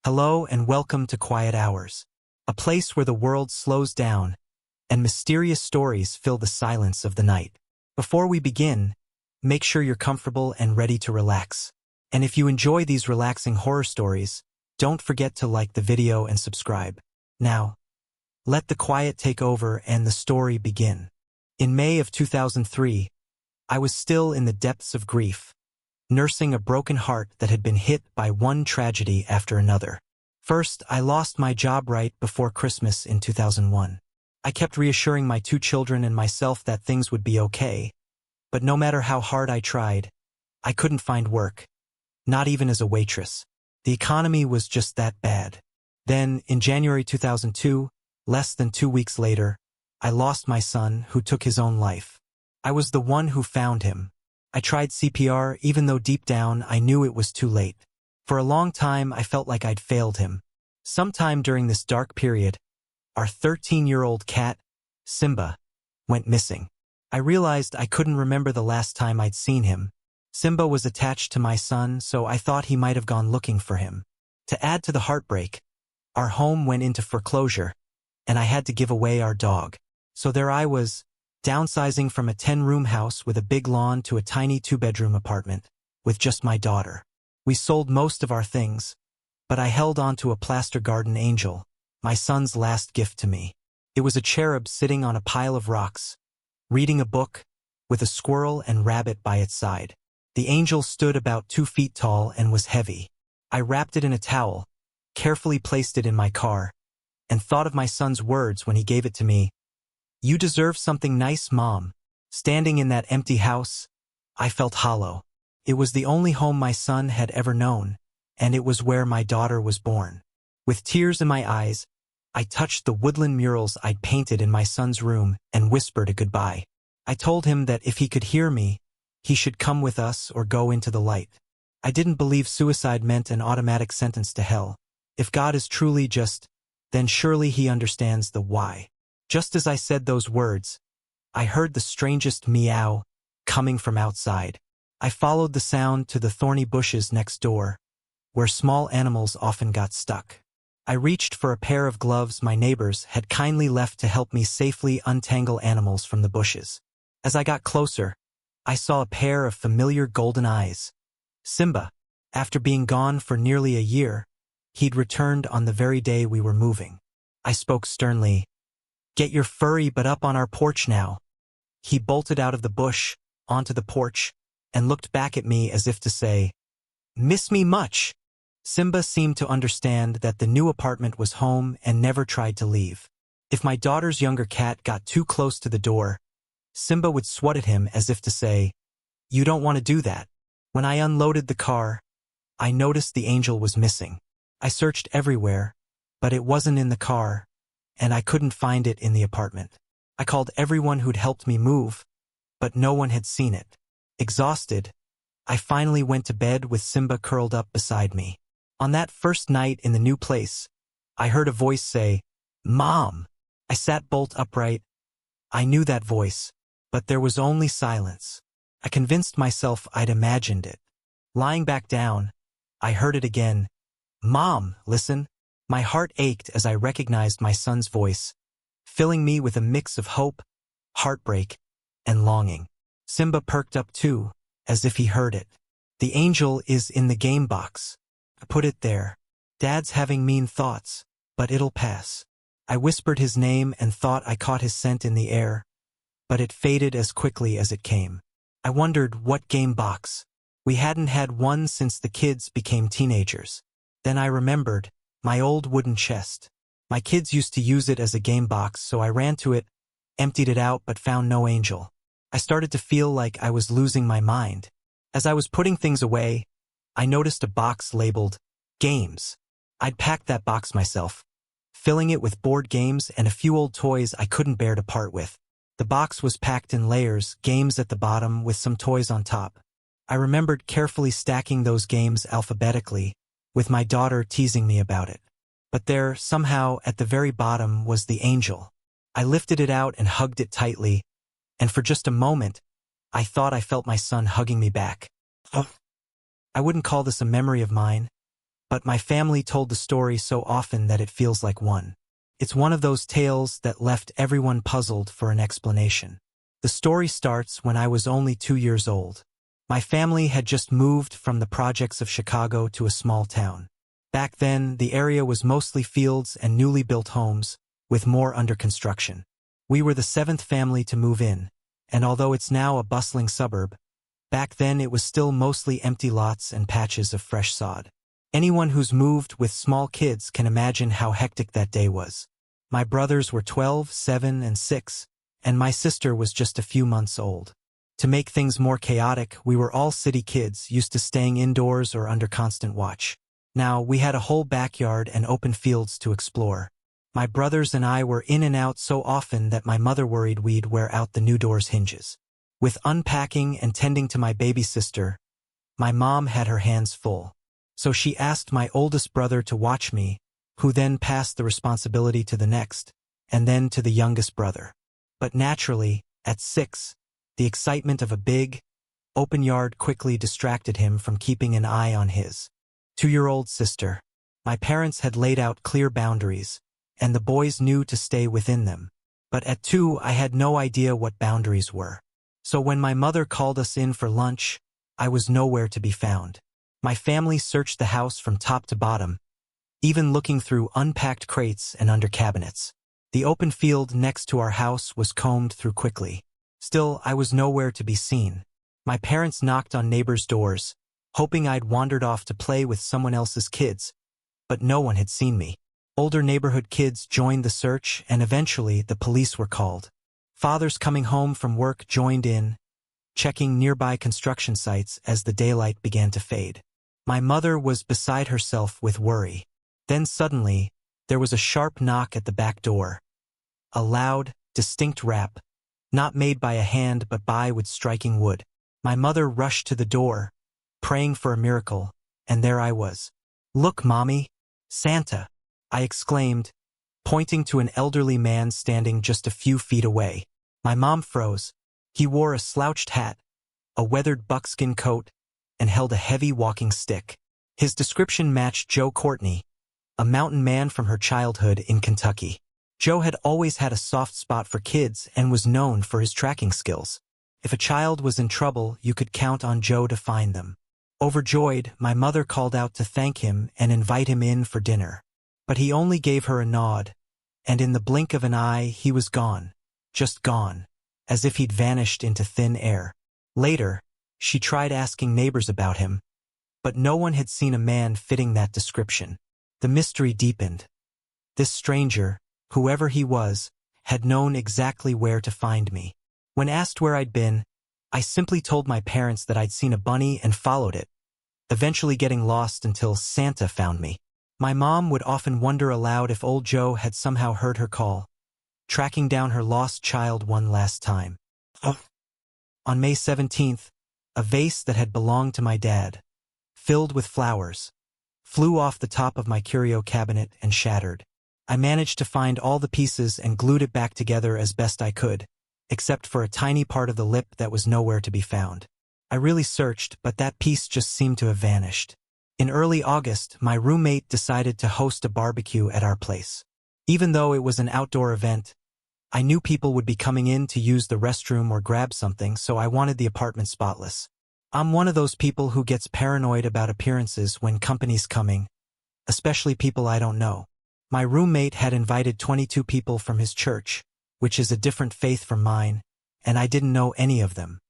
Hello and welcome to Quiet Hours, a place where the world slows down and mysterious stories fill the silence of the night. Before we begin, make sure you're comfortable and ready to relax. And if you enjoy these relaxing horror stories, don't forget to like the video and subscribe. Now, let the quiet take over and the story begin. In May of 2003, I was still in the depths of grief, nursing a broken heart that had been hit by one tragedy after another. First, I lost my job right before Christmas in 2001. I kept reassuring my two children and myself that things would be okay, but no matter how hard I tried, I couldn't find work, not even as a waitress. The economy was just that bad. Then, in January 2002, less than 2 weeks later, I lost my son, who took his own life. I was the one who found him. I tried CPR, even though deep down I knew it was too late. For a long time, I felt like I'd failed him. Sometime during this dark period, our 13-year-old cat, Simba, went missing. I realized I couldn't remember the last time I'd seen him. Simba was attached to my son, so I thought he might have gone looking for him. To add to the heartbreak, our home went into foreclosure, and I had to give away our dog. So there I was, downsizing from a 10-room house with a big lawn to a tiny 2-bedroom apartment, with just my daughter. We sold most of our things, but I held on to a plaster garden angel, my son's last gift to me. It was a cherub sitting on a pile of rocks, reading a book, with a squirrel and rabbit by its side. The angel stood about 2 feet tall and was heavy. I wrapped it in a towel, carefully placed it in my car, and thought of my son's words when he gave it to me. "You deserve something nice, Mom." Standing in that empty house, I felt hollow. It was the only home my son had ever known, and it was where my daughter was born. With tears in my eyes, I touched the woodland murals I'd painted in my son's room and whispered a goodbye. I told him that if he could hear me, he should come with us or go into the light. I didn't believe suicide meant an automatic sentence to hell. If God is truly just, then surely he understands the why. Just as I said those words, I heard the strangest meow coming from outside. I followed the sound to the thorny bushes next door, where small animals often got stuck. I reached for a pair of gloves my neighbors had kindly left to help me safely untangle animals from the bushes. As I got closer, I saw a pair of familiar golden eyes. Simba, after being gone for nearly a year, he'd returned on the very day we were moving. I spoke sternly. "Get your furry butt up on our porch now." He bolted out of the bush, onto the porch, and looked back at me as if to say, "Miss me much?" Simba seemed to understand that the new apartment was home and never tried to leave. If my daughter's younger cat got too close to the door, Simba would swat at him as if to say, "You don't want to do that." When I unloaded the car, I noticed the angel was missing. I searched everywhere, but it wasn't in the car, and I couldn't find it in the apartment. I called everyone who'd helped me move, but no one had seen it. Exhausted, I finally went to bed with Simba curled up beside me. On that first night in the new place, I heard a voice say, "Mom." I sat bolt upright. I knew that voice, but there was only silence. I convinced myself I'd imagined it. Lying back down, I heard it again. "Mom, listen." My heart ached as I recognized my son's voice, filling me with a mix of hope, heartbreak, and longing. Simba perked up too, as if he heard it. "The angel is in the game box. I put it there. Dad's having mean thoughts, but it'll pass." I whispered his name and thought I caught his scent in the air, but it faded as quickly as it came. I wondered what game box. We hadn't had one since the kids became teenagers. Then I remembered my old wooden chest. My kids used to use it as a game box, so I ran to it, emptied it out, but found no angel. I started to feel like I was losing my mind. As I was putting things away, I noticed a box labeled games. I'd packed that box myself, filling it with board games and a few old toys I couldn't bear to part with. The box was packed in layers, games at the bottom with some toys on top. I remembered carefully stacking those games alphabetically, with my daughter teasing me about it. But there, somehow, at the very bottom was the angel. I lifted it out and hugged it tightly, and for just a moment, I thought I felt my son hugging me back. I wouldn't call this a memory of mine, but my family told the story so often that it feels like one. It's one of those tales that left everyone puzzled for an explanation. The story starts when I was only 2 years old. My family had just moved from the projects of Chicago to a small town. Back then, the area was mostly fields and newly built homes, with more under construction. We were the 7th family to move in, and although it's now a bustling suburb, back then it was still mostly empty lots and patches of fresh sod. Anyone who's moved with small kids can imagine how hectic that day was. My brothers were 12, 7, and 6, and my sister was just a few months old. To make things more chaotic, we were all city kids, used to staying indoors or under constant watch. Now, we had a whole backyard and open fields to explore. My brothers and I were in and out so often that my mother worried we'd wear out the new door's hinges. With unpacking and tending to my baby sister, my mom had her hands full. So she asked my oldest brother to watch me, who then passed the responsibility to the next, and then to the youngest brother. But naturally, at 6, the excitement of a big, open yard quickly distracted him from keeping an eye on his 2-year-old sister. My parents had laid out clear boundaries, and the boys knew to stay within them. But at 2, I had no idea what boundaries were. So when my mother called us in for lunch, I was nowhere to be found. My family searched the house from top to bottom, even looking through unpacked crates and under cabinets. The open field next to our house was combed through quickly. Still, I was nowhere to be seen. My parents knocked on neighbors' doors, hoping I'd wandered off to play with someone else's kids, but no one had seen me. Older neighborhood kids joined the search, and eventually the police were called. Fathers coming home from work joined in, checking nearby construction sites as the daylight began to fade. My mother was beside herself with worry. Then suddenly, there was a sharp knock at the back door. A loud, distinct rap, not made by a hand but with striking wood. My mother rushed to the door, praying for a miracle, and there I was. "Look, Mommy, Santa!" I exclaimed, pointing to an elderly man standing just a few feet away. My mom froze. He wore a slouched hat, a weathered buckskin coat, and held a heavy walking stick. His description matched Joe Courtney, a mountain man from her childhood in Kentucky. Joe had always had a soft spot for kids and was known for his tracking skills. If a child was in trouble, you could count on Joe to find them. Overjoyed, my mother called out to thank him and invite him in for dinner. But he only gave her a nod, and in the blink of an eye he was gone, just gone, as if he'd vanished into thin air. Later, she tried asking neighbors about him, but no one had seen a man fitting that description. The mystery deepened. This stranger, whoever he was, had known exactly where to find me. When asked where I'd been, I simply told my parents that I'd seen a bunny and followed it, eventually getting lost until Santa found me. My mom would often wonder aloud if old Joe had somehow heard her call, tracking down her lost child one last time. On May 17th, a vase that had belonged to my dad, filled with flowers, flew off the top of my curio cabinet and shattered. I managed to find all the pieces and glued it back together as best I could, except for a tiny part of the lip that was nowhere to be found. I really searched, but that piece just seemed to have vanished. In early August, my roommate decided to host a barbecue at our place. Even though it was an outdoor event, I knew people would be coming in to use the restroom or grab something, so I wanted the apartment spotless. I'm one of those people who gets paranoid about appearances when company's coming, especially people I don't know. My roommate had invited 22 people from his church, which is a different faith from mine, and I didn't know any of them.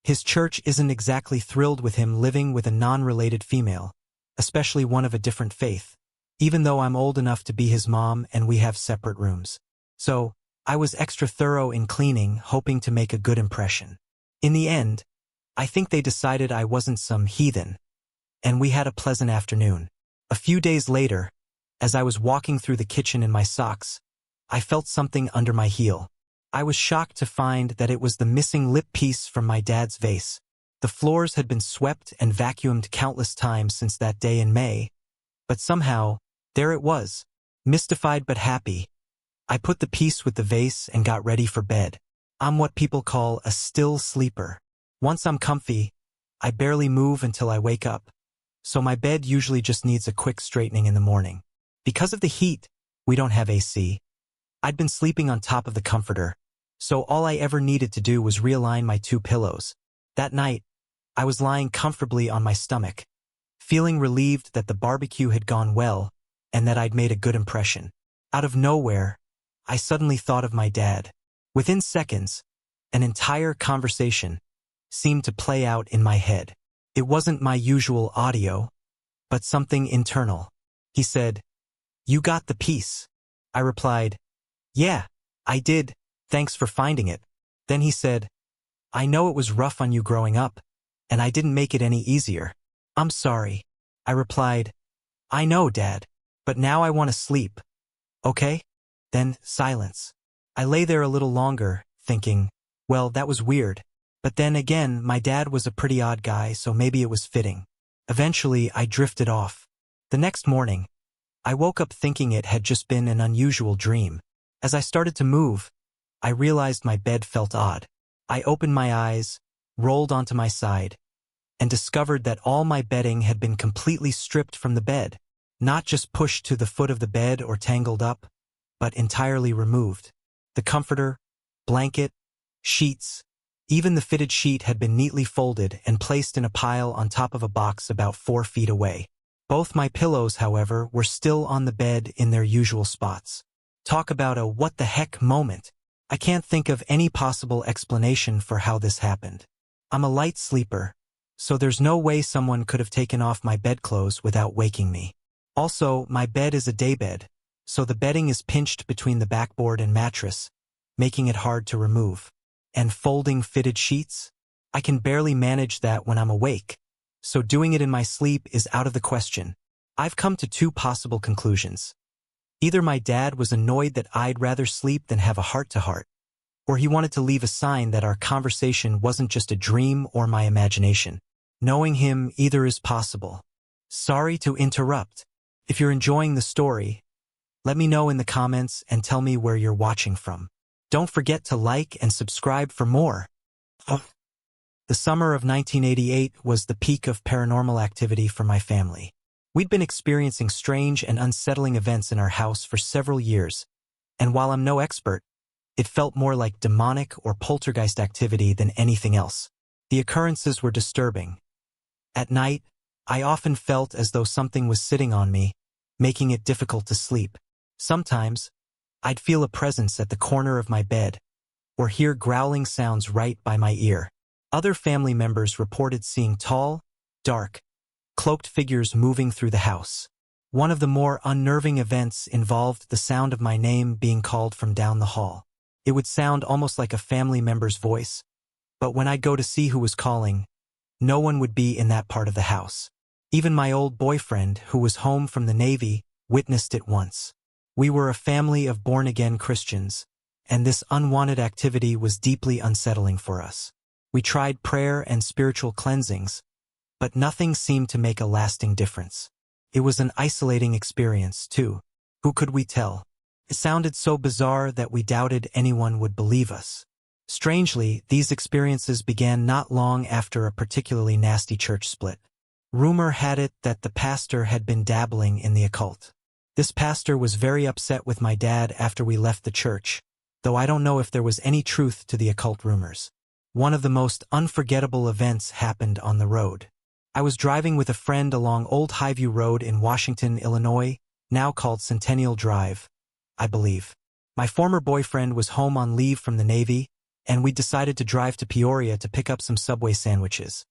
His church isn't exactly thrilled with him living with a non-related female, especially one of a different faith, even though I'm old enough to be his mom and we have separate rooms. So, I was extra thorough in cleaning, hoping to make a good impression. In the end, I think they decided I wasn't some heathen, and we had a pleasant afternoon. A few days later, as I was walking through the kitchen in my socks, I felt something under my heel. I was shocked to find that it was the missing lip piece from my dad's vase. The floors had been swept and vacuumed countless times since that day in May, but somehow, there it was, mystified but happy. I put the piece with the vase and got ready for bed. I'm what people call a still sleeper. Once I'm comfy, I barely move until I wake up, so my bed usually just needs a quick straightening in the morning. Because of the heat, we don't have AC. I'd been sleeping on top of the comforter, so all I ever needed to do was realign my two pillows. That night, I was lying comfortably on my stomach, feeling relieved that the barbecue had gone well and that I'd made a good impression. Out of nowhere, I suddenly thought of my dad. Within seconds, an entire conversation seemed to play out in my head. It wasn't my usual audio, but something internal. He said, "You got the piece." I replied, "Yeah, I did, thanks for finding it." Then he said, "I know it was rough on you growing up, and I didn't make it any easier." "I'm sorry." I replied, "I know, Dad, but now I want to sleep." "Okay?" Then silence. I lay there a little longer, thinking, well, that was weird. But then again, my dad was a pretty odd guy, so maybe it was fitting. Eventually, I drifted off. The next morning, I woke up thinking it had just been an unusual dream. As I started to move, I realized my bed felt odd. I opened my eyes, rolled onto my side, and discovered that all my bedding had been completely stripped from the bed, not just pushed to the foot of the bed or tangled up, but entirely removed. The comforter, blanket, sheets, even the fitted sheet had been neatly folded and placed in a pile on top of a box about 4 feet away. Both my pillows, however, were still on the bed in their usual spots. Talk about a what the heck moment. I can't think of any possible explanation for how this happened. I'm a light sleeper, so there's no way someone could have taken off my bedclothes without waking me. Also, my bed is a daybed, so the bedding is pinched between the backboard and mattress, making it hard to remove. And folding fitted sheets? I can barely manage that when I'm awake, so doing it in my sleep is out of the question. I've come to 2 possible conclusions. Either my dad was annoyed that I'd rather sleep than have a heart-to-heart, or he wanted to leave a sign that our conversation wasn't just a dream or my imagination. Knowing him, either is possible. Sorry to interrupt. If you're enjoying the story, let me know in the comments and tell me where you're watching from. Don't forget to like and subscribe for more. The summer of 1988 was the peak of paranormal activity for my family. We'd been experiencing strange and unsettling events in our house for several years, and while I'm no expert, it felt more like demonic or poltergeist activity than anything else. The occurrences were disturbing. At night, I often felt as though something was sitting on me, making it difficult to sleep. Sometimes, I'd feel a presence at the corner of my bed, or hear growling sounds right by my ear. Other family members reported seeing tall, dark, cloaked figures moving through the house. One of the more unnerving events involved the sound of my name being called from down the hall. It would sound almost like a family member's voice, but when I'd go to see who was calling, no one would be in that part of the house. Even my old boyfriend, who was home from the Navy, witnessed it once. We were a family of born-again Christians, and this unwanted activity was deeply unsettling for us. We tried prayer and spiritual cleansings, but nothing seemed to make a lasting difference. It was an isolating experience, too. Who could we tell? It sounded so bizarre that we doubted anyone would believe us. Strangely, these experiences began not long after a particularly nasty church split. Rumor had it that the pastor had been dabbling in the occult. This pastor was very upset with my dad after we left the church, though I don't know if there was any truth to the occult rumors. One of the most unforgettable events happened on the road. I was driving with a friend along Old Highview Road in Washington, Illinois, now called Centennial Drive, I believe. My former boyfriend was home on leave from the Navy, and we decided to drive to Peoria to pick up some Subway sandwiches,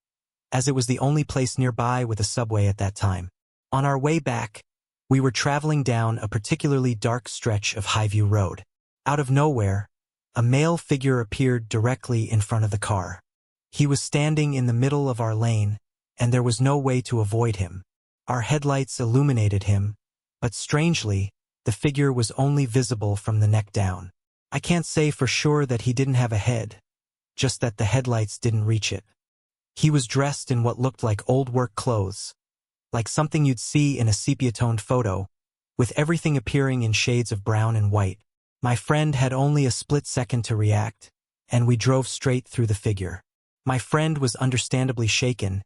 as it was the only place nearby with a Subway at that time. On our way back, we were traveling down a particularly dark stretch of Highview Road. Out of nowhere, a male figure appeared directly in front of the car. He was standing in the middle of our lane, and there was no way to avoid him. Our headlights illuminated him, but strangely, the figure was only visible from the neck down. I can't say for sure that he didn't have a head, just that the headlights didn't reach it. He was dressed in what looked like old work clothes, like something you'd see in a sepia-toned photo, with everything appearing in shades of brown and white. My friend had only a split second to react, and we drove straight through the figure. My friend was understandably shaken,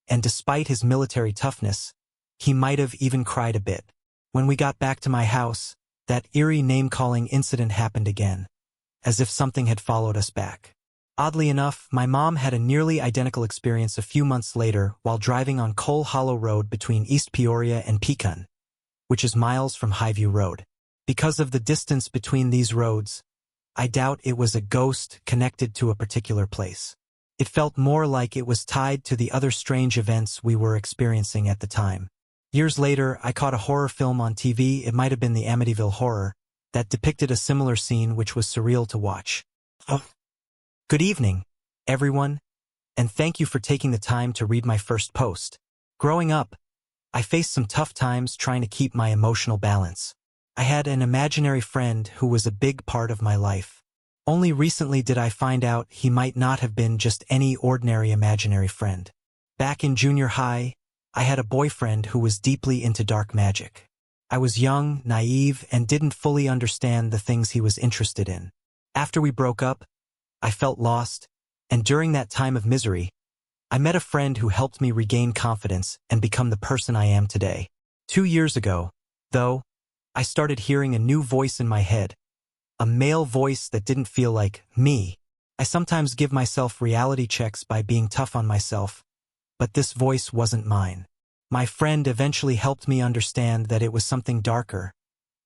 and despite his military toughness, he might have even cried a bit. When we got back to my house, that eerie name-calling incident happened again, as if something had followed us back. Oddly enough, my mom had a nearly identical experience a few months later while driving on Coal Hollow Road between East Peoria and Pecan, which is miles from Highview Road. Because of the distance between these roads, I doubt it was a ghost connected to a particular place. It felt more like it was tied to the other strange events we were experiencing at the time. Years later, I caught a horror film on TV, it might have been the Amityville Horror, that depicted a similar scene which was surreal to watch. Good evening, everyone, and thank you for taking the time to read my first post. Growing up, I faced some tough times trying to keep my emotional balance. I had an imaginary friend who was a big part of my life. Only recently did I find out he might not have been just any ordinary imaginary friend. Back in junior high, I had a boyfriend who was deeply into dark magic. I was young, naive, and didn't fully understand the things he was interested in. After we broke up, I felt lost, and during that time of misery, I met a friend who helped me regain confidence and become the person I am today. 2 years ago, though, I started hearing a new voice in my head, a male voice that didn't feel like me. I sometimes give myself reality checks by being tough on myself, but this voice wasn't mine. My friend eventually helped me understand that it was something darker,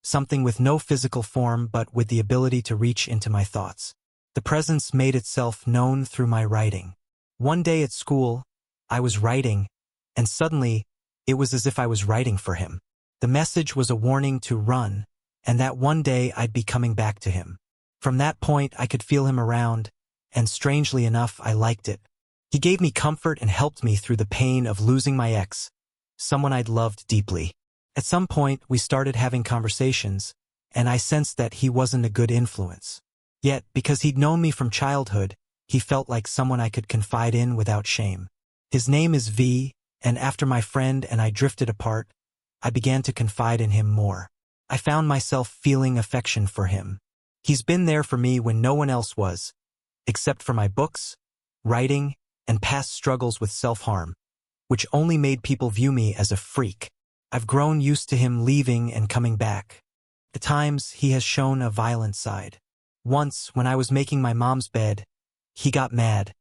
something with no physical form but with the ability to reach into my thoughts. The presence made itself known through my writing. One day at school, I was writing, and suddenly, it was as if I was writing for him. The message was a warning to run, and that one day I'd be coming back to him. From that point, I could feel him around, and strangely enough, I liked it. He gave me comfort and helped me through the pain of losing my ex, someone I'd loved deeply. At some point, we started having conversations, and I sensed that he wasn't a good influence. Yet, because he'd known me from childhood, he felt like someone I could confide in without shame. His name is V, and after my friend and I drifted apart, I began to confide in him more. I found myself feeling affection for him. He's been there for me when no one else was, except for my books, writing, and past struggles with self-harm, which only made people view me as a freak. I've grown used to him leaving and coming back. At times, he has shown a violent side. Once, when I was making my mom's bed, he got mad,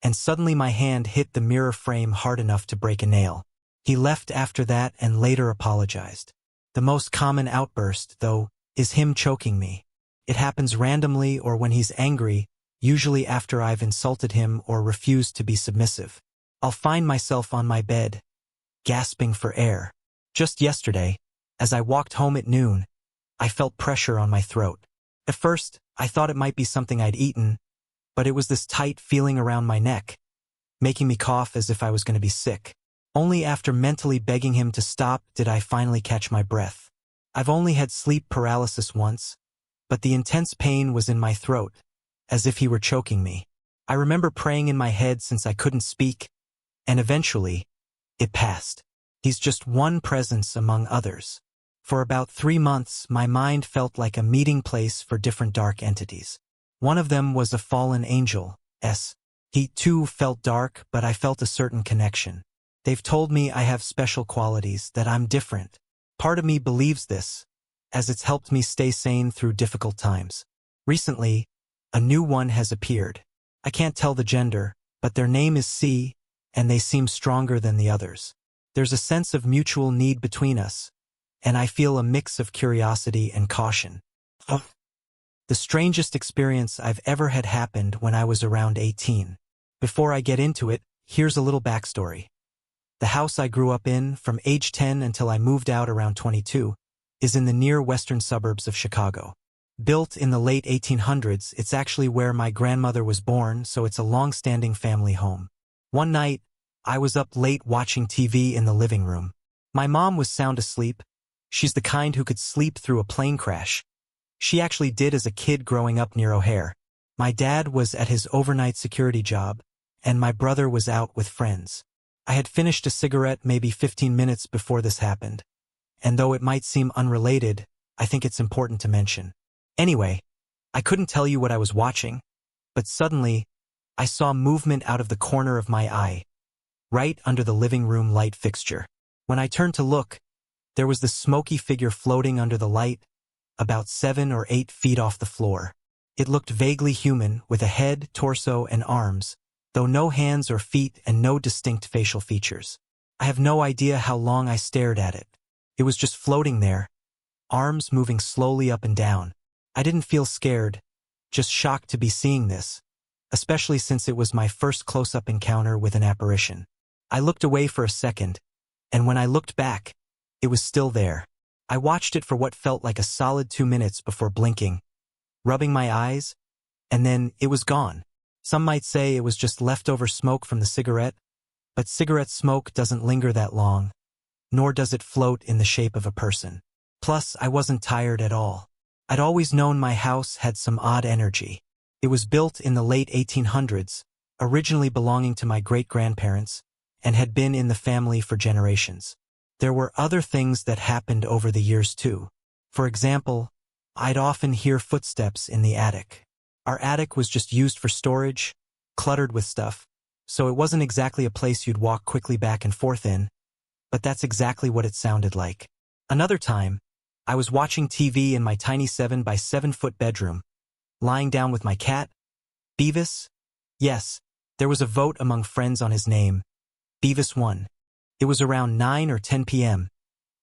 and suddenly my hand hit the mirror frame hard enough to break a nail. He left after that and later apologized. The most common outburst, though, is him choking me. It happens randomly or when he's angry, usually after I've insulted him or refused to be submissive. I'll find myself on my bed, gasping for air. Just yesterday, as I walked home at noon, I felt pressure on my throat. At first, I thought it might be something I'd eaten, but it was this tight feeling around my neck, making me cough as if I was going to be sick. Only after mentally begging him to stop did I finally catch my breath. I've only had sleep paralysis once, but the intense pain was in my throat, as if he were choking me. I remember praying in my head since I couldn't speak, and eventually, it passed. He's just one presence among others. For about 3 months, my mind felt like a meeting place for different dark entities. One of them was a fallen angel, S. He too felt dark, but I felt a certain connection. They've told me I have special qualities, that I'm different. Part of me believes this, as it's helped me stay sane through difficult times. Recently, a new one has appeared. I can't tell the gender, but their name is C, and they seem stronger than the others. There's a sense of mutual need between us, and I feel a mix of curiosity and caution. The strangest experience I've ever had happened when I was around 18. Before I get into it, here's a little backstory. The house I grew up in, from age 10 until I moved out around 22, is in the near western suburbs of Chicago. Built in the late 1800s, it's actually where my grandmother was born, so it's a long-standing family home. One night, I was up late watching TV in the living room. My mom was sound asleep. She's the kind who could sleep through a plane crash. She actually did as a kid growing up near O'Hare. My dad was at his overnight security job, and my brother was out with friends. I had finished a cigarette maybe 15 minutes before this happened, and though it might seem unrelated, I think it's important to mention. Anyway, I couldn't tell you what I was watching, but suddenly, I saw movement out of the corner of my eye. right under the living room light fixture. When I turned to look, there was this smoky figure floating under the light, about 7 or 8 feet off the floor. It looked vaguely human, with a head, torso, and arms, though no hands or feet and no distinct facial features. I have no idea how long I stared at it. It was just floating there, arms moving slowly up and down. I didn't feel scared, just shocked to be seeing this, especially since it was my first close-up encounter with an apparition. I looked away for a second, and when I looked back, it was still there. I watched it for what felt like a solid 2 minutes before blinking, rubbing my eyes, and then it was gone. Some might say it was just leftover smoke from the cigarette, but cigarette smoke doesn't linger that long, nor does it float in the shape of a person. Plus, I wasn't tired at all. I'd always known my house had some odd energy. It was built in the late 1800s, originally belonging to my great-grandparents, and had been in the family for generations. There were other things that happened over the years too. For example, I'd often hear footsteps in the attic. Our attic was just used for storage, cluttered with stuff, so it wasn't exactly a place you'd walk quickly back and forth in, but that's exactly what it sounded like. Another time, I was watching TV in my tiny 7 by 7 foot bedroom, lying down with my cat, Beavis. Yes, there was a vote among friends on his name. Beavis won. It was around 9 or 10 p.m.,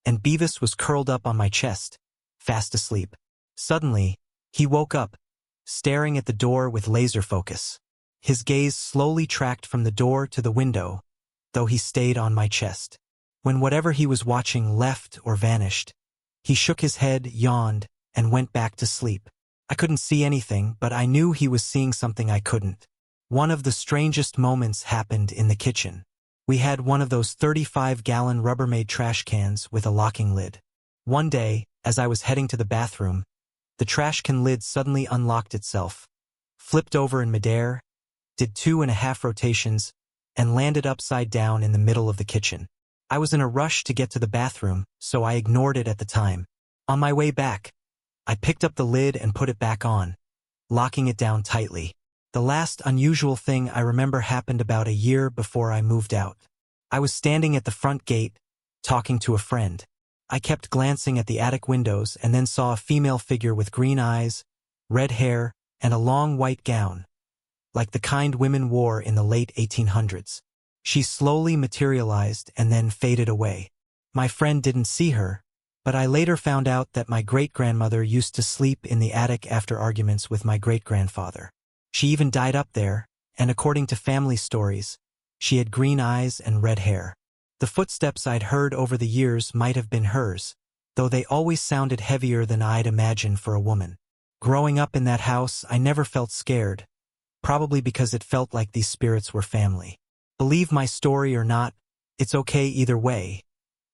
and Beavis was curled up on my chest, fast asleep. Suddenly, he woke up, staring at the door with laser focus. His gaze slowly tracked from the door to the window, though he stayed on my chest. When whatever he was watching left or vanished, he shook his head, yawned, and went back to sleep. I couldn't see anything, but I knew he was seeing something I couldn't. One of the strangest moments happened in the kitchen. We had one of those 35-gallon Rubbermaid trash cans with a locking lid. One day, as I was heading to the bathroom, the trash can lid suddenly unlocked itself, flipped over in midair, did 2.5 rotations, and landed upside down in the middle of the kitchen. I was in a rush to get to the bathroom, so I ignored it at the time. On my way back, I picked up the lid and put it back on, locking it down tightly. The last unusual thing I remember happened about a year before I moved out. I was standing at the front gate, talking to a friend. I kept glancing at the attic windows and then saw a female figure with green eyes, red hair, and a long white gown, like the kind women wore in the late 1800s. She slowly materialized and then faded away. My friend didn't see her, but I later found out that my great-grandmother used to sleep in the attic after arguments with my great-grandfather. She even died up there, and according to family stories, she had green eyes and red hair. The footsteps I'd heard over the years might have been hers, though they always sounded heavier than I'd imagine for a woman. Growing up in that house, I never felt scared, probably because it felt like these spirits were family. Believe my story or not, it's okay either way.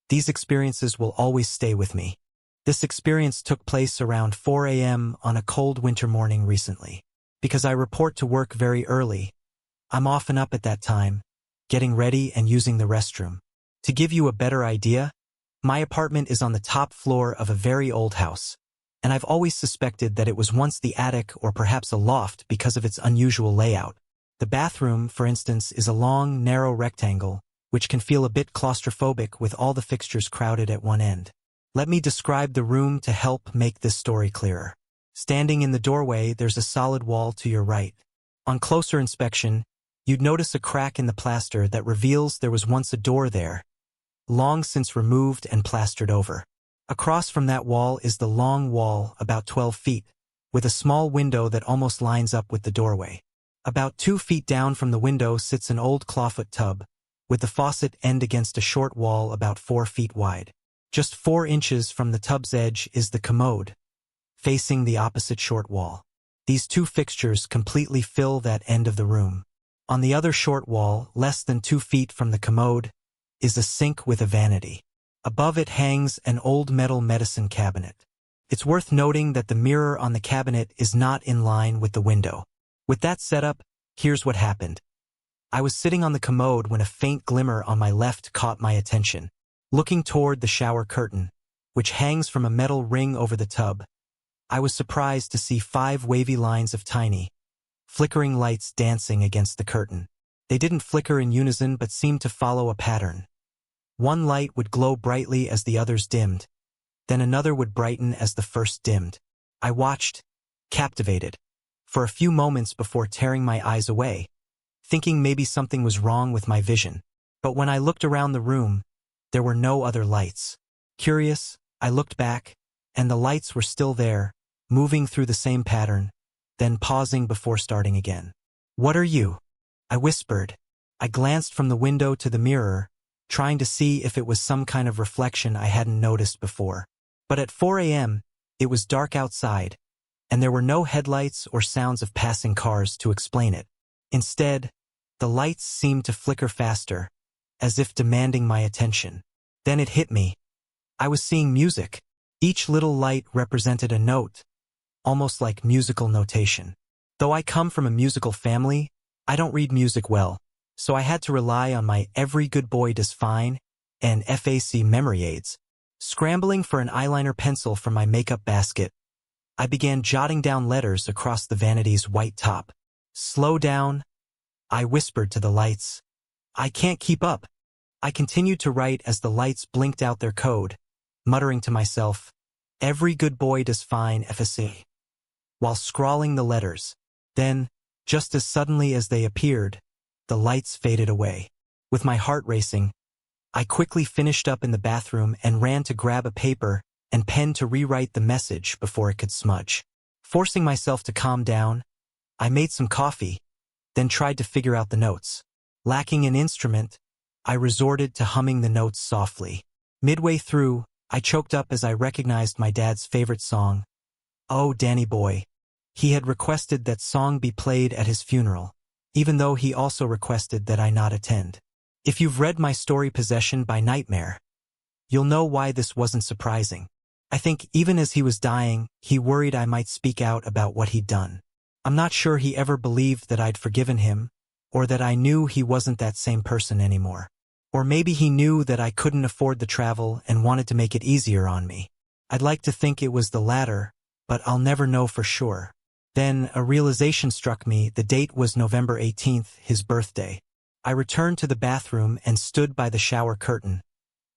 These experiences will always stay with me. This experience took place around 4 a.m. on a cold winter morning recently. Because I report to work very early, I'm often up at that time, getting ready and using the restroom. To give you a better idea, my apartment is on the top floor of a very old house, and I've always suspected that it was once the attic or perhaps a loft because of its unusual layout. The bathroom, for instance, is a long, narrow rectangle, which can feel a bit claustrophobic with all the fixtures crowded at one end. Let me describe the room to help make this story clearer. Standing in the doorway, there's a solid wall to your right. On closer inspection, you'd notice a crack in the plaster that reveals there was once a door there, long since removed and plastered over. Across from that wall is the long wall, about 12 feet, with a small window that almost lines up with the doorway. About 2 feet down from the window sits an old clawfoot tub, with the faucet end against a short wall about 4 feet wide. Just 4 inches from the tub's edge is the commode, facing the opposite short wall. These 2 fixtures completely fill that end of the room. On the other short wall, less than 2 feet from the commode, is a sink with a vanity. Above it hangs an old metal medicine cabinet. It's worth noting that the mirror on the cabinet is not in line with the window. With that setup, here's what happened. I was sitting on the commode when a faint glimmer on my left caught my attention. Looking toward the shower curtain, which hangs from a metal ring over the tub, I was surprised to see 5 wavy lines of tiny, flickering lights dancing against the curtain. They didn't flicker in unison but seemed to follow a pattern. One light would glow brightly as the others dimmed, then another would brighten as the first dimmed. I watched, captivated, for a few moments before tearing my eyes away, thinking maybe something was wrong with my vision. But when I looked around the room, there were no other lights. Curious, I looked back, and the lights were still there, moving through the same pattern, then pausing before starting again. "What are you?" I whispered. I glanced from the window to the mirror, trying to see if it was some kind of reflection I hadn't noticed before. But at 4 a.m., it was dark outside, and there were no headlights or sounds of passing cars to explain it. Instead, the lights seemed to flicker faster, as if demanding my attention. Then it hit me. I was seeing music. Each little light represented a note, almost like musical notation. Though I come from a musical family, I don't read music well, so I had to rely on my Every Good Boy Does Fine and FAC memory aids. Scrambling for an eyeliner pencil from my makeup basket, I began jotting down letters across the vanity's white top. "Slow down," I whispered to the lights. "I can't keep up." I continued to write as the lights blinked out their code, muttering to myself, "Every good boy does fine, FAC," while scrawling the letters. Then, just as suddenly as they appeared, the lights faded away. With my heart racing, I quickly finished up in the bathroom and ran to grab a paper and pen to rewrite the message before it could smudge. Forcing myself to calm down, I made some coffee, then tried to figure out the notes. Lacking an instrument, I resorted to humming the notes softly. Midway through, I choked up as I recognized my dad's favorite song, "Oh, Danny Boy." He had requested that song be played at his funeral, even though he also requested that I not attend. If you've read my story Possession by Nightmare, you'll know why this wasn't surprising. I think even as he was dying, he worried I might speak out about what he'd done. I'm not sure he ever believed that I'd forgiven him, or that I knew he wasn't that same person anymore. Or maybe he knew that I couldn't afford the travel and wanted to make it easier on me. I'd like to think it was the latter, but I'll never know for sure. Then a realization struck me. The date was November 18th, his birthday. I returned to the bathroom and stood by the shower curtain,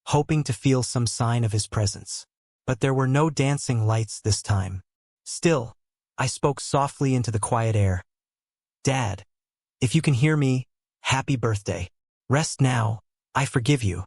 hoping to feel some sign of his presence. But there were no dancing lights this time. Still, I spoke softly into the quiet air. "Dad, if you can hear me, happy birthday. Rest now, I forgive you."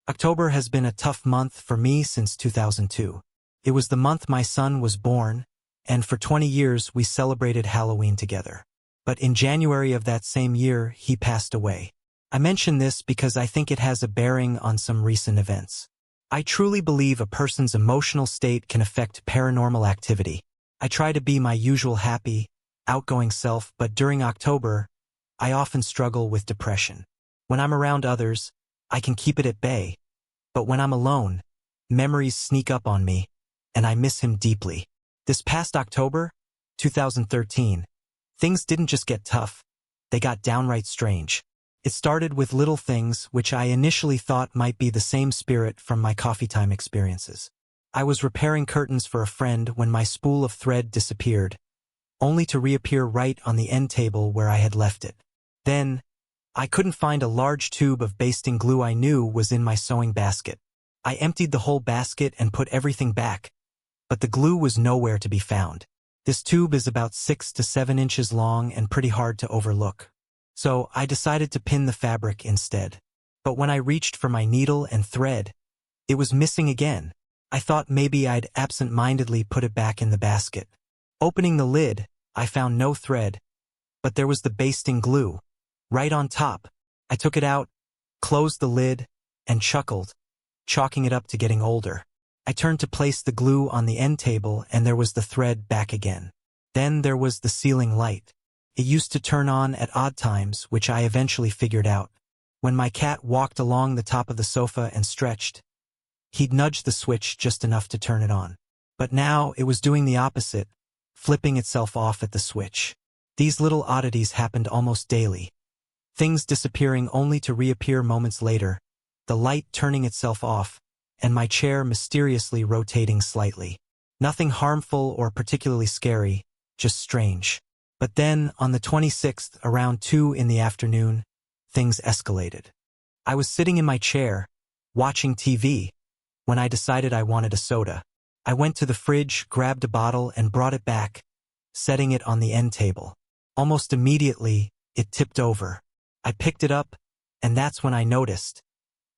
October has been a tough month for me since 2002. It was the month my son was born, and for 20 years we celebrated Halloween together. But in January of that same year, he passed away. I mention this because I think it has a bearing on some recent events. I truly believe a person's emotional state can affect paranormal activity. I try to be my usual happy, outgoing self, but during October, I often struggle with depression. When I'm around others, I can keep it at bay. But when I'm alone, memories sneak up on me, and I miss him deeply. This past October, 2013, things didn't just get tough, they got downright strange. It started with little things which I initially thought might be the same spirit from my coffee time experiences. I was repairing curtains for a friend when my spool of thread disappeared, only to reappear right on the end table where I had left it. Then, I couldn't find a large tube of basting glue I knew was in my sewing basket. I emptied the whole basket and put everything back, but the glue was nowhere to be found. This tube is about 6 to 7 inches long and pretty hard to overlook. So I decided to pin the fabric instead. But when I reached for my needle and thread, it was missing again. I thought maybe I'd absent-mindedly put it back in the basket. Opening the lid, I found no thread, but there was the basting glue, right on top. I took it out, closed the lid, and chuckled, chalking it up to getting older. I turned to place the glue on the end table and there was the thread back again. Then there was the ceiling light. It used to turn on at odd times, which I eventually figured out. When my cat walked along the top of the sofa and stretched, he'd nudge the switch just enough to turn it on. But now it was doing the opposite, flipping itself off at the switch. These little oddities happened almost daily. Things disappearing only to reappear moments later, the light turning itself off, and my chair mysteriously rotating slightly. Nothing harmful or particularly scary, just strange. But then, on the 26th, around 2 in the afternoon, things escalated. I was sitting in my chair, watching TV, when I decided I wanted a soda. I went to the fridge, grabbed a bottle, and brought it back, setting it on the end table. Almost immediately, it tipped over. I picked it up, and that's when I noticed.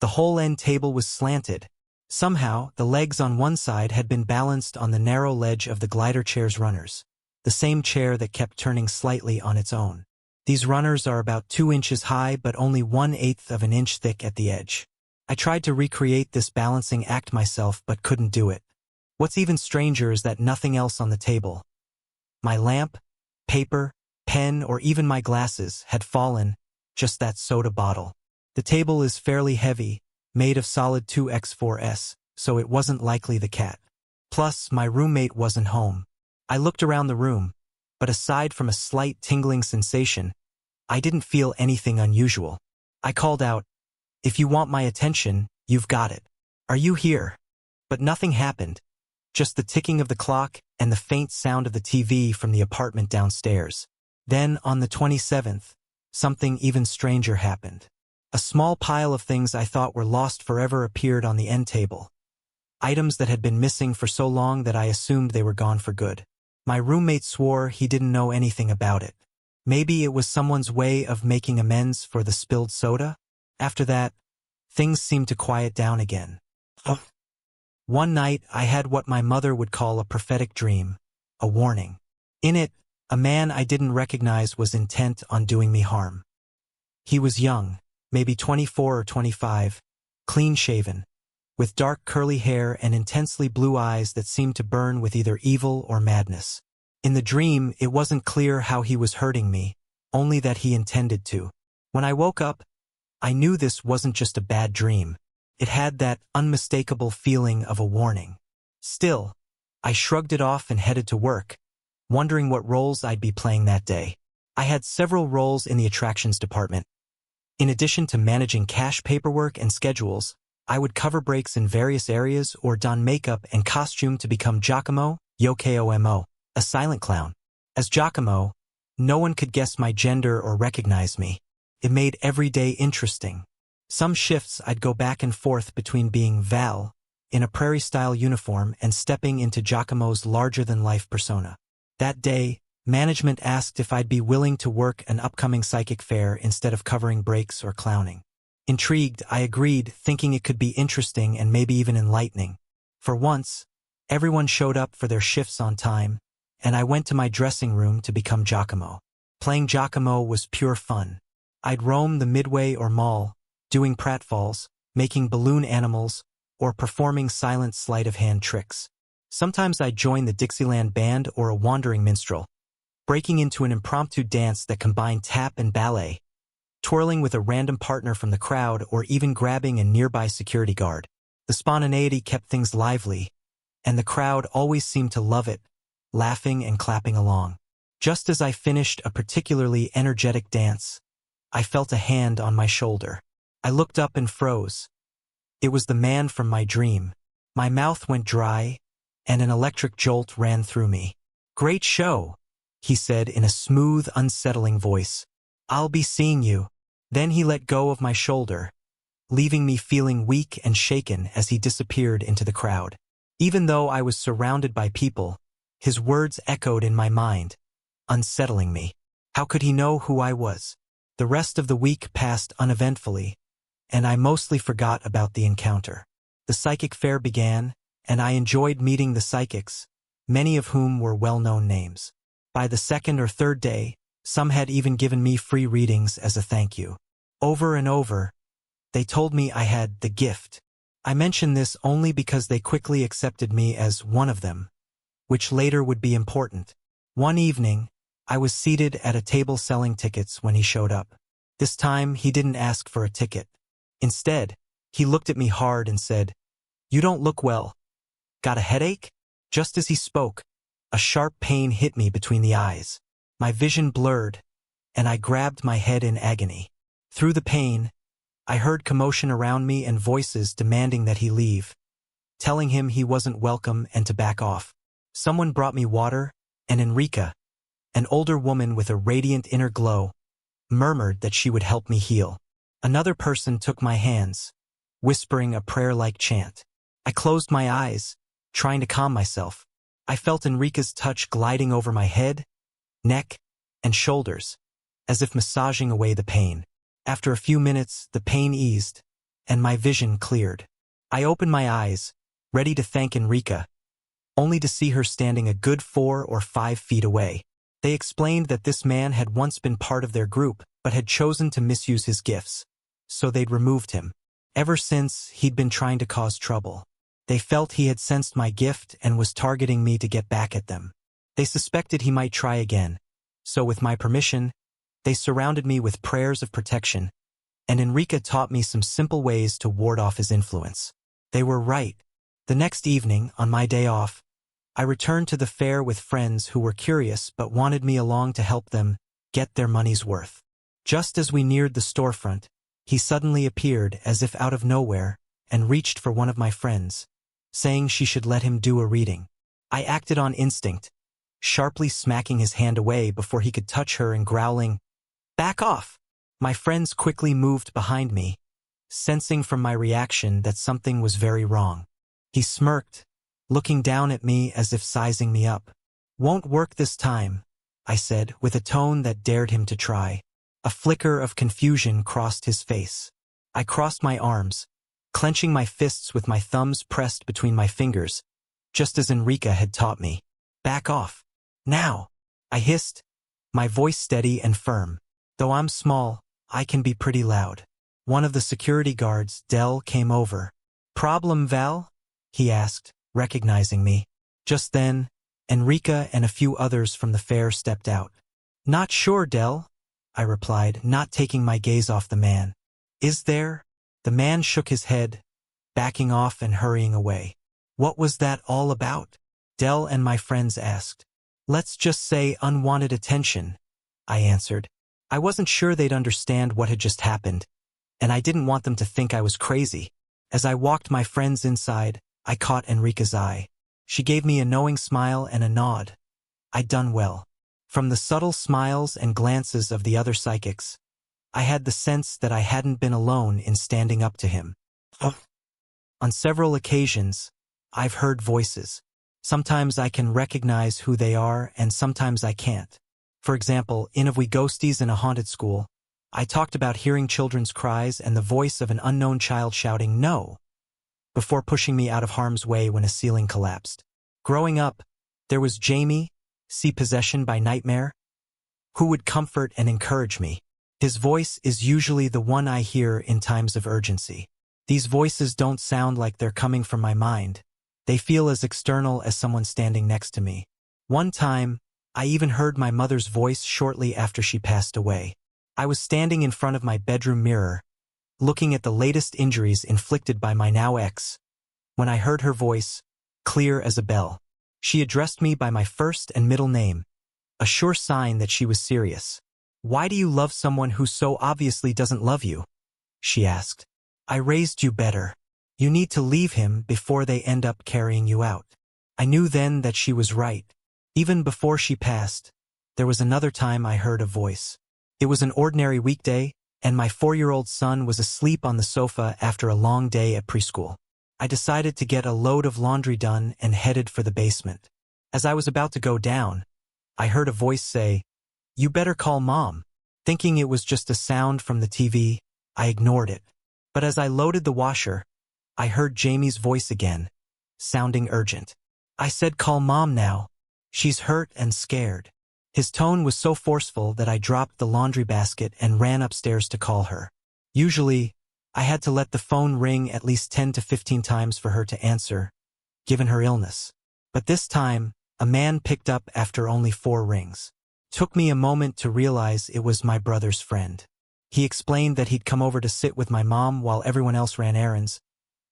The whole end table was slanted. Somehow, the legs on one side had been balanced on the narrow ledge of the glider chair's runners, the same chair that kept turning slightly on its own. These runners are about 2 inches high but only 1/8 of an inch thick at the edge. I tried to recreate this balancing act myself but couldn't do it. What's even stranger is that nothing else on the table, my lamp, paper, pen, or even my glasses, had fallen, just that soda bottle. The table is fairly heavy, made of solid 2x4s, so it wasn't likely the cat. Plus, my roommate wasn't home. I looked around the room, but aside from a slight tingling sensation, I didn't feel anything unusual. I called out, "If you want my attention, you've got it. Are you here?" But nothing happened, just the ticking of the clock and the faint sound of the TV from the apartment downstairs. Then, on the 27th, something even stranger happened. A small pile of things I thought were lost forever appeared on the end table. Items that had been missing for so long that I assumed they were gone for good. My roommate swore he didn't know anything about it. Maybe it was someone's way of making amends for the spilled soda? After that, things seemed to quiet down again. One night, I had what my mother would call a prophetic dream, a warning. In it, a man I didn't recognize was intent on doing me harm. He was young, maybe 24 or 25, clean-shaven, with dark curly hair and intensely blue eyes that seemed to burn with either evil or madness. In the dream, it wasn't clear how he was hurting me, only that he intended to. When I woke up, I knew this wasn't just a bad dream. It had that unmistakable feeling of a warning. Still, I shrugged it off and headed to work, wondering what roles I'd be playing that day. I had several roles in the attractions department. In addition to managing cash paperwork and schedules, I would cover breaks in various areas or don makeup and costume to become Giacomo, Yokomo, a silent clown. As Giacomo, no one could guess my gender or recognize me. It made every day interesting. Some shifts I'd go back and forth between being Val, in a prairie-style uniform, and stepping into Giacomo's larger-than-life persona. That day, management asked if I'd be willing to work an upcoming psychic fair instead of covering breaks or clowning. Intrigued, I agreed, thinking it could be interesting and maybe even enlightening. For once, everyone showed up for their shifts on time, and I went to my dressing room to become Giacomo. Playing Giacomo was pure fun. I'd roam the Midway or mall, doing pratfalls, making balloon animals, or performing silent sleight-of-hand tricks. Sometimes I'd join the Dixieland band or a wandering minstrel, breaking into an impromptu dance that combined tap and ballet, twirling with a random partner from the crowd, or even grabbing a nearby security guard. The spontaneity kept things lively, and the crowd always seemed to love it, laughing and clapping along. Just as I finished a particularly energetic dance, I felt a hand on my shoulder. I looked up and froze. It was the man from my dream. My mouth went dry, and an electric jolt ran through me. "Great show," he said in a smooth, unsettling voice. "I'll be seeing you." Then he let go of my shoulder, leaving me feeling weak and shaken as he disappeared into the crowd. Even though I was surrounded by people, his words echoed in my mind, unsettling me. How could he know who I was? The rest of the week passed uneventfully, and I mostly forgot about the encounter. The psychic fair began, and I enjoyed meeting the psychics, many of whom were well-known names. By the second or third day, some had even given me free readings as a thank you. Over and over, they told me I had the gift. I mention this only because they quickly accepted me as one of them, which later would be important. One evening, I was seated at a table selling tickets when he showed up. This time, he didn't ask for a ticket. Instead, he looked at me hard and said, "You don't look well. Got a headache?" Just as he spoke, a sharp pain hit me between the eyes. My vision blurred, and I grabbed my head in agony. Through the pain, I heard commotion around me and voices demanding that he leave, telling him he wasn't welcome and to back off. Someone brought me water, and Enrica, An older woman with a radiant inner glow murmured that she would help me heal. Another person took my hands, whispering a prayer-like chant. I closed my eyes, trying to calm myself. I felt Enrica's touch gliding over my head, neck, and shoulders, as if massaging away the pain. After a few minutes, the pain eased, and my vision cleared. I opened my eyes, ready to thank Enrica, only to see her standing a good 4 or 5 feet away. They explained that this man had once been part of their group, but had chosen to misuse his gifts, so they'd removed him. Ever since, he'd been trying to cause trouble. They felt he had sensed my gift and was targeting me to get back at them. They suspected he might try again, so with my permission, they surrounded me with prayers of protection, and Enrica taught me some simple ways to ward off his influence. They were right. The next evening, on my day off, I returned to the fair with friends who were curious but wanted me along to help them get their money's worth. Just as we neared the storefront, he suddenly appeared as if out of nowhere and reached for one of my friends, saying she should let him do a reading. I acted on instinct, sharply smacking his hand away before he could touch her and growling, "Back off!" My friends quickly moved behind me, sensing from my reaction that something was very wrong. He smirked, looking down at me as if sizing me up. "Won't work this time," I said, with a tone that dared him to try. A flicker of confusion crossed his face. I crossed my arms, clenching my fists with my thumbs pressed between my fingers, just as Enrica had taught me. "Back off. Now!" I hissed, my voice steady and firm. Though I'm small, I can be pretty loud. One of the security guards, Dell, came over. "Problem, Val?" he asked, recognizing me. Just then, Enrica and a few others from the fair stepped out. "Not sure, Dell," I replied, not taking my gaze off the man. "Is there?" The man shook his head, backing off and hurrying away. "What was that all about?" Dell and my friends asked. "Let's just say unwanted attention," I answered. I wasn't sure they'd understand what had just happened, and I didn't want them to think I was crazy. As I walked my friends inside, I caught Enrica's eye. She gave me a knowing smile and a nod. I'd done well. From the subtle smiles and glances of the other psychics, I had the sense that I hadn't been alone in standing up to him. On several occasions, I've heard voices. Sometimes I can recognize who they are, and sometimes I can't. For example, in If We Ghosties in a Haunted School, I talked about hearing children's cries and the voice of an unknown child shouting "no" before pushing me out of harm's way when a ceiling collapsed. Growing up, there was Jamie, see Possession by Nightmare, who would comfort and encourage me. His voice is usually the one I hear in times of urgency. These voices don't sound like they're coming from my mind. They feel as external as someone standing next to me. One time, I even heard my mother's voice shortly after she passed away. I was standing in front of my bedroom mirror, looking at the latest injuries inflicted by my now ex, when I heard her voice, clear as a bell. She addressed me by my first and middle name, a sure sign that she was serious. "Why do you love someone who so obviously doesn't love you?" she asked. "I raised you better. You need to leave him before they end up carrying you out." I knew then that she was right. Even before she passed, there was another time I heard a voice. It was an ordinary weekday, and my 4-year-old son was asleep on the sofa after a long day at preschool. I decided to get a load of laundry done and headed for the basement. As I was about to go down, I heard a voice say, "You better call Mom." Thinking it was just a sound from the TV, I ignored it. But as I loaded the washer, I heard Jamie's voice again, sounding urgent. I said, "Call Mom now. She's hurt and scared." His tone was so forceful that I dropped the laundry basket and ran upstairs to call her. Usually, I had to let the phone ring at least 10 to 15 times for her to answer, given her illness. But this time, a man picked up after only 4 rings. Took me a moment to realize it was my brother's friend. He explained that he'd come over to sit with my mom while everyone else ran errands,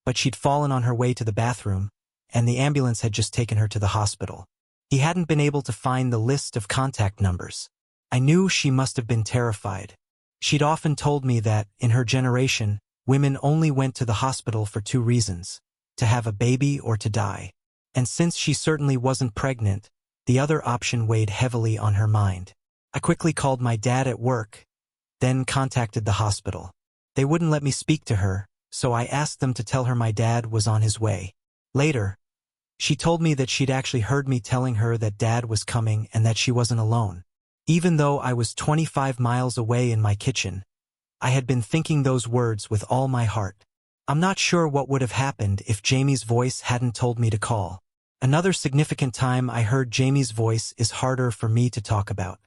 but she'd fallen on her way to the bathroom, and the ambulance had just taken her to the hospital. He hadn't been able to find the list of contact numbers. I knew she must have been terrified. She'd often told me that, in her generation, women only went to the hospital for 2 reasons: to have a baby or to die. And since she certainly wasn't pregnant, The other option weighed heavily on her mind. I quickly called my dad at work, then contacted the hospital. They wouldn't let me speak to her, so I asked them to tell her my dad was on his way. Later, she told me that she'd actually heard me telling her that Dad was coming and that she wasn't alone. Even though I was 25 miles away in my kitchen, I had been thinking those words with all my heart. I'm not sure what would have happened if Jamie's voice hadn't told me to call. Another significant time I heard Jamie's voice is harder for me to talk about.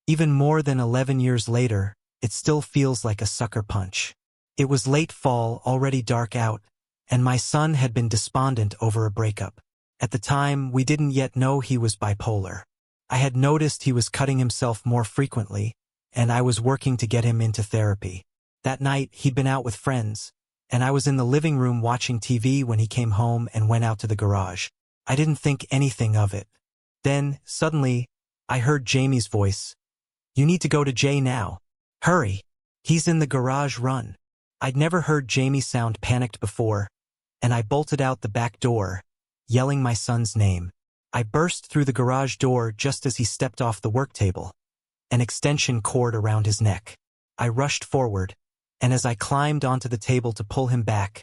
Even more than 11 years later, it still feels like a sucker punch. It was late fall, already dark out, and my son had been despondent over a breakup. At the time, we didn't yet know he was bipolar. I had noticed he was cutting himself more frequently, and I was working to get him into therapy. That night, he'd been out with friends, and I was in the living room watching TV when he came home and went out to the garage. I didn't think anything of it. Then, suddenly, I heard Jamie's voice. "You need to go to Jay now. Hurry. He's in the garage, run." I'd never heard Jamie sound panicked before, and I bolted out the back door, yelling my son's name. I burst through the garage door just as he stepped off the work table, an extension cord around his neck. I rushed forward, and as I climbed onto the table to pull him back,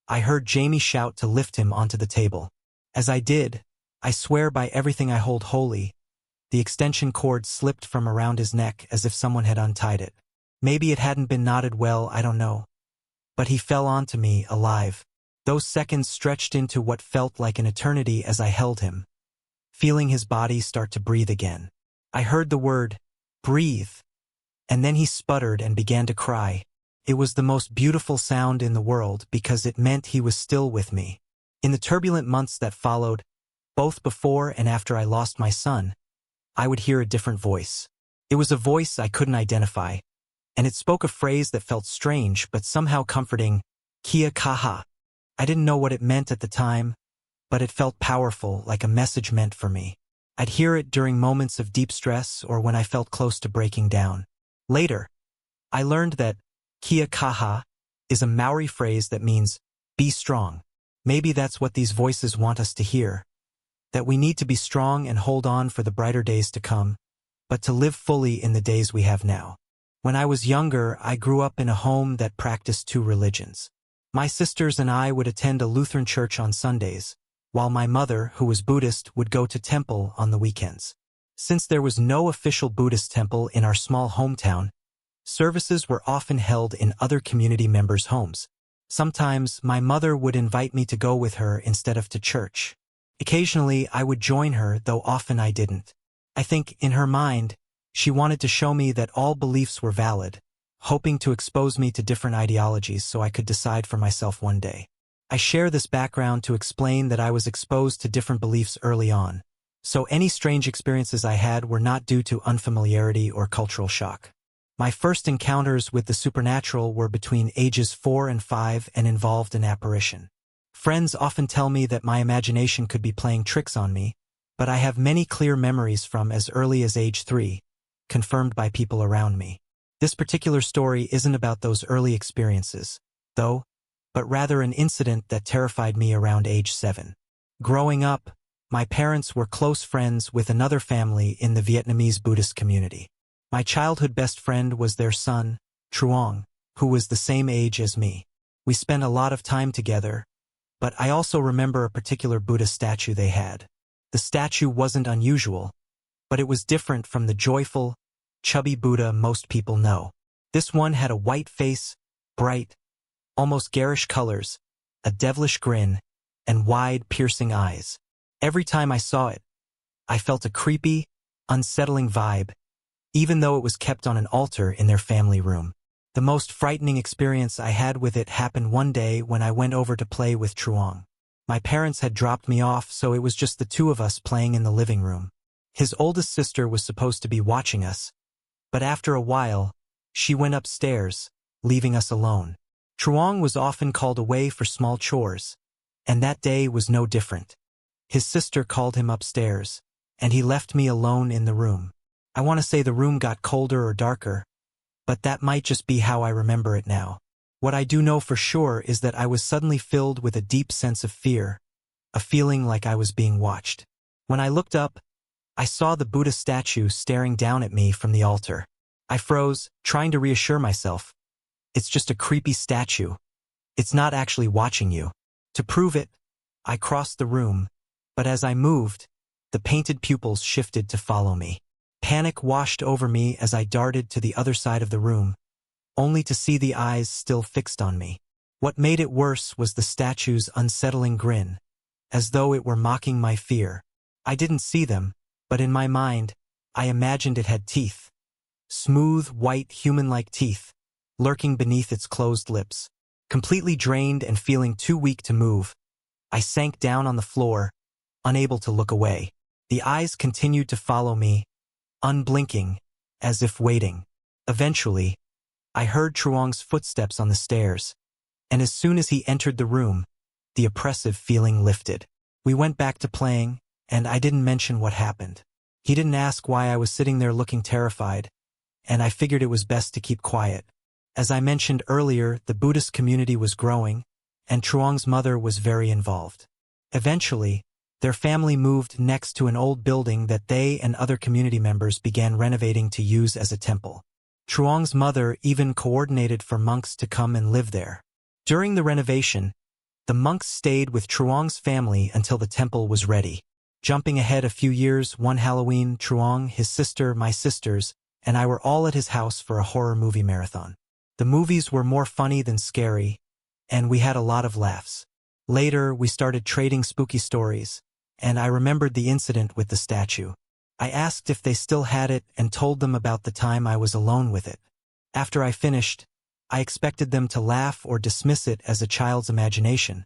I heard Jamie shout to lift him onto the table. As I did, I swear by everything I hold holy, the extension cord slipped from around his neck as if someone had untied it. Maybe it hadn't been knotted well, I don't know. But he fell onto me, alive. Those seconds stretched into what felt like an eternity as I held him, feeling his body start to breathe again. I heard the word, breathe, and then he sputtered and began to cry. It was the most beautiful sound in the world because it meant he was still with me. In the turbulent months that followed, both before and after I lost my son, I would hear a different voice. It was a voice I couldn't identify, and it spoke a phrase that felt strange but somehow comforting, Kia kaha. I didn't know what it meant at the time, but it felt powerful, like a message meant for me. I'd hear it during moments of deep stress or when I felt close to breaking down. Later, I learned that Kia kaha is a Maori phrase that means, be strong. Maybe that's what these voices want us to hear, that we need to be strong and hold on for the brighter days to come, but to live fully in the days we have now. When I was younger, I grew up in a home that practiced two religions. My sisters and I would attend a Lutheran church on Sundays, while my mother, who was Buddhist, would go to temple on the weekends. Since there was no official Buddhist temple in our small hometown, services were often held in other community members' homes. Sometimes my mother would invite me to go with her instead of to church. Occasionally I would join her, though often I didn't. I think, in her mind, she wanted to show me that all beliefs were valid, hoping to expose me to different ideologies so I could decide for myself one day. I share this background to explain that I was exposed to different beliefs early on, so any strange experiences I had were not due to unfamiliarity or cultural shock. My first encounters with the supernatural were between ages 4 and 5 and involved an apparition. Friends often tell me that my imagination could be playing tricks on me, but I have many clear memories from as early as age 3, confirmed by people around me. This particular story isn't about those early experiences, though, but rather an incident that terrified me around age 7. Growing up, my parents were close friends with another family in the Vietnamese Buddhist community. My childhood best friend was their son, Truong, who was the same age as me. We spent a lot of time together, but I also remember a particular Buddha statue they had. The statue wasn't unusual, but it was different from the joyful, chubby Buddha most people know. This one had a white face, bright, almost garish colors, a devilish grin, and wide, piercing eyes. Every time I saw it, I felt a creepy, unsettling vibe, even though it was kept on an altar in their family room. The most frightening experience I had with it happened one day when I went over to play with Truong. My parents had dropped me off, so it was just the two of us playing in the living room. His oldest sister was supposed to be watching us, but after a while, she went upstairs, leaving us alone. Truong was often called away for small chores, and that day was no different. His sister called him upstairs, and he left me alone in the room. I want to say the room got colder or darker, but that might just be how I remember it now. What I do know for sure is that I was suddenly filled with a deep sense of fear, a feeling like I was being watched. When I looked up, I saw the Buddha statue staring down at me from the altar. I froze, trying to reassure myself. It's just a creepy statue. It's not actually watching you. To prove it, I crossed the room, but as I moved, the painted pupils shifted to follow me. Panic washed over me as I darted to the other side of the room, only to see the eyes still fixed on me. What made it worse was the statue's unsettling grin, as though it were mocking my fear. I didn't see them, but in my mind, I imagined it had teeth. Smooth, white, human-like teeth, lurking beneath its closed lips. Completely drained and feeling too weak to move, I sank down on the floor, unable to look away. The eyes continued to follow me, unblinking, as if waiting. Eventually, I heard Truong's footsteps on the stairs, and as soon as he entered the room, the oppressive feeling lifted. We went back to playing, and I didn't mention what happened. He didn't ask why I was sitting there looking terrified, and I figured it was best to keep quiet. As I mentioned earlier, the Buddhist community was growing, and Truong's mother was very involved. Eventually, their family moved next to an old building that they and other community members began renovating to use as a temple. Truong's mother even coordinated for monks to come and live there. During the renovation, the monks stayed with Truong's family until the temple was ready. Jumping ahead a few years, one Halloween, Truong, his sister, my sisters, and I were all at his house for a horror movie marathon. The movies were more funny than scary, and we had a lot of laughs. Later, we started trading spooky stories, and I remembered the incident with the statue. I asked if they still had it and told them about the time I was alone with it. After I finished, I expected them to laugh or dismiss it as a child's imagination,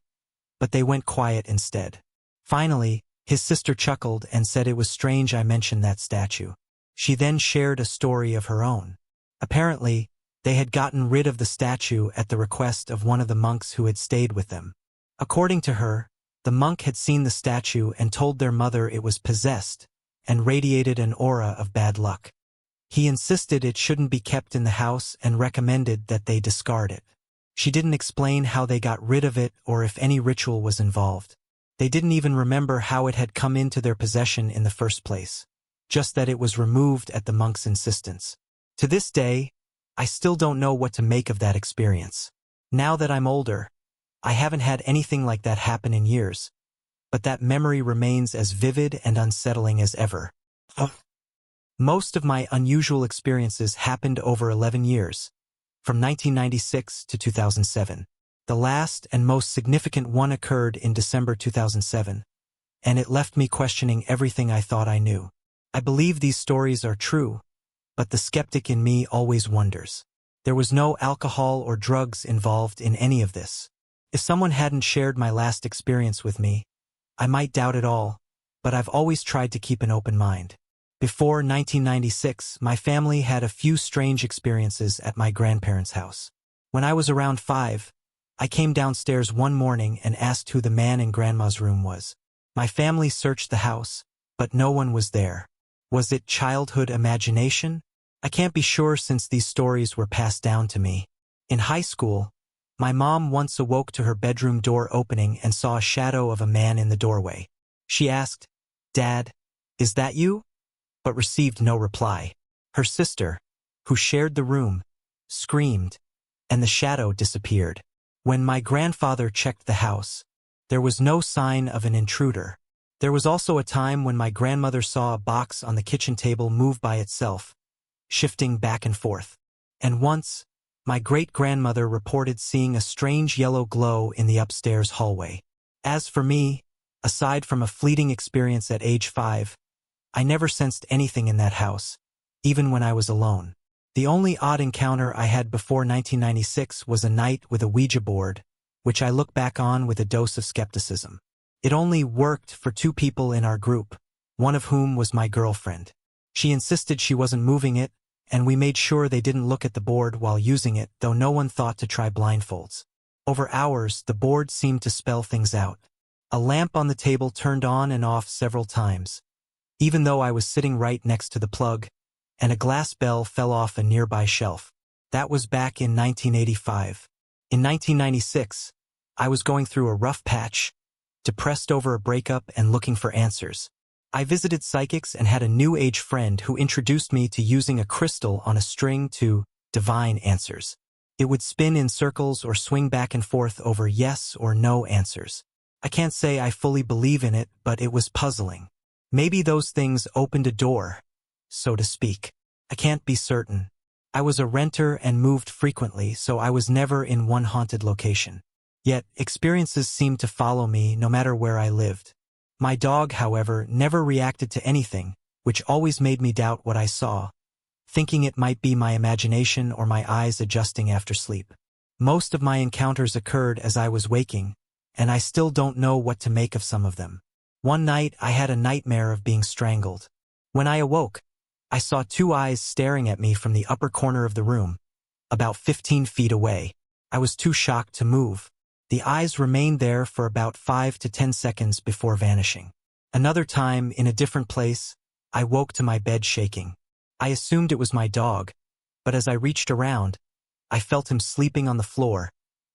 but they went quiet instead. Finally, his sister chuckled and said it was strange I mentioned that statue. She then shared a story of her own. Apparently, they had gotten rid of the statue at the request of one of the monks who had stayed with them. According to her, the monk had seen the statue and told their mother it was possessed and radiated an aura of bad luck. He insisted it shouldn't be kept in the house and recommended that they discard it. She didn't explain how they got rid of it or if any ritual was involved. They didn't even remember how it had come into their possession in the first place, just that it was removed at the monk's insistence. To this day, I still don't know what to make of that experience. Now that I'm older, I haven't had anything like that happen in years, but that memory remains as vivid and unsettling as ever. Most of my unusual experiences happened over 11 years, from 1996 to 2007. The last and most significant one occurred in December 2007, and it left me questioning everything I thought I knew. I believe these stories are true, but the skeptic in me always wonders. There was no alcohol or drugs involved in any of this. If someone hadn't shared my last experience with me, I might doubt it all, but I've always tried to keep an open mind. Before 1996, my family had a few strange experiences at my grandparents' house. When I was around 5, I came downstairs one morning and asked who the man in Grandma's room was. My family searched the house, but no one was there. Was it childhood imagination? I can't be sure since these stories were passed down to me. In high school, my mom once awoke to her bedroom door opening and saw a shadow of a man in the doorway. She asked, "Dad, is that you?" but received no reply. Her sister, who shared the room, screamed, and the shadow disappeared. When my grandfather checked the house, there was no sign of an intruder. There was also a time when my grandmother saw a box on the kitchen table move by itself, shifting back and forth. And once, my great-grandmother reported seeing a strange yellow glow in the upstairs hallway. As for me, aside from a fleeting experience at age 5, I never sensed anything in that house, even when I was alone. The only odd encounter I had before 1996 was a night with a Ouija board, which I look back on with a dose of skepticism. It only worked for 2 people in our group, one of whom was my girlfriend. She insisted she wasn't moving it, and we made sure they didn't look at the board while using it, though no one thought to try blindfolds. Over hours, the board seemed to spell things out. A lamp on the table turned on and off several times, even though I was sitting right next to the plug, and a glass bell fell off a nearby shelf. That was back in 1985. In 1996, I was going through a rough patch, depressed over a breakup and looking for answers. I visited psychics and had a new age friend who introduced me to using a crystal on a string to divine answers. It would spin in circles or swing back and forth over yes or no answers. I can't say I fully believe in it, but it was puzzling. Maybe those things opened a door, so to speak. I can't be certain. I was a renter and moved frequently, so I was never in one haunted location. Yet, experiences seemed to follow me no matter where I lived. My dog, however, never reacted to anything, which always made me doubt what I saw, thinking it might be my imagination or my eyes adjusting after sleep. Most of my encounters occurred as I was waking, and I still don't know what to make of some of them. One night, I had a nightmare of being strangled. When I awoke, I saw two eyes staring at me from the upper corner of the room, about 15 feet away. I was too shocked to move. The eyes remained there for about 5 to 10 seconds before vanishing. Another time, in a different place, I woke to my bed shaking. I assumed it was my dog, but as I reached around, I felt him sleeping on the floor,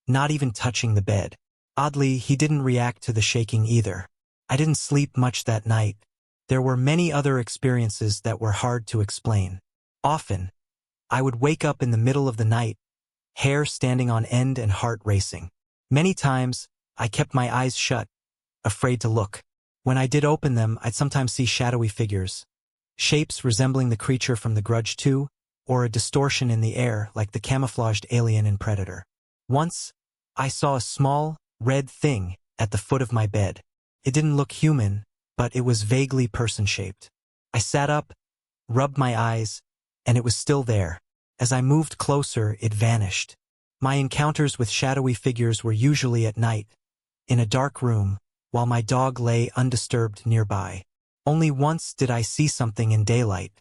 not even touching the bed. Oddly, he didn't react to the shaking either. I didn't sleep much that night. There were many other experiences that were hard to explain. Often, I would wake up in the middle of the night, hair standing on end and heart racing. Many times, I kept my eyes shut, afraid to look. When I did open them, I'd sometimes see shadowy figures, shapes resembling the creature from The Grudge 2, or a distortion in the air like the camouflaged alien in Predator. Once, I saw a small, red thing at the foot of my bed. It didn't look human, but it was vaguely person-shaped. I sat up, rubbed my eyes, and it was still there. As I moved closer, it vanished. My encounters with shadowy figures were usually at night, in a dark room, while my dog lay undisturbed nearby. Only once did I see something in daylight.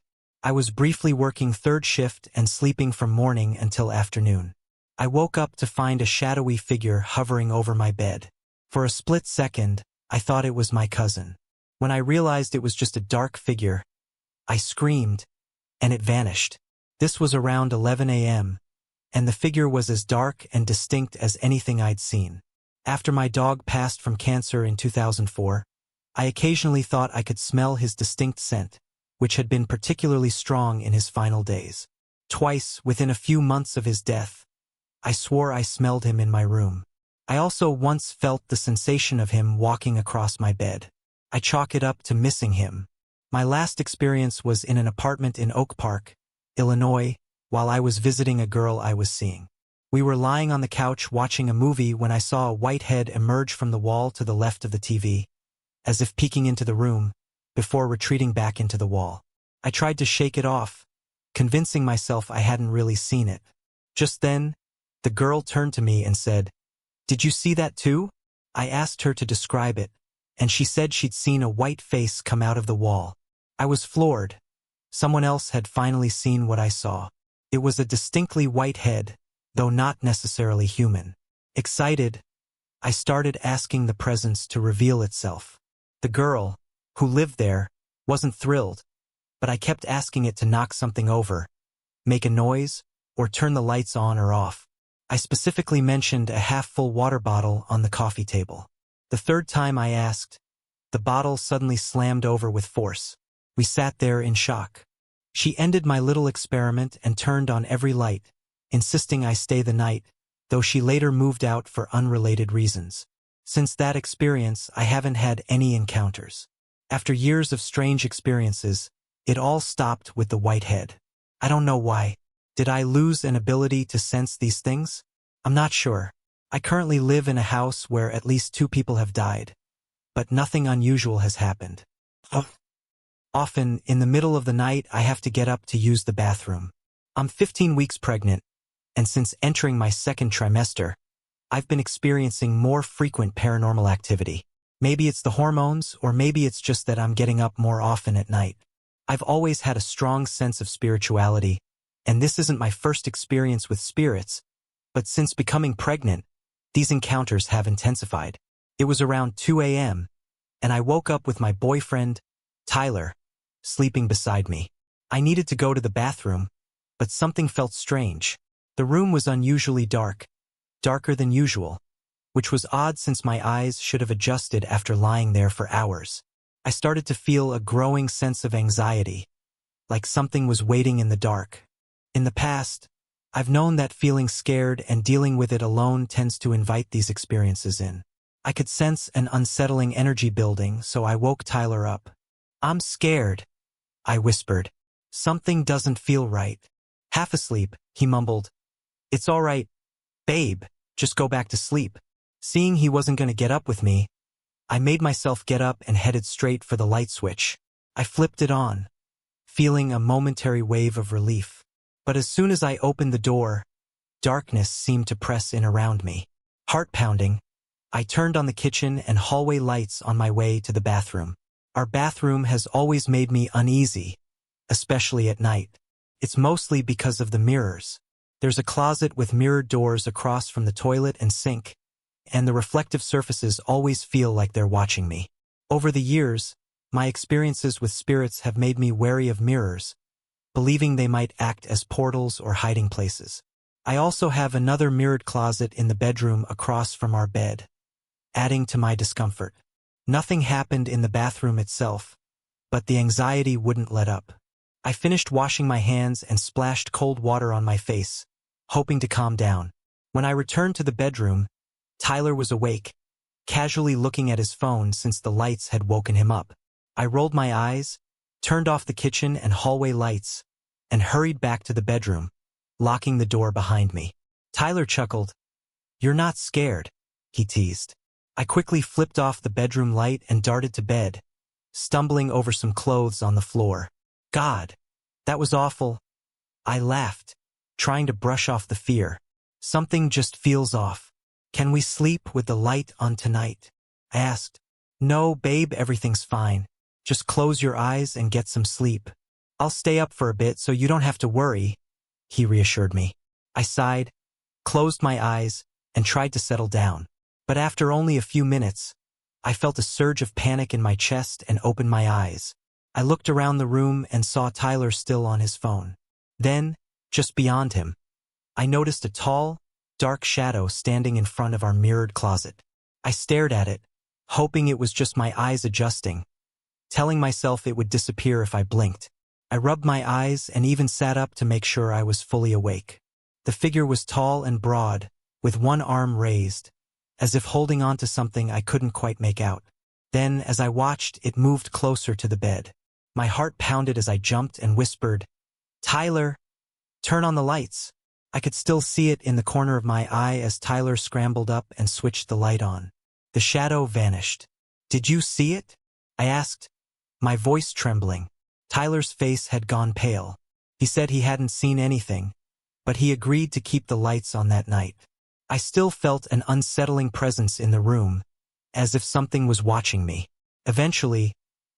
I was briefly working third shift and sleeping from morning until afternoon. I woke up to find a shadowy figure hovering over my bed. For a split second, I thought it was my cousin. When I realized it was just a dark figure, I screamed, and it vanished. This was around 11 a.m., and the figure was as dark and distinct as anything I'd seen. After my dog passed from cancer in 2004, I occasionally thought I could smell his distinct scent, which had been particularly strong in his final days. Twice, within a few months of his death, I swore I smelled him in my room. I also once felt the sensation of him walking across my bed. I chalk it up to missing him. My last experience was in an apartment in Oak Park, Illinois, while I was visiting a girl I was seeing. We were lying on the couch watching a movie when I saw a white head emerge from the wall to the left of the TV, as if peeking into the room, before retreating back into the wall. I tried to shake it off, convincing myself I hadn't really seen it. Just then, the girl turned to me and said, "Did you see that too?" I asked her to describe it, and she said she'd seen a white face come out of the wall. I was floored. Someone else had finally seen what I saw. It was a distinctly white head, though not necessarily human. Excited, I started asking the presence to reveal itself. The girl, who lived there, wasn't thrilled, but I kept asking it to knock something over, make a noise, or turn the lights on or off. I specifically mentioned a half-full water bottle on the coffee table. The third time I asked, the bottle suddenly slammed over with force. We sat there in shock. She ended my little experiment and turned on every light, insisting I stay the night, though she later moved out for unrelated reasons. Since that experience, I haven't had any encounters. After years of strange experiences, it all stopped with the white head. I don't know why. Did I lose an ability to sense these things? I'm not sure. I currently live in a house where at least 2 people have died, but nothing unusual has happened. Often, in the middle of the night, I have to get up to use the bathroom. I'm 15 weeks pregnant, and since entering my second trimester, I've been experiencing more frequent paranormal activity. Maybe it's the hormones, or maybe it's just that I'm getting up more often at night. I've always had a strong sense of spirituality, and this isn't my first experience with spirits, but since becoming pregnant, these encounters have intensified. It was around 2 a.m., and I woke up with my boyfriend, Tyler, sleeping beside me. I needed to go to the bathroom, but something felt strange. The room was unusually dark, darker than usual, which was odd since my eyes should have adjusted after lying there for hours. I started to feel a growing sense of anxiety, like something was waiting in the dark. In the past, I've known that feeling scared and dealing with it alone tends to invite these experiences in. I could sense an unsettling energy building, so I woke Tyler up. "I'm scared," I whispered. "Something doesn't feel right." Half asleep, he mumbled, "It's all right, babe, just go back to sleep." Seeing he wasn't going to get up with me, I made myself get up and headed straight for the light switch. I flipped it on, feeling a momentary wave of relief. But as soon as I opened the door, darkness seemed to press in around me. Heart pounding, I turned on the kitchen and hallway lights on my way to the bathroom. Our bathroom has always made me uneasy, especially at night. It's mostly because of the mirrors. There's a closet with mirrored doors across from the toilet and sink, and the reflective surfaces always feel like they're watching me. Over the years, my experiences with spirits have made me wary of mirrors, believing they might act as portals or hiding places. I also have another mirrored closet in the bedroom across from our bed, adding to my discomfort. Nothing happened in the bathroom itself, but the anxiety wouldn't let up. I finished washing my hands and splashed cold water on my face, hoping to calm down. When I returned to the bedroom, Tyler was awake, casually looking at his phone since the lights had woken him up. I rolled my eyes, turned off the kitchen and hallway lights, and hurried back to the bedroom, locking the door behind me. Tyler chuckled. "You're not scared," he teased. I quickly flipped off the bedroom light and darted to bed, stumbling over some clothes on the floor. "God, that was awful." I laughed, trying to brush off the fear. "Something just feels off. Can we sleep with the light on tonight?" I asked. "No, babe, everything's fine. Just close your eyes and get some sleep. I'll stay up for a bit so you don't have to worry," he reassured me. I sighed, closed my eyes, and tried to settle down. But after only a few minutes, I felt a surge of panic in my chest and opened my eyes. I looked around the room and saw Tyler still on his phone. Then, just beyond him, I noticed a tall, dark shadow standing in front of our mirrored closet. I stared at it, hoping it was just my eyes adjusting, telling myself it would disappear if I blinked. I rubbed my eyes and even sat up to make sure I was fully awake. The figure was tall and broad, with one arm raised, as if holding on to something I couldn't quite make out. Then, as I watched, it moved closer to the bed. My heart pounded as I jumped and whispered, "Tyler, turn on the lights." I could still see it in the corner of my eye as Tyler scrambled up and switched the light on. The shadow vanished. "Did you see it?" I asked, my voice trembling. Tyler's face had gone pale. He said he hadn't seen anything, but he agreed to keep the lights on that night. I still felt an unsettling presence in the room, as if something was watching me. Eventually,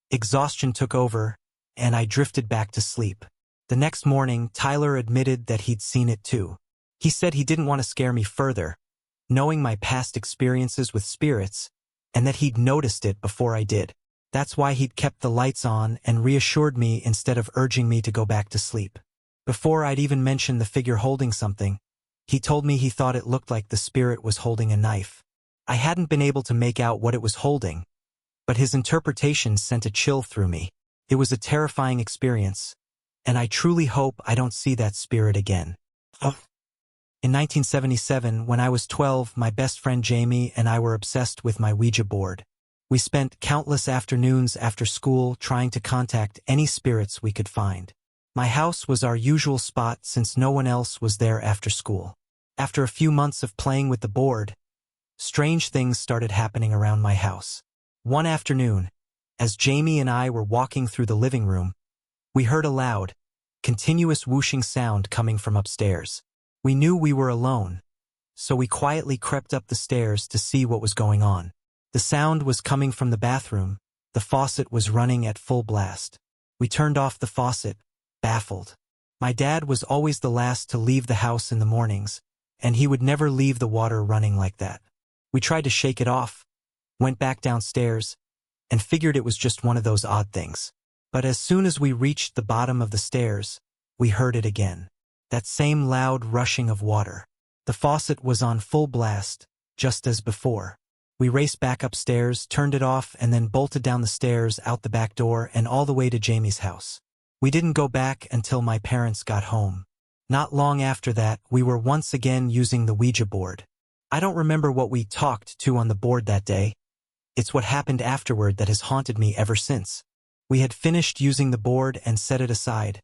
exhaustion took over, and I drifted back to sleep. The next morning, Tyler admitted that he'd seen it too. He said he didn't want to scare me further, knowing my past experiences with spirits, and that he'd noticed it before I did. That's why he'd kept the lights on and reassured me instead of urging me to go back to sleep. Before I'd even mentioned the figure holding something, he told me he thought it looked like the spirit was holding a knife. I hadn't been able to make out what it was holding, but his interpretation sent a chill through me. It was a terrifying experience, and I truly hope I don't see that spirit again. In 1977, when I was 12, my best friend Jamie and I were obsessed with my Ouija board. We spent countless afternoons after school trying to contact any spirits we could find. My house was our usual spot since no one else was there after school. After a few months of playing with the board, strange things started happening around my house. One afternoon, as Jamie and I were walking through the living room, we heard a loud, continuous whooshing sound coming from upstairs. We knew we were alone, so we quietly crept up the stairs to see what was going on. The sound was coming from the bathroom. The faucet was running at full blast. We turned off the faucet, baffled. My dad was always the last to leave the house in the mornings, and he would never leave the water running like that. We tried to shake it off, went back downstairs, and figured it was just one of those odd things. But as soon as we reached the bottom of the stairs, we heard it again. That same loud rushing of water. The faucet was on full blast, just as before. We raced back upstairs, turned it off, and then bolted down the stairs, out the back door, and all the way to Jamie's house. We didn't go back until my parents got home. Not long after that, we were once again using the Ouija board. I don't remember what we talked to on the board that day. It's what happened afterward that has haunted me ever since. We had finished using the board and set it aside,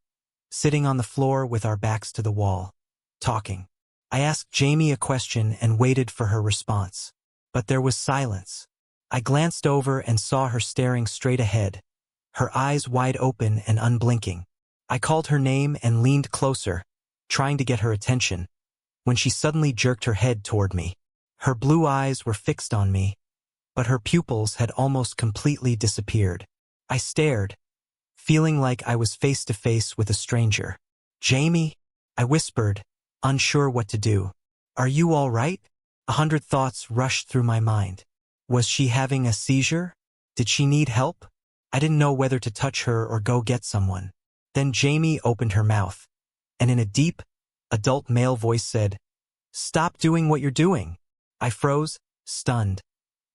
sitting on the floor with our backs to the wall, talking. I asked Jamie a question and waited for her response. But there was silence. I glanced over and saw her staring straight ahead, her eyes wide open and unblinking. I called her name and leaned closer, trying to get her attention, when she suddenly jerked her head toward me. Her blue eyes were fixed on me, but her pupils had almost completely disappeared. I stared, feeling like I was face to face with a stranger. "Jamie?" I whispered, unsure what to do. "Are you all right?" 100 thoughts rushed through my mind. Was she having a seizure? Did she need help? I didn't know whether to touch her or go get someone. Then Jamie opened her mouth, and in a deep, adult male voice said, "Stop doing what you're doing." I froze, stunned.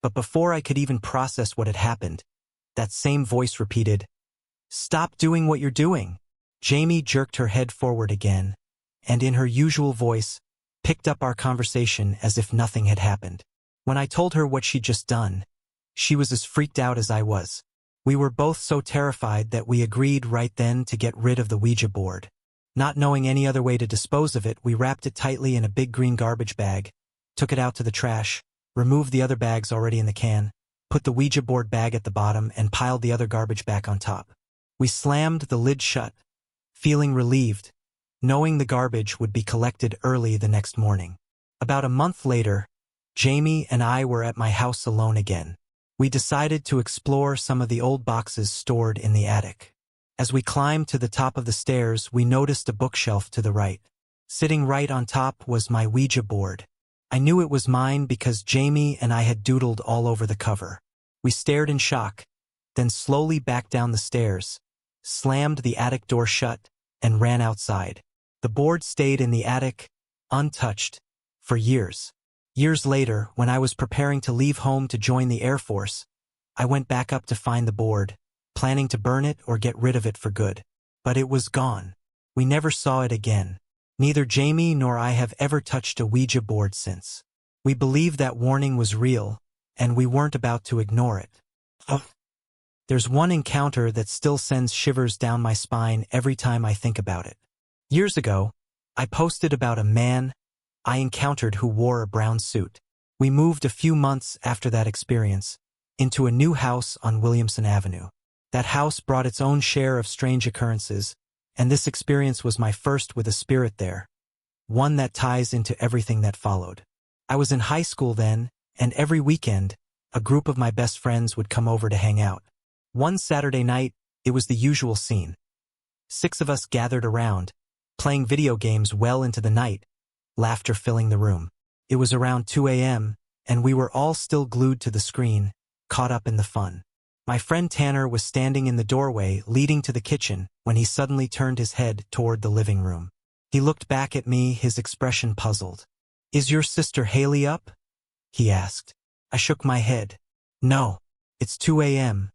But before I could even process what had happened, that same voice repeated, "Stop doing what you're doing." Jamie jerked her head forward again, and in her usual voice, picked up our conversation as if nothing had happened. When I told her what she'd just done, she was as freaked out as I was. We were both so terrified that we agreed right then to get rid of the Ouija board. Not knowing any other way to dispose of it, we wrapped it tightly in a big green garbage bag, took it out to the trash, removed the other bags already in the can, put the Ouija board bag at the bottom, and piled the other garbage back on top. We slammed the lid shut, feeling relieved, knowing the garbage would be collected early the next morning. About a month later, Jamie and I were at my house alone again. We decided to explore some of the old boxes stored in the attic. As we climbed to the top of the stairs, we noticed a bookshelf to the right. Sitting right on top was my Ouija board. I knew it was mine because Jamie and I had doodled all over the cover. We stared in shock, then slowly backed down the stairs, slammed the attic door shut, and ran outside. The board stayed in the attic, untouched, for years. Years later, when I was preparing to leave home to join the Air Force, I went back up to find the board, planning to burn it or get rid of it for good. But it was gone. We never saw it again. Neither Jamie nor I have ever touched a Ouija board since. We believed that warning was real, and we weren't about to ignore it. There's one encounter that still sends shivers down my spine every time I think about it. Years ago, I posted about a man I encountered who wore a brown suit. We moved a few months after that experience into a new house on Williamson Avenue. That house brought its own share of strange occurrences, and this experience was my first with a spirit there, one that ties into everything that followed. I was in high school then, and every weekend, a group of my best friends would come over to hang out. One Saturday night, it was the usual scene. 6 of us gathered around, playing video games well into the night, laughter filling the room. It was around 2 a.m., and we were all still glued to the screen, caught up in the fun. My friend Tanner was standing in the doorway leading to the kitchen when he suddenly turned his head toward the living room. He looked back at me, his expression puzzled. "Is your sister Haley up?" he asked. I shook my head. "No, it's 2 a.m.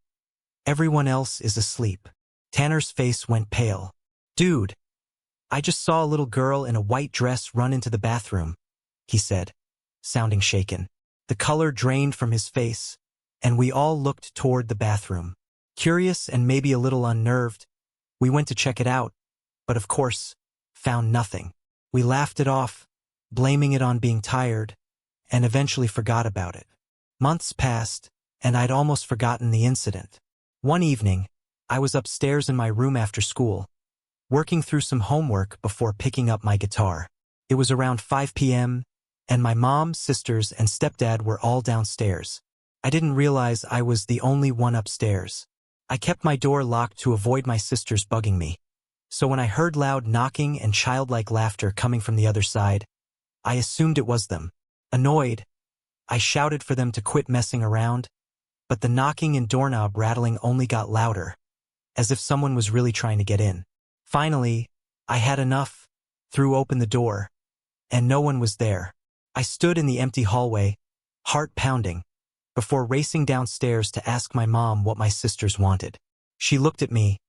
Everyone else is asleep." Tanner's face went pale. "Dude, I just saw a little girl in a white dress run into the bathroom," he said, sounding shaken. The color drained from his face, and we all looked toward the bathroom. Curious and maybe a little unnerved, we went to check it out, but of course, found nothing. We laughed it off, blaming it on being tired, and eventually forgot about it. Months passed, and I'd almost forgotten the incident. One evening, I was upstairs in my room after school, working through some homework before picking up my guitar. It was around 5 p.m., and my mom, sisters, and stepdad were all downstairs. I didn't realize I was the only one upstairs. I kept my door locked to avoid my sisters bugging me. So when I heard loud knocking and childlike laughter coming from the other side, I assumed it was them. Annoyed, I shouted for them to quit messing around, but the knocking and doorknob rattling only got louder, as if someone was really trying to get in. Finally, I had enough, threw open the door, and no one was there. I stood in the empty hallway, heart pounding, before racing downstairs to ask my mom what my sisters wanted. She looked at me,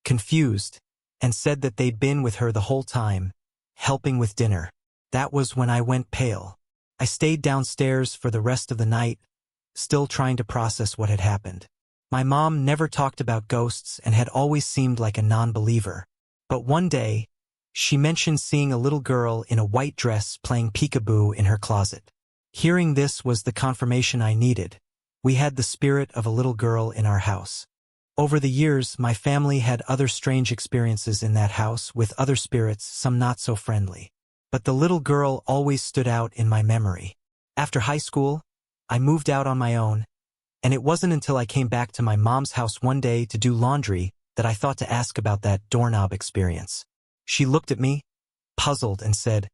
confused, and said that they'd been with her the whole time, helping with dinner. That was when I went pale. I stayed downstairs for the rest of the night, still trying to process what had happened. My mom never talked about ghosts and had always seemed like a non-believer. But one day, she mentioned seeing a little girl in a white dress playing peekaboo in her closet. Hearing this was the confirmation I needed. We had the spirit of a little girl in our house. Over the years, my family had other strange experiences in that house with other spirits, some not so friendly. But the little girl always stood out in my memory. After high school, I moved out on my own, and it wasn't until I came back to my mom's house one day to do laundry that I thought to ask about that doorknob experience. She looked at me, puzzled, and said,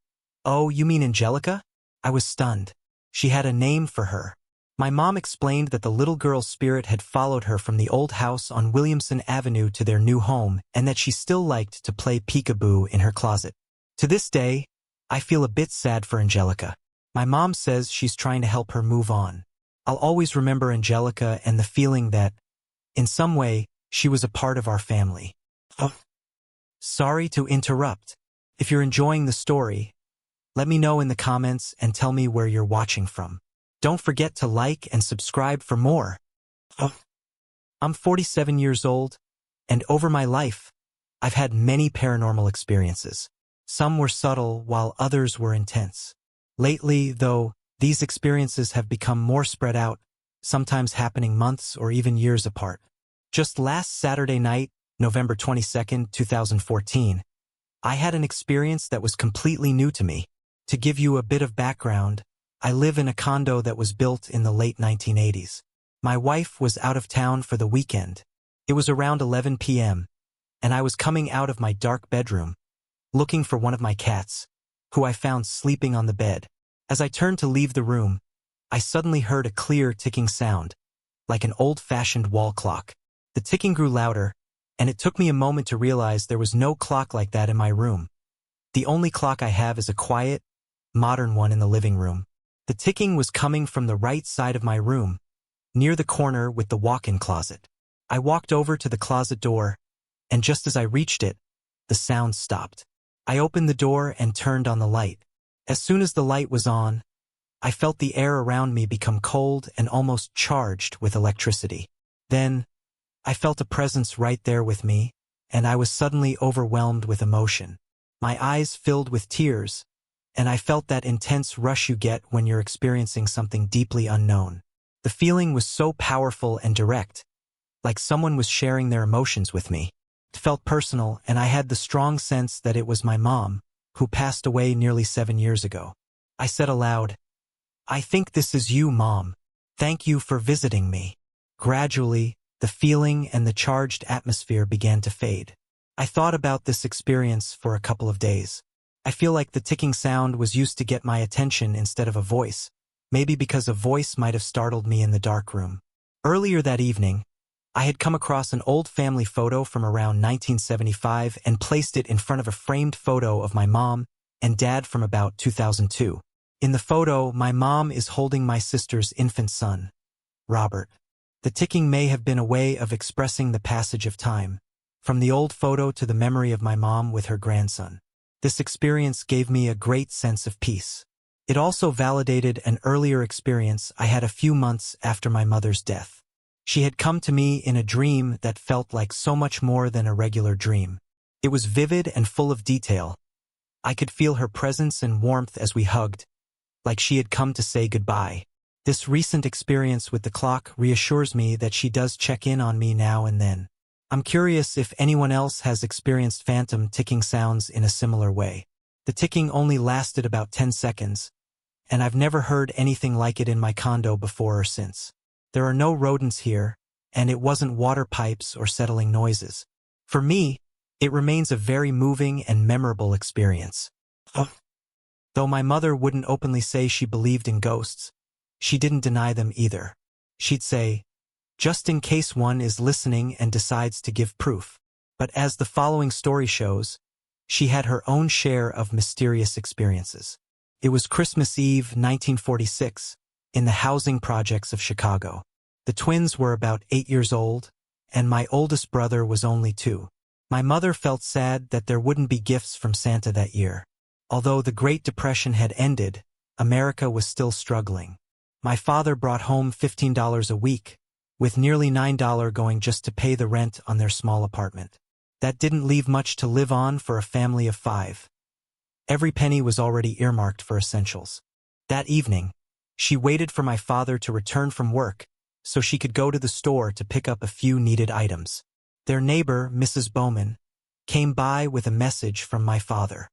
"Oh, you mean Angelica?" I was stunned. She had a name for her. My mom explained that the little girl's spirit had followed her from the old house on Williamson Avenue to their new home, and that she still liked to play peekaboo in her closet. To this day, I feel a bit sad for Angelica. My mom says she's trying to help her move on. I'll always remember Angelica and the feeling that, in some way, she was a part of our family. Oh. Sorry to interrupt. If you're enjoying the story, let me know in the comments and tell me where you're watching from. Don't forget to like and subscribe for more. Oh. I'm 47 years old, and over my life, I've had many paranormal experiences. Some were subtle while others were intense. Lately, though, these experiences have become more spread out, sometimes happening months or even years apart. Just last Saturday night, November 22nd, 2014, I had an experience that was completely new to me. To give you a bit of background, I live in a condo that was built in the late 1980s. My wife was out of town for the weekend. It was around 11 p.m., and I was coming out of my dark bedroom, looking for one of my cats, who I found sleeping on the bed. As I turned to leave the room, I suddenly heard a clear ticking sound, like an old-fashioned wall clock. The ticking grew louder, and it took me a moment to realize there was no clock like that in my room. The only clock I have is a quiet, modern one in the living room. The ticking was coming from the right side of my room, near the corner with the walk-in closet. I walked over to the closet door, and just as I reached it, the sound stopped. I opened the door and turned on the light. As soon as the light was on, I felt the air around me become cold and almost charged with electricity. Then, I felt a presence right there with me, and I was suddenly overwhelmed with emotion. My eyes filled with tears, and I felt that intense rush you get when you're experiencing something deeply unknown. The feeling was so powerful and direct, like someone was sharing their emotions with me. It felt personal, and I had the strong sense that it was my mom, who passed away nearly 7 years ago. I said aloud, "I think this is you, Mom. Thank you for visiting me." Gradually, the feeling and the charged atmosphere began to fade. I thought about this experience for a couple of days. I feel like the ticking sound was used to get my attention instead of a voice, maybe because a voice might have startled me in the dark room. Earlier that evening, I had come across an old family photo from around 1975 and placed it in front of a framed photo of my mom and dad from about 2002. In the photo, my mom is holding my sister's infant son, Robert. The ticking may have been a way of expressing the passage of time, from the old photo to the memory of my mom with her grandson. This experience gave me a great sense of peace. It also validated an earlier experience I had a few months after my mother's death. She had come to me in a dream that felt like so much more than a regular dream. It was vivid and full of detail. I could feel her presence and warmth as we hugged, like she had come to say goodbye. This recent experience with the clock reassures me that she does check in on me now and then. I'm curious if anyone else has experienced phantom ticking sounds in a similar way. The ticking only lasted about 10 seconds, and I've never heard anything like it in my condo before or since. There are no rodents here, and it wasn't water pipes or settling noises. For me, it remains a very moving and memorable experience. Though my mother wouldn't openly say she believed in ghosts, she didn't deny them either. She'd say, just in case one is listening and decides to give proof. But as the following story shows, she had her own share of mysterious experiences. It was Christmas Eve, 1946, in the housing projects of Chicago. The twins were about 8 years old, and my oldest brother was only 2. My mother felt sad that there wouldn't be gifts from Santa that year. Although the Great Depression had ended, America was still struggling. My father brought home $15 a week, with nearly $9 going just to pay the rent on their small apartment. That didn't leave much to live on for a family of 5. Every penny was already earmarked for essentials. That evening, she waited for my father to return from work so she could go to the store to pick up a few needed items. Their neighbor, Mrs. Bowman, came by with a message from my father.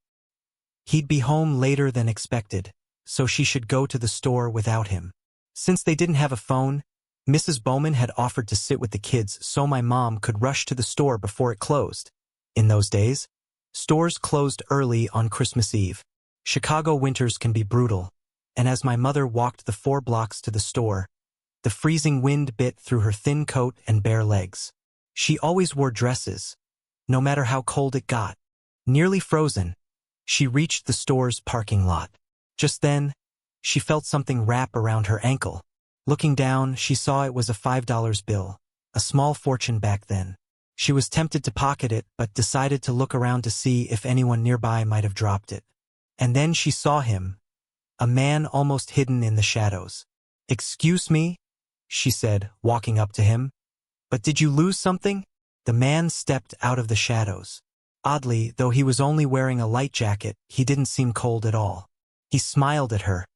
He'd be home later than expected, so she should go to the store without him. Since they didn't have a phone, Mrs. Bowman had offered to sit with the kids so my mom could rush to the store before it closed. In those days, stores closed early on Christmas Eve. Chicago winters can be brutal, and as my mother walked the 4 blocks to the store, the freezing wind bit through her thin coat and bare legs. She always wore dresses, no matter how cold it got. Nearly frozen, she reached the store's parking lot. Just then, she felt something wrap around her ankle. Looking down, she saw it was a $5 bill, a small fortune back then. She was tempted to pocket it, but decided to look around to see if anyone nearby might have dropped it. And then she saw him, a man almost hidden in the shadows. "Excuse me," she said, walking up to him. "But did you lose something?" The man stepped out of the shadows. Oddly, though he was only wearing a light jacket, he didn't seem cold at all. He smiled at her.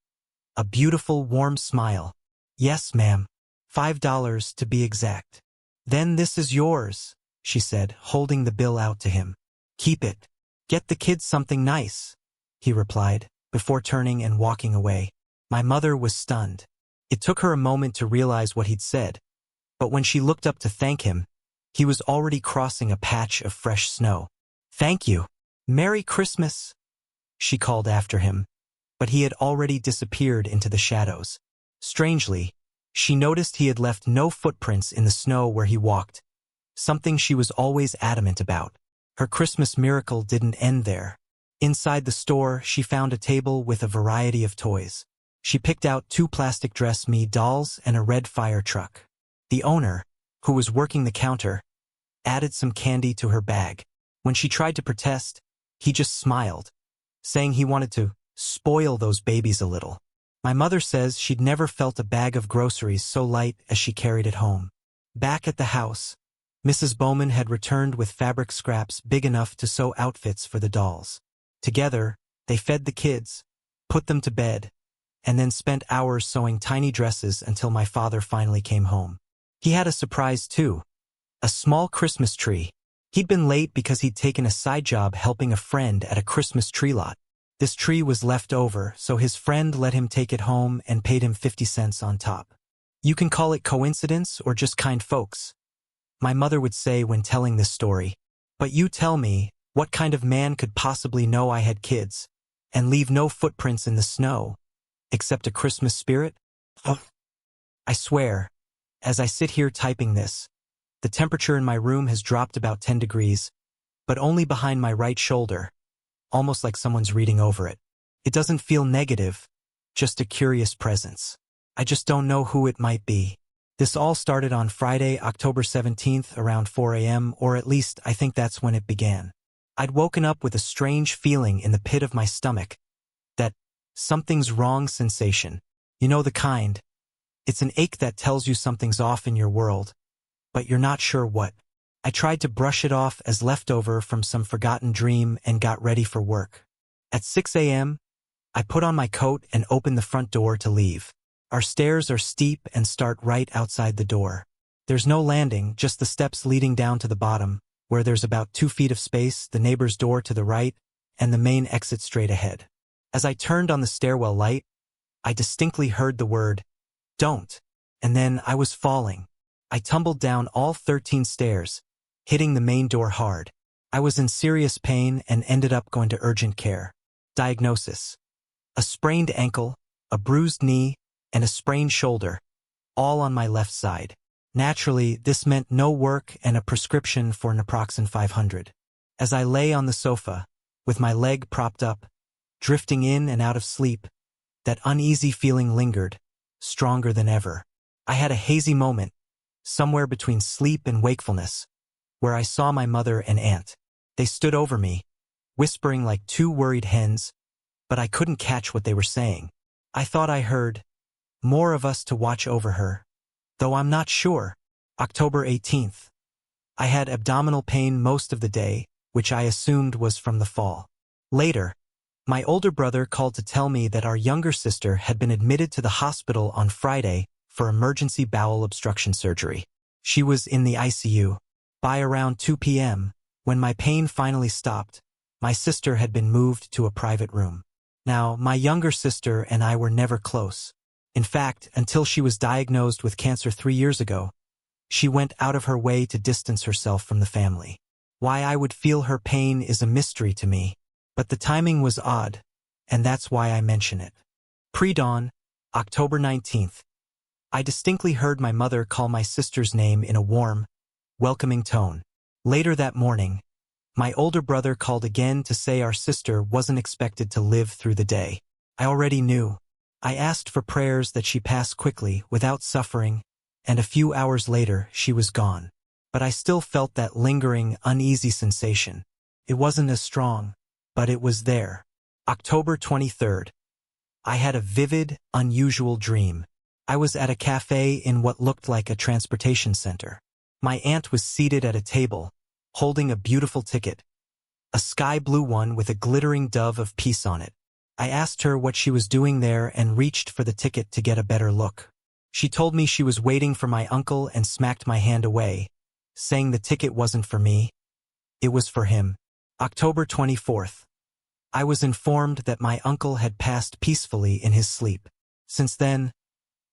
A beautiful, warm smile. "Yes, ma'am. $5 to be exact." "Then this is yours," she said, holding the bill out to him. "Keep it. Get the kids something nice," he replied, before turning and walking away. My mother was stunned. It took her a moment to realize what he'd said, but when she looked up to thank him, he was already crossing a patch of fresh snow. "Thank you. Merry Christmas," she called after him, but he had already disappeared into the shadows. Strangely, she noticed he had left no footprints in the snow where he walked, something she was always adamant about. Her Christmas miracle didn't end there. Inside the store, she found a table with a variety of toys. She picked out 2 plastic dress-me dolls and a red fire truck. The owner, who was working the counter, added some candy to her bag. When she tried to protest, he just smiled, saying he wanted to spoil those babies a little. My mother says she'd never felt a bag of groceries so light as she carried it home. Back at the house, Mrs. Bowman had returned with fabric scraps big enough to sew outfits for the dolls. Together, they fed the kids, put them to bed, and then spent hours sewing tiny dresses until my father finally came home. He had a surprise too, a small Christmas tree. He'd been late because he'd taken a side job helping a friend at a Christmas tree lot. This tree was left over, so his friend let him take it home and paid him 50 cents on top. You can call it coincidence or just kind folks, my mother would say when telling this story. But you tell me, what kind of man could possibly know I had kids and leave no footprints in the snow, except a Christmas spirit? Oh. I swear, as I sit here typing this, the temperature in my room has dropped about 10 degrees, but only behind my right shoulder, almost like someone's reading over it. It doesn't feel negative, just a curious presence. I just don't know who it might be. This all started on Friday, October 17th, around 4 a.m., or at least I think that's when it began. I'd woken up with a strange feeling in the pit of my stomach, that something's wrong sensation. You know the kind. It's an ache that tells you something's off in your world, but you're not sure what. I tried to brush it off as leftover from some forgotten dream and got ready for work. At 6 a.m., I put on my coat and opened the front door to leave. Our stairs are steep and start right outside the door. There's no landing, just the steps leading down to the bottom, where there's about 2 feet of space, the neighbor's door to the right, and the main exit straight ahead. As I turned on the stairwell light, I distinctly heard the word, "Don't," and then I was falling. I tumbled down all 13 stairs, hitting the main door hard. I was in serious pain and ended up going to urgent care. Diagnosis: a sprained ankle, a bruised knee, and a sprained shoulder, all on my left side. Naturally, this meant no work and a prescription for naproxen 500. As I lay on the sofa, with my leg propped up, drifting in and out of sleep, that uneasy feeling lingered. stronger than ever. I had a hazy moment, somewhere between sleep and wakefulness, where I saw my mother and aunt. They stood over me, whispering like two worried hens, but I couldn't catch what they were saying. I thought I heard, "More of us to watch over her," though I'm not sure. October 18th. I had abdominal pain most of the day, which I assumed was from the fall. Later, my older brother called to tell me that our younger sister had been admitted to the hospital on Friday for emergency bowel obstruction surgery. She was in the ICU. By around 2 p.m., when my pain finally stopped, my sister had been moved to a private room. Now, my younger sister and I were never close. In fact, until she was diagnosed with cancer 3 years ago, she went out of her way to distance herself from the family. Why I would feel her pain is a mystery to me, but the timing was odd, and that's why I mention it. Pre-dawn, October 19th. I distinctly heard my mother call my sister's name in a warm, welcoming tone. Later that morning, my older brother called again to say our sister wasn't expected to live through the day. I already knew. I asked for prayers that she pass quickly, without suffering, and a few hours later she was gone. But I still felt that lingering, uneasy sensation. It wasn't as strong, but it was there. October 23rd. I had a vivid, unusual dream. I was at a cafe in what looked like a transportation center. My aunt was seated at a table, holding a beautiful ticket, a sky blue one with a glittering dove of peace on it. I asked her what she was doing there and reached for the ticket to get a better look. She told me she was waiting for my uncle and smacked my hand away, saying the ticket wasn't for me, it was for him. October 24th. I was informed that my uncle had passed peacefully in his sleep. Since then,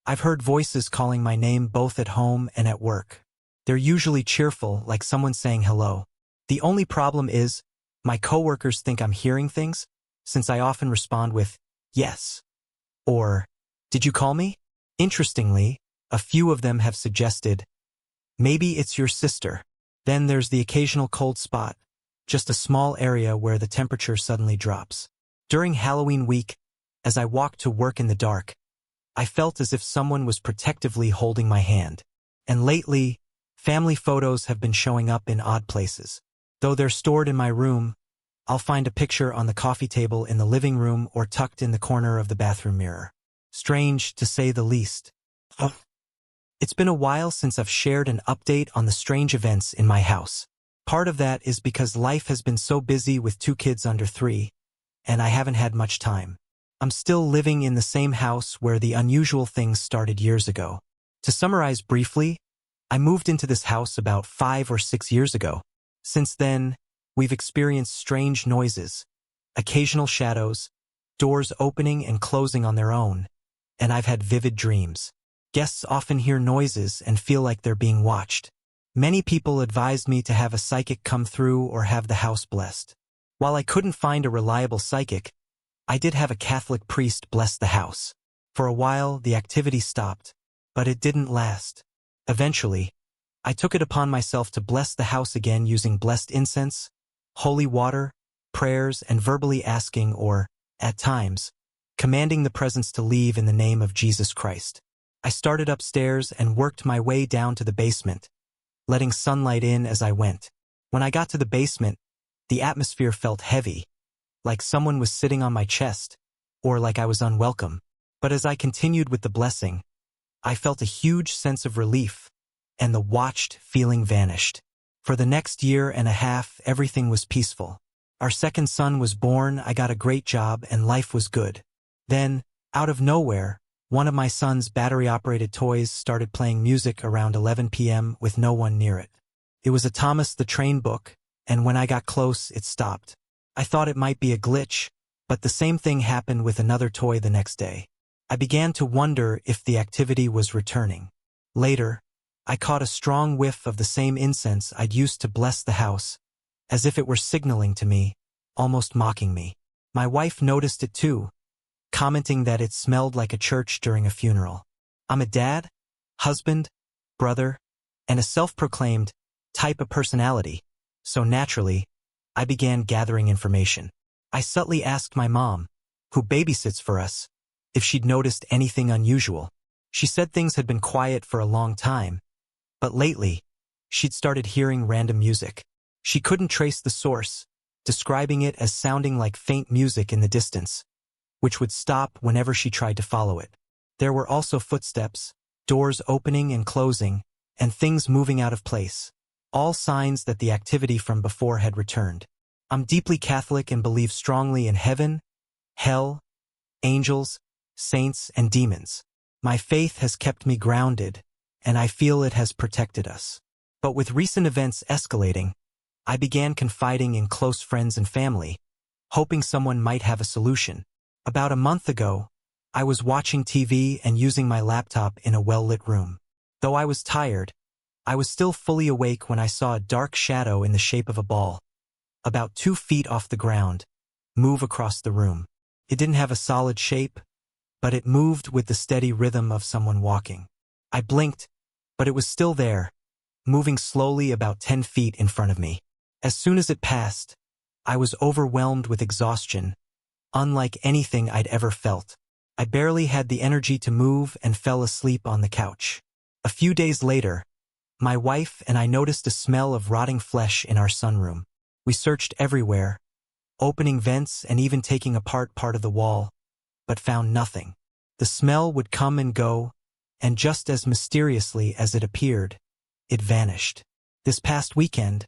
I've heard voices calling my name both at home and at work. They're usually cheerful, like someone saying hello. The only problem is, my coworkers think I'm hearing things, since I often respond with, "Yes," or, "Did you call me?" Interestingly, a few of them have suggested, "Maybe it's your sister." Then there's the occasional cold spot, just a small area where the temperature suddenly drops. During Halloween week, as I walked to work in the dark, I felt as if someone was protectively holding my hand. And lately, family photos have been showing up in odd places. Though they're stored in my room, I'll find a picture on the coffee table in the living room or tucked in the corner of the bathroom mirror. Strange, to say the least. It's been a while since I've shared an update on the strange events in my house. Part of that is because life has been so busy with 2 kids under 3, and I haven't had much time. I'm still living in the same house where the unusual things started years ago. To summarize briefly, I moved into this house about 5 or 6 years ago. Since then, we've experienced strange noises, occasional shadows, doors opening and closing on their own, and I've had vivid dreams. Guests often hear noises and feel like they're being watched. Many people advised me to have a psychic come through or have the house blessed. While I couldn't find a reliable psychic, I did have a Catholic priest bless the house. For a while, the activity stopped, but it didn't last. Eventually, I took it upon myself to bless the house again using blessed incense, holy water, prayers, and verbally asking or, at times, commanding the presence to leave in the name of Jesus Christ. I started upstairs and worked my way down to the basement, letting sunlight in as I went. When I got to the basement, the atmosphere felt heavy, like someone was sitting on my chest, or like I was unwelcome. But as I continued with the blessing, I felt a huge sense of relief, and the watched feeling vanished. For the next year and a half, everything was peaceful. Our second son was born, I got a great job, and life was good. Then, out of nowhere, one of my son's battery-operated toys started playing music around 11 p.m. with no one near it. It was a Thomas the Train book, and when I got close, it stopped. I thought it might be a glitch, but the same thing happened with another toy the next day. I began to wonder if the activity was returning. Later, I caught a strong whiff of the same incense I'd used to bless the house, as if it were signaling to me, almost mocking me. My wife noticed it too, commenting that it smelled like a church during a funeral. I'm a dad, husband, brother, and a self-proclaimed type of personality, so naturally, I began gathering information. I subtly asked my mom, who babysits for us, if she'd noticed anything unusual. She said things had been quiet for a long time, but lately, she'd started hearing random music. She couldn't trace the source, describing it as sounding like faint music in the distance, which would stop whenever she tried to follow it. There were also footsteps, doors opening and closing, and things moving out of place, all signs that the activity from before had returned. I'm deeply Catholic and believe strongly in heaven, hell, angels, saints, and demons. My faith has kept me grounded, and I feel it has protected us. But with recent events escalating, I began confiding in close friends and family, hoping someone might have a solution. About a month ago, I was watching TV and using my laptop in a well-lit room. Though I was tired, I was still fully awake when I saw a dark shadow in the shape of a ball, about 2 feet off the ground, move across the room. It didn't have a solid shape, but it moved with the steady rhythm of someone walking. I blinked, but it was still there, moving slowly about 10 feet in front of me. As soon as it passed, I was overwhelmed with exhaustion, unlike anything I'd ever felt. I barely had the energy to move and fell asleep on the couch. A few days later, my wife and I noticed a smell of rotting flesh in our sunroom. We searched everywhere, opening vents and even taking apart part of the wall, but found nothing. The smell would come and go, and just as mysteriously as it appeared, it vanished. This past weekend,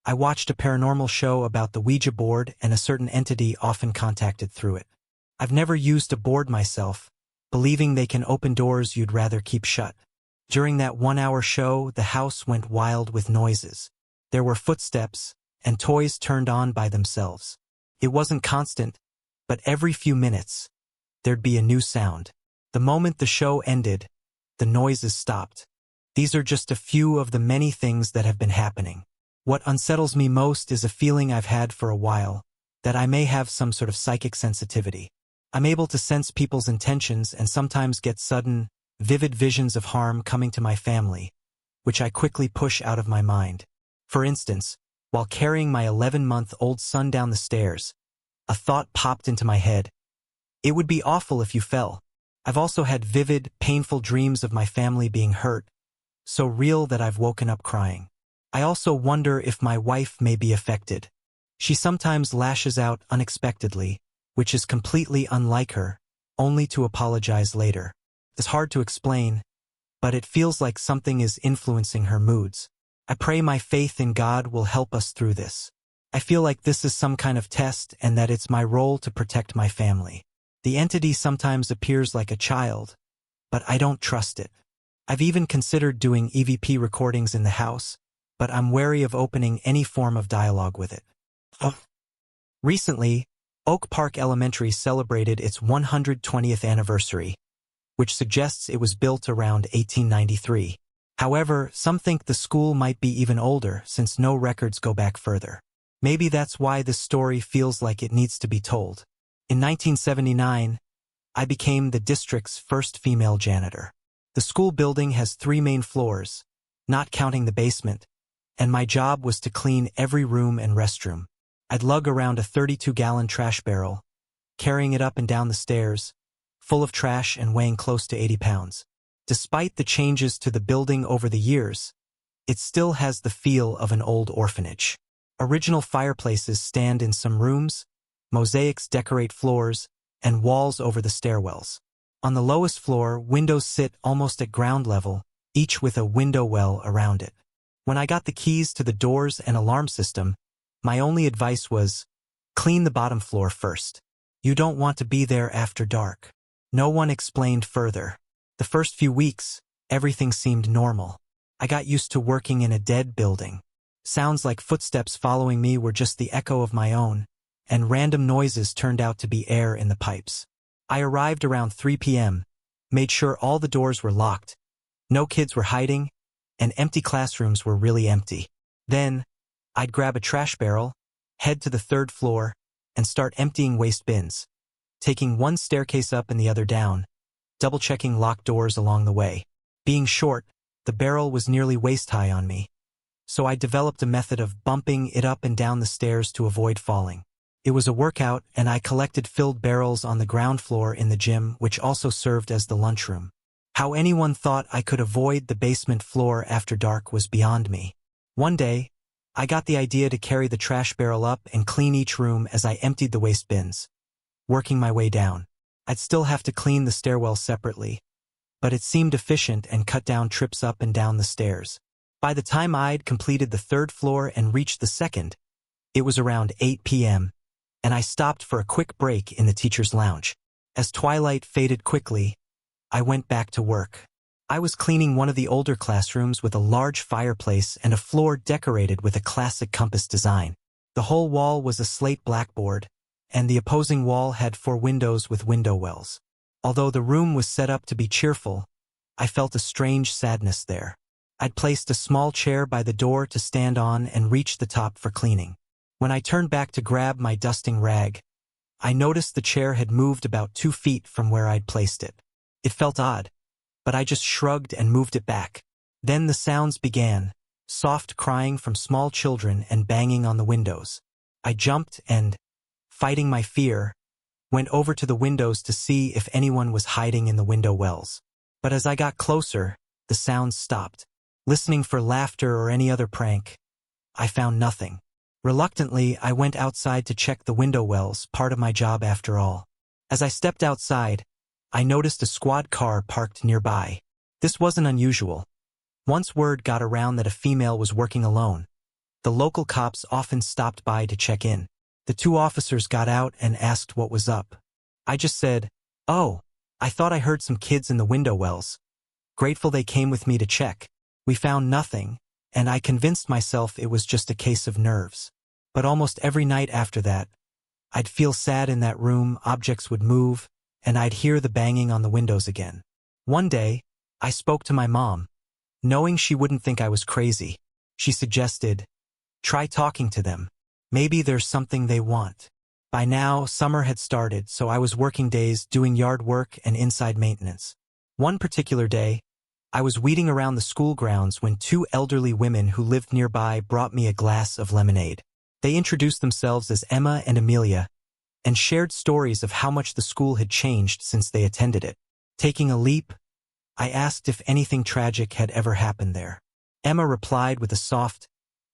I watched a paranormal show about the Ouija board and a certain entity often contacted through it. I've never used a board myself, believing they can open doors you'd rather keep shut. During that 1-hour show, the house went wild with noises. There were footsteps, and toys turned on by themselves. It wasn't constant, but every few minutes, there'd be a new sound. The moment the show ended, the noises stopped. These are just a few of the many things that have been happening. What unsettles me most is a feeling I've had for a while, that I may have some sort of psychic sensitivity. I'm able to sense people's intentions and sometimes get sudden, vivid visions of harm coming to my family, which I quickly push out of my mind. For instance, while carrying my 11-month-old son down the stairs, a thought popped into my head. It would be awful if you fell. I've also had vivid, painful dreams of my family being hurt, so real that I've woken up crying. I also wonder if my wife may be affected. She sometimes lashes out unexpectedly, which is completely unlike her, only to apologize later. It's hard to explain, but it feels like something is influencing her moods. I pray my faith in God will help us through this. I feel like this is some kind of test and that it's my role to protect my family. The entity sometimes appears like a child, but I don't trust it. I've even considered doing EVP recordings in the house, but I'm wary of opening any form of dialogue with it. Recently, Oak Park Elementary celebrated its 120th anniversary, which suggests it was built around 1893. However, some think the school might be even older since no records go back further. Maybe that's why this story feels like it needs to be told. In 1979, I became the district's first female janitor. The school building has 3 main floors, not counting the basement, and my job was to clean every room and restroom. I'd lug around a 32-gallon trash barrel, carrying it up and down the stairs, full of trash and weighing close to 80 pounds. Despite the changes to the building over the years, it still has the feel of an old orphanage. Original fireplaces stand in some rooms, mosaics decorate floors, and walls over the stairwells. On the lowest floor, windows sit almost at ground level, each with a window well around it. When I got the keys to the doors and alarm system, my only advice was, clean the bottom floor first. You don't want to be there after dark. No one explained further. The first few weeks, everything seemed normal. I got used to working in a dead building. Sounds like footsteps following me were just the echo of my own, and random noises turned out to be air in the pipes. I arrived around 3 p.m., made sure all the doors were locked, no kids were hiding, and empty classrooms were really empty. Then, I'd grab a trash barrel, head to the 3rd floor, and start emptying waste bins, taking one staircase up and the other down, double-checking locked doors along the way. Being short, the barrel was nearly waist-high on me, so I developed a method of bumping it up and down the stairs to avoid falling. It was a workout, and I collected filled barrels on the ground floor in the gym, which also served as the lunchroom. How anyone thought I could avoid the basement floor after dark was beyond me. One day, I got the idea to carry the trash barrel up and clean each room as I emptied the waste bins. Working my way down, I'd still have to clean the stairwell separately, but it seemed efficient and cut down trips up and down the stairs. By the time I'd completed the third floor and reached the second, it was around 8 p.m., and I stopped for a quick break in the teacher's lounge. As twilight faded quickly, I went back to work. I was cleaning one of the older classrooms with a large fireplace and a floor decorated with a classic compass design. The whole wall was a slate blackboard, and the opposing wall had 4 windows with window wells. Although the room was set up to be cheerful, I felt a strange sadness there. I'd placed a small chair by the door to stand on and reached the top for cleaning. When I turned back to grab my dusting rag, I noticed the chair had moved about 2 feet from where I'd placed it. It felt odd, but I just shrugged and moved it back. Then the sounds began, soft crying from small children and banging on the windows. I jumped and, fighting my fear, went over to the windows to see if anyone was hiding in the window wells. But as I got closer, the sounds stopped. Listening for laughter or any other prank, I found nothing. Reluctantly, I went outside to check the window wells, part of my job after all. As I stepped outside, I noticed a squad car parked nearby. This wasn't unusual. Once word got around that a female was working alone, the local cops often stopped by to check in. The 2 officers got out and asked what was up. I just said, "Oh, I thought I heard some kids in the window wells." Grateful they came with me to check. We found nothing, and I convinced myself it was just a case of nerves. But almost every night after that, I'd feel sad in that room, objects would move, and I'd hear the banging on the windows again. One day, I spoke to my mom. Knowing she wouldn't think I was crazy, she suggested, "Try talking to them. Maybe there's something they want." By now, summer had started, so I was working days doing yard work and inside maintenance. One particular day, I was weeding around the school grounds when 2 elderly women who lived nearby brought me a glass of lemonade. They introduced themselves as Emma and Amelia, and shared stories of how much the school had changed since they attended it. Taking a leap, I asked if anything tragic had ever happened there. Emma replied with a soft,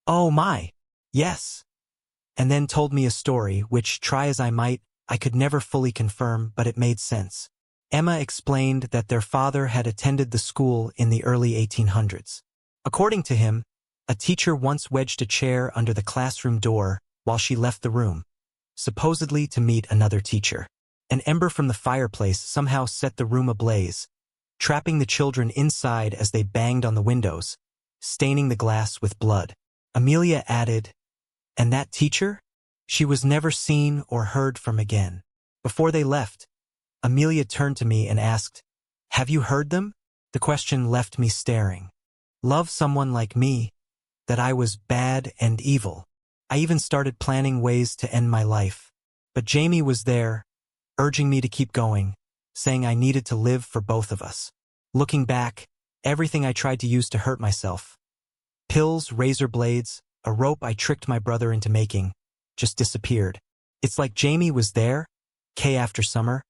"Oh my, yes," and then told me a story which, try as I might, I could never fully confirm, but it made sense. Emma explained that their father had attended the school in the early 1800s. According to him, a teacher once wedged a chair under the classroom door while she left the room, supposedly to meet another teacher. An ember from the fireplace somehow set the room ablaze, trapping the children inside as they banged on the windows, staining the glass with blood. Amelia added, "And that teacher? She was never seen or heard from again." Before they left, Amelia turned to me and asked, "Have you heard them?" The question left me staring. Love someone like me? That I was bad and evil? I even started planning ways to end my life. But Jamie was there, urging me to keep going, saying I needed to live for both of us. Looking back, everything I tried to use to hurt myself, pills, razor blades, a rope I tricked my brother into making, just disappeared. It's like Jamie was there, after summer.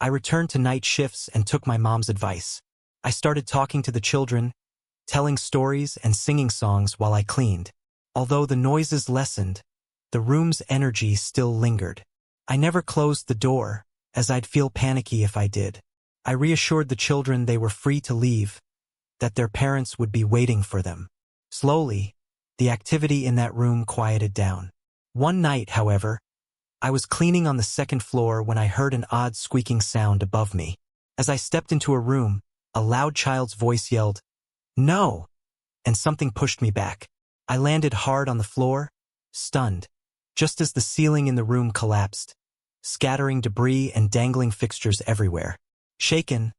I returned to night shifts and took my mom's advice. I started talking to the children, telling stories and singing songs while I cleaned. Although the noises lessened, the room's energy still lingered. I never closed the door, as I'd feel panicky if I did. I reassured the children they were free to leave, that their parents would be waiting for them. Slowly, the activity in that room quieted down. One night, however, I was cleaning on the second floor when I heard an odd squeaking sound above me. As I stepped into a room, a loud child's voice yelled, "No!" and something pushed me back. I landed hard on the floor, stunned, just as the ceiling in the room collapsed, scattering debris and dangling fixtures everywhere. Shaken,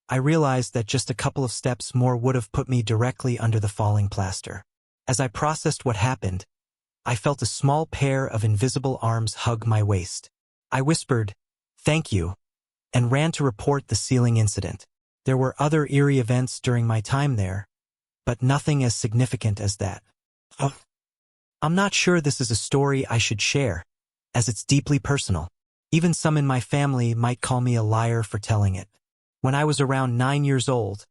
I realized that just a couple of steps more would have put me directly under the falling plaster. As I processed what happened, I felt a small pair of invisible arms hug my waist. I whispered, "Thank you," and ran to report the ceiling incident. There were other eerie events during my time there, but nothing as significant as that. I'm not sure this is a story I should share, as it's deeply personal. Even some in my family might call me a liar for telling it. When I was around 9 years old,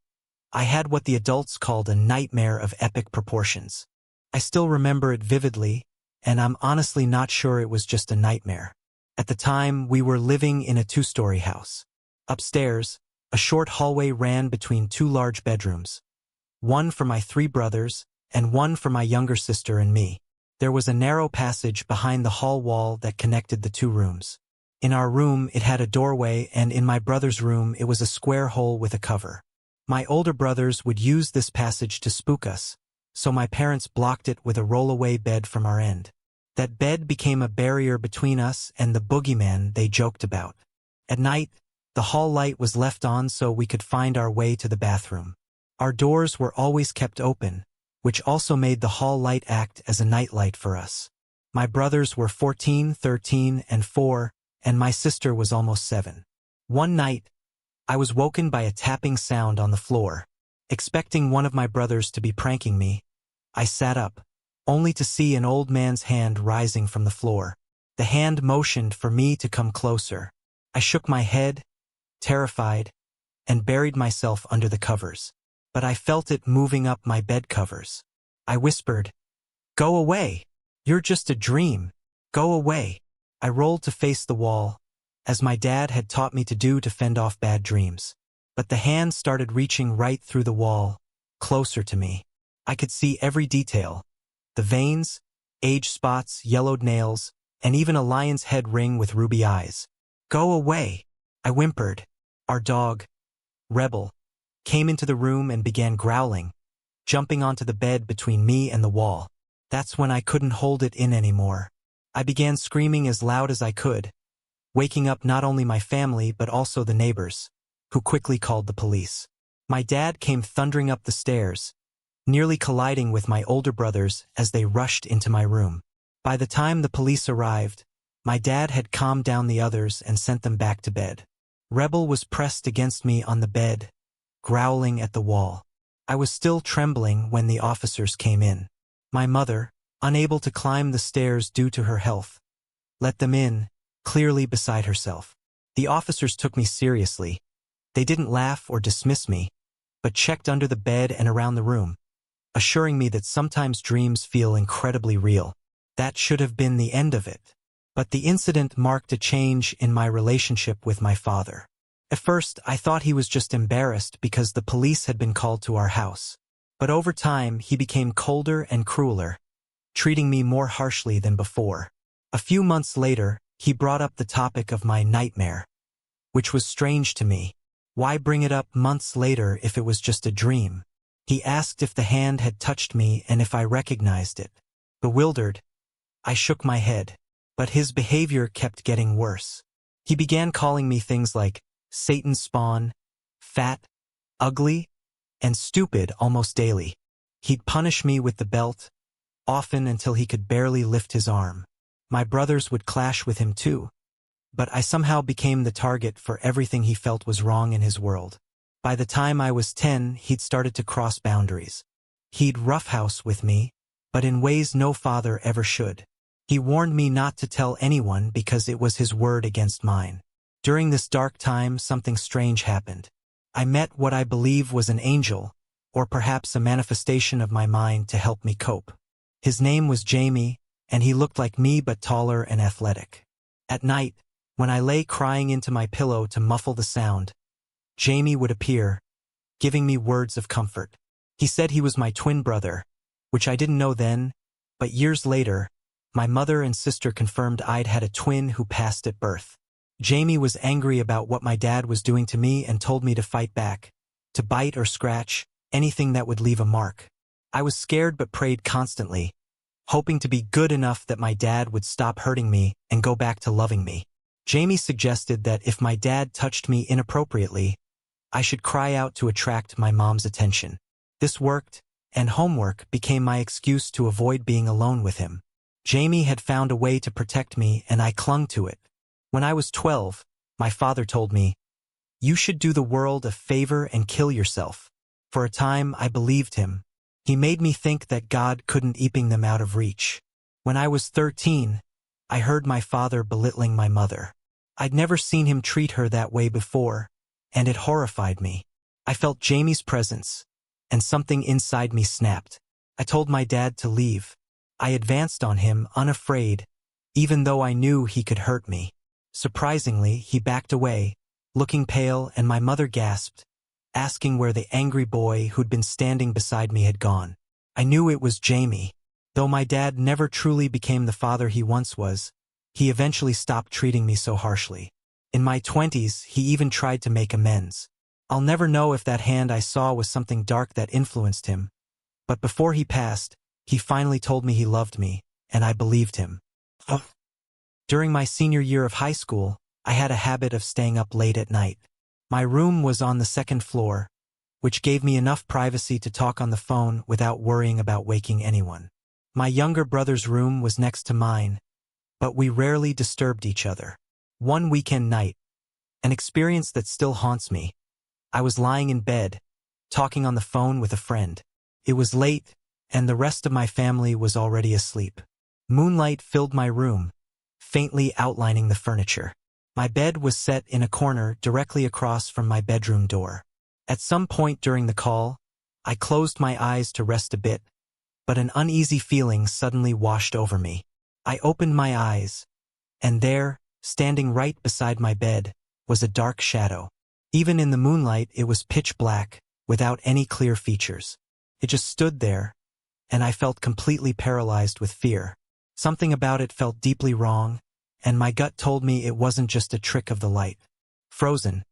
I had what the adults called a nightmare of epic proportions. I still remember it vividly, and I'm honestly not sure it was just a nightmare. At the time, we were living in a 2-story house. Upstairs, a short hallway ran between 2 large bedrooms, one for my 3 brothers and one for my younger sister and me. There was a narrow passage behind the hall wall that connected the 2 rooms. In our room, it had a doorway, and in my brother's room, it was a square hole with a cover. My older brothers would use this passage to spook us, so my parents blocked it with a roll-away bed from our end. That bed became a barrier between us and the boogeyman they joked about. At night, the hall light was left on so we could find our way to the bathroom. Our doors were always kept open, which also made the hall light act as a nightlight for us. My brothers were 14, 13, and 4, and my sister was almost 7. One night, I was woken by a tapping sound on the floor. Expecting one of my brothers to be pranking me, I sat up, only to see an old man's hand rising from the floor. The hand motioned for me to come closer. I shook my head, terrified, and buried myself under the covers. But I felt it moving up my bed covers. I whispered, "Go away! You're just a dream. Go away." I rolled to face the wall, as my dad had taught me to do to fend off bad dreams. But the hand started reaching right through the wall, closer to me. I could see every detail: the veins, age spots, yellowed nails, and even a lion's head ring with ruby eyes. "Go away," I whimpered. Our dog, Rebel, came into the room and began growling, jumping onto the bed between me and the wall. That's when I couldn't hold it in anymore. I began screaming as loud as I could, waking up not only my family but also the neighbors, who quickly called the police. My dad came thundering up the stairs, nearly colliding with my older brothers as they rushed into my room. By the time the police arrived, my dad had calmed down the others and sent them back to bed. Rebel was pressed against me on the bed, growling at the wall. I was still trembling when the officers came in. My mother, unable to climb the stairs due to her health, let them in, clearly beside herself. The officers took me seriously. They didn't laugh or dismiss me, but checked under the bed and around the room, assuring me that sometimes dreams feel incredibly real. That should have been the end of it. But the incident marked a change in my relationship with my father. At first, I thought he was just embarrassed because the police had been called to our house. But over time, he became colder and crueler, treating me more harshly than before. A few months later, he brought up the topic of my nightmare, which was strange to me. Why bring it up months later if it was just a dream? He asked if the hand had touched me and if I recognized it. Bewildered, I shook my head. But his behavior kept getting worse. He began calling me things like Satan's spawn, fat, ugly, and stupid almost daily. He'd punish me with the belt, often until he could barely lift his arm. My brothers would clash with him too, but I somehow became the target for everything he felt was wrong in his world. By the time I was 10, he'd started to cross boundaries. He'd roughhouse with me, but in ways no father ever should. He warned me not to tell anyone because it was his word against mine. During this dark time, something strange happened. I met what I believe was an angel, or perhaps a manifestation of my mind to help me cope. His name was Jamie, and he looked like me but taller and athletic. At night, when I lay crying into my pillow to muffle the sound, Jamie would appear, giving me words of comfort. He said he was my twin brother, which I didn't know then, but years later, my mother and sister confirmed I'd had a twin who passed at birth. Jamie was angry about what my dad was doing to me and told me to fight back, to bite or scratch, anything that would leave a mark. I was scared but prayed constantly, hoping to be good enough that my dad would stop hurting me and go back to loving me. Jamie suggested that if my dad touched me inappropriately, I should cry out to attract my mom's attention. This worked, and homework became my excuse to avoid being alone with him. Jamie had found a way to protect me, and I clung to it. When I was 12, my father told me, "You should do the world a favor and kill yourself." For a time, I believed him. He made me think that God couldn't keeping them out of reach. When I was 13, I heard my father belittling my mother. I'd never seen him treat her that way before, and it horrified me. I felt Jamie's presence, and something inside me snapped. I told my dad to leave. I advanced on him, unafraid, even though I knew he could hurt me. Surprisingly, he backed away, looking pale, and my mother gasped, asking where the angry boy who'd been standing beside me had gone. I knew it was Jamie. Though my dad never truly became the father he once was, he eventually stopped treating me so harshly. In my 20s, he even tried to make amends. I'll never know if that hand I saw was something dark that influenced him, but before he passed, he finally told me he loved me, and I believed him. During my senior year of high school, I had a habit of staying up late at night. My room was on the second floor, which gave me enough privacy to talk on the phone without worrying about waking anyone. My younger brother's room was next to mine, but we rarely disturbed each other. One weekend night, an experience that still haunts me, I was lying in bed, talking on the phone with a friend. It was late, and the rest of my family was already asleep. Moonlight filled my room, faintly outlining the furniture. My bed was set in a corner directly across from my bedroom door. At some point during the call, I closed my eyes to rest a bit, but an uneasy feeling suddenly washed over me. I opened my eyes, and there, standing right beside my bed, was a dark shadow. Even in the moonlight, it was pitch black, without any clear features. It just stood there, and I felt completely paralyzed with fear. Something about it felt deeply wrong, and my gut told me it wasn't just a trick of the light. Frozen,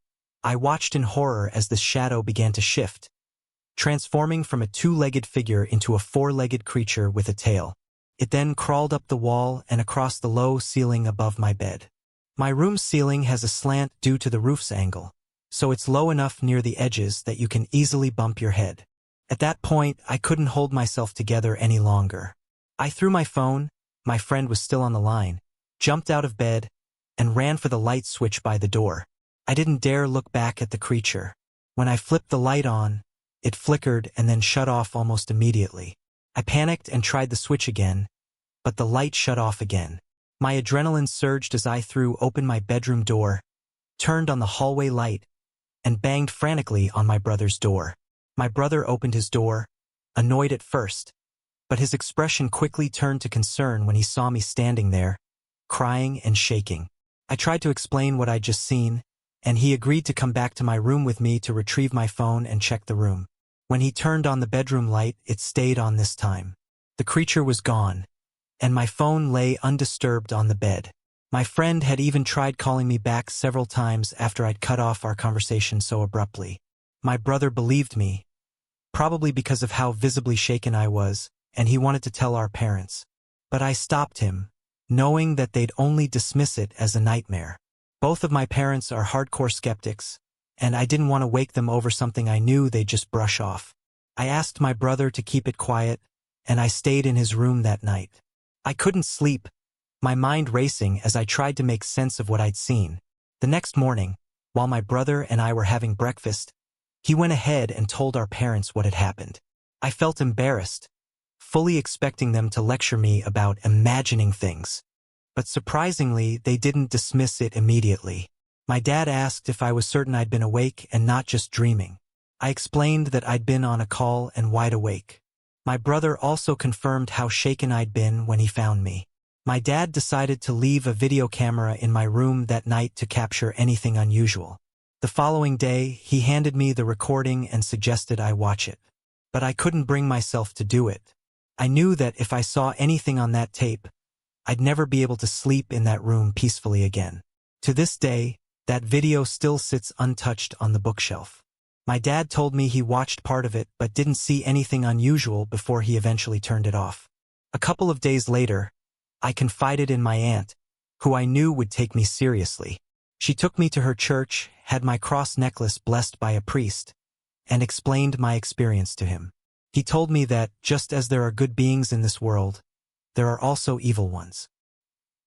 I watched in horror as the shadow began to shift, transforming from a two-legged figure into a four-legged creature with a tail. It then crawled up the wall and across the low ceiling above my bed. My room's ceiling has a slant due to the roof's angle, so it's low enough near the edges that you can easily bump your head. At that point, I couldn't hold myself together any longer. I threw my phone, my friend was still on the line, jumped out of bed, and ran for the light switch by the door. I didn't dare look back at the creature. When I flipped the light on, it flickered and then shut off almost immediately. I panicked and tried the switch again, but the light shut off again. My adrenaline surged as I threw open my bedroom door, turned on the hallway light, and banged frantically on my brother's door. My brother opened his door, annoyed at first, but his expression quickly turned to concern when he saw me standing there, crying and shaking. I tried to explain what I'd just seen, and he agreed to come back to my room with me to retrieve my phone and check the room. When he turned on the bedroom light, it stayed on this time. The creature was gone, and my phone lay undisturbed on the bed. My friend had even tried calling me back several times after I'd cut off our conversation so abruptly. My brother believed me, probably because of how visibly shaken I was, and he wanted to tell our parents. But I stopped him, knowing that they'd only dismiss it as a nightmare. Both of my parents are hardcore skeptics, and I didn't want to wake them over something I knew they'd just brush off. I asked my brother to keep it quiet, and I stayed in his room that night. I couldn't sleep, my mind racing as I tried to make sense of what I'd seen. The next morning, while my brother and I were having breakfast, he went ahead and told our parents what had happened. I felt embarrassed, fully expecting them to lecture me about imagining things. But surprisingly, they didn't dismiss it immediately. My dad asked if I was certain I'd been awake and not just dreaming. I explained that I'd been on a call and wide awake. My brother also confirmed how shaken I'd been when he found me. My dad decided to leave a video camera in my room that night to capture anything unusual. The following day, he handed me the recording and suggested I watch it. But I couldn't bring myself to do it. I knew that if I saw anything on that tape, I'd never be able to sleep in that room peacefully again. To this day, that video still sits untouched on the bookshelf. My dad told me he watched part of it but didn't see anything unusual before he eventually turned it off. A couple of days later, I confided in my aunt, who I knew would take me seriously. She took me to her church, had my cross necklace blessed by a priest, and explained my experience to him. He told me that, just as there are good beings in this world, there are also evil ones.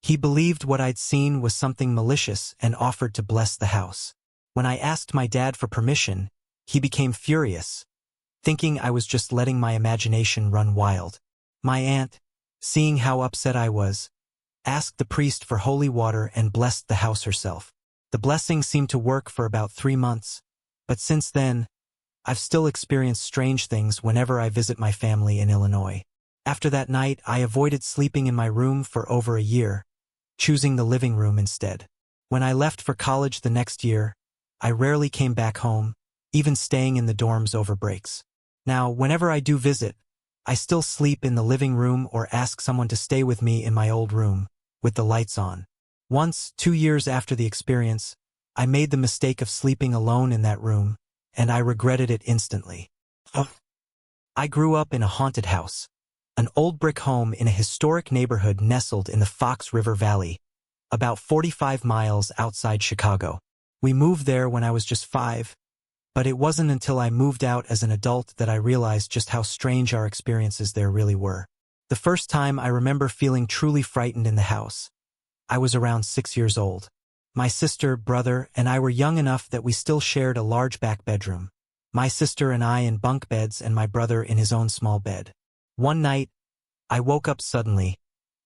He believed what I'd seen was something malicious and offered to bless the house. When I asked my dad for permission, he became furious, thinking I was just letting my imagination run wild. My aunt, seeing how upset I was, asked the priest for holy water and blessed the house herself. The blessing seemed to work for about 3 months, but since then, I've still experienced strange things whenever I visit my family in Illinois. After that night, I avoided sleeping in my room for over a year, choosing the living room instead. When I left for college the next year, I rarely came back home, even staying in the dorms over breaks. Now, whenever I do visit, I still sleep in the living room or ask someone to stay with me in my old room, with the lights on. Once, 2 years after the experience, I made the mistake of sleeping alone in that room, and I regretted it instantly. I grew up in a haunted house, an old brick home in a historic neighborhood nestled in the Fox River Valley, about 45 miles outside Chicago. We moved there when I was just 5, but it wasn't until I moved out as an adult that I realized just how strange our experiences there really were. The first time I remember feeling truly frightened in the house, I was around 6 years old. My sister, brother, and I were young enough that we still shared a large back bedroom. My sister and I in bunk beds and my brother in his own small bed. One night, I woke up suddenly,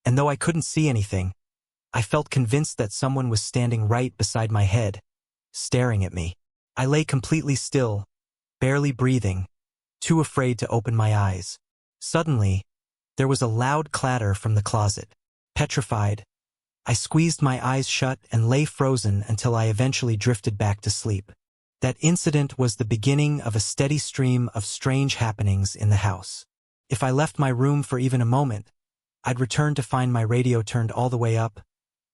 and though I couldn't see anything, I felt convinced that someone was standing right beside my head, staring at me. I lay completely still, barely breathing, too afraid to open my eyes. Suddenly, there was a loud clatter from the closet. Petrified, I squeezed my eyes shut and lay frozen until I eventually drifted back to sleep. That incident was the beginning of a steady stream of strange happenings in the house. If I left my room for even a moment, I'd return to find my radio turned all the way up,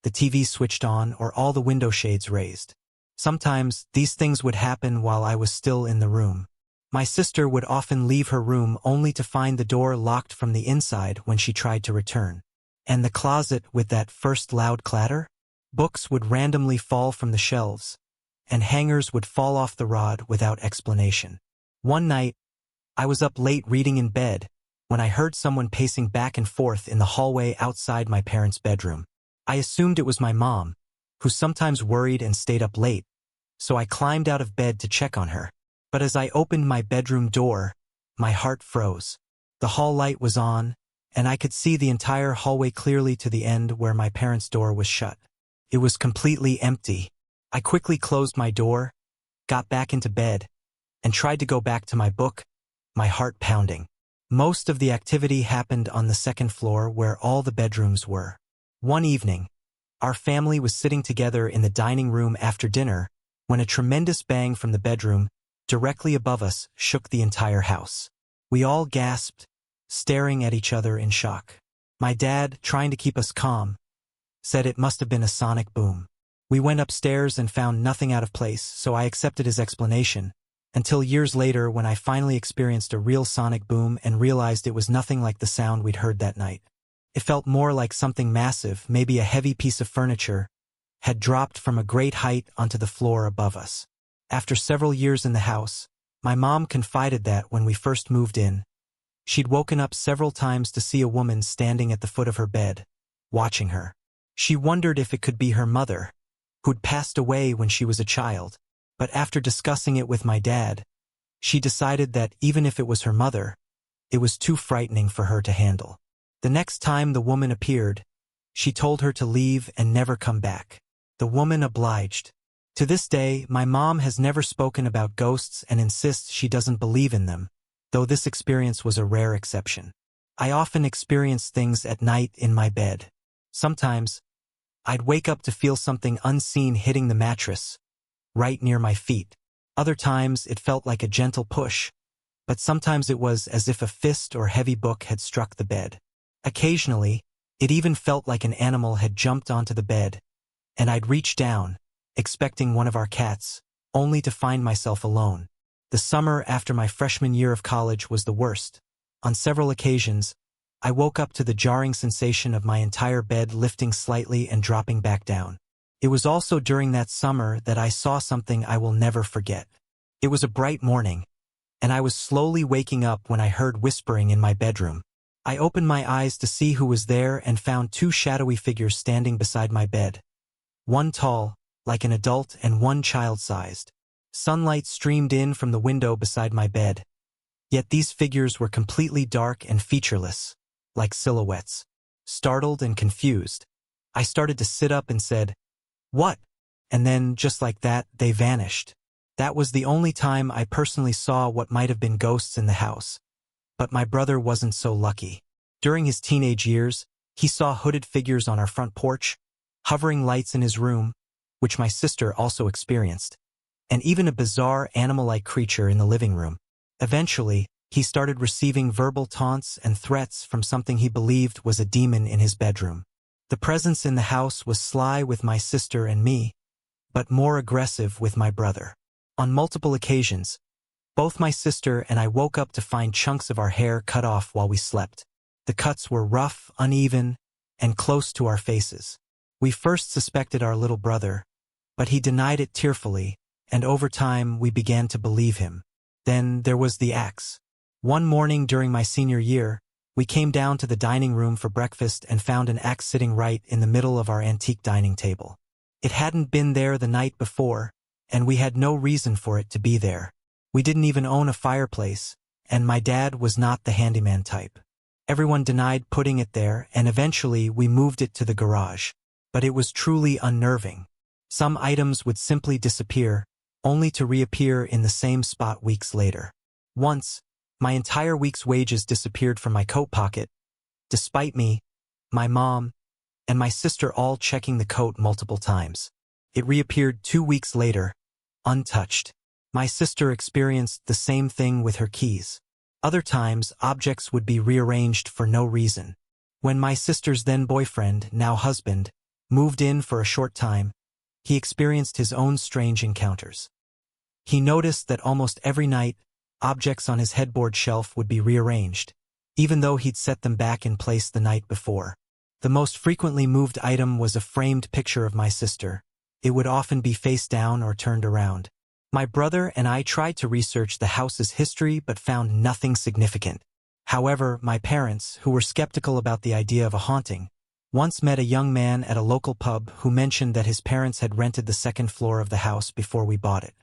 the TV switched on, or all the window shades raised. Sometimes, these things would happen while I was still in the room. My sister would often leave her room only to find the door locked from the inside when she tried to return. And the closet with that first loud clatter? Books would randomly fall from the shelves, and hangers would fall off the rod without explanation. One night, I was up late reading in bed when I heard someone pacing back and forth in the hallway outside my parents' bedroom. I assumed it was my mom, who sometimes worried and stayed up late, so I climbed out of bed to check on her. But as I opened my bedroom door, my heart froze. The hall light was on, and I could see the entire hallway clearly to the end where my parents' door was shut. It was completely empty. I quickly closed my door, got back into bed, and tried to go back to my book, my heart pounding. Most of the activity happened on the second floor where all the bedrooms were. One evening, our family was sitting together in the dining room after dinner when a tremendous bang from the bedroom directly above us shook the entire house. We all gasped, staring at each other in shock. My dad, trying to keep us calm, said it must have been a sonic boom. We went upstairs and found nothing out of place, so I accepted his explanation, until years later when I finally experienced a real sonic boom and realized it was nothing like the sound we'd heard that night. It felt more like something massive, maybe a heavy piece of furniture, had dropped from a great height onto the floor above us. After several years in the house, my mom confided that when we first moved in, she'd woken up several times to see a woman standing at the foot of her bed, watching her. She wondered if it could be her mother, who'd passed away when she was a child, but after discussing it with my dad, she decided that even if it was her mother, it was too frightening for her to handle. The next time the woman appeared, she told her to leave and never come back. The woman obliged. To this day, my mom has never spoken about ghosts and insists she doesn't believe in them, though this experience was a rare exception. I often experience things at night in my bed. Sometimes, I'd wake up to feel something unseen hitting the mattress, right near my feet. Other times, it felt like a gentle push, but sometimes it was as if a fist or heavy book had struck the bed. Occasionally, it even felt like an animal had jumped onto the bed, and I'd reach down, expecting one of our cats, only to find myself alone. The summer after my freshman year of college was the worst. On several occasions, I woke up to the jarring sensation of my entire bed lifting slightly and dropping back down. It was also during that summer that I saw something I will never forget. It was a bright morning, and I was slowly waking up when I heard whispering in my bedroom. I opened my eyes to see who was there and found 2 shadowy figures standing beside my bed. One tall, like an adult, and one child-sized. Sunlight streamed in from the window beside my bed. Yet these figures were completely dark and featureless, like silhouettes. Startled and confused, I started to sit up and said, "What?" and then, just like that, they vanished. That was the only time I personally saw what might have been ghosts in the house. But my brother wasn't so lucky. During his teenage years, he saw hooded figures on our front porch, hovering lights in his room, which my sister also experienced, and even a bizarre animal-like creature in the living room. Eventually, he started receiving verbal taunts and threats from something he believed was a demon in his bedroom. The presence in the house was sly with my sister and me, but more aggressive with my brother. On multiple occasions, both my sister and I woke up to find chunks of our hair cut off while we slept. The cuts were rough, uneven, and close to our faces. We first suspected our little brother, but he denied it tearfully, and over time we began to believe him. Then there was the axe. One morning during my senior year, we came down to the dining room for breakfast and found an axe sitting right in the middle of our antique dining table. It hadn't been there the night before, and we had no reason for it to be there. We didn't even own a fireplace, and my dad was not the handyman type. Everyone denied putting it there, and eventually we moved it to the garage. But it was truly unnerving. Some items would simply disappear, only to reappear in the same spot weeks later. Once, my entire week's wages disappeared from my coat pocket, despite me, my mom, and my sister all checking the coat multiple times. It reappeared 2 weeks later, untouched. My sister experienced the same thing with her keys. Other times, objects would be rearranged for no reason. When my sister's then-boyfriend, now husband, moved in for a short time, he experienced his own strange encounters. He noticed that almost every night, objects on his headboard shelf would be rearranged, even though he'd set them back in place the night before. The most frequently moved item was a framed picture of my sister. It would often be face down or turned around. My brother and I tried to research the house's history but found nothing significant. However, my parents, who were skeptical about the idea of a haunting, once met a young man at a local pub who mentioned that his parents had rented the second floor of the house before we bought it.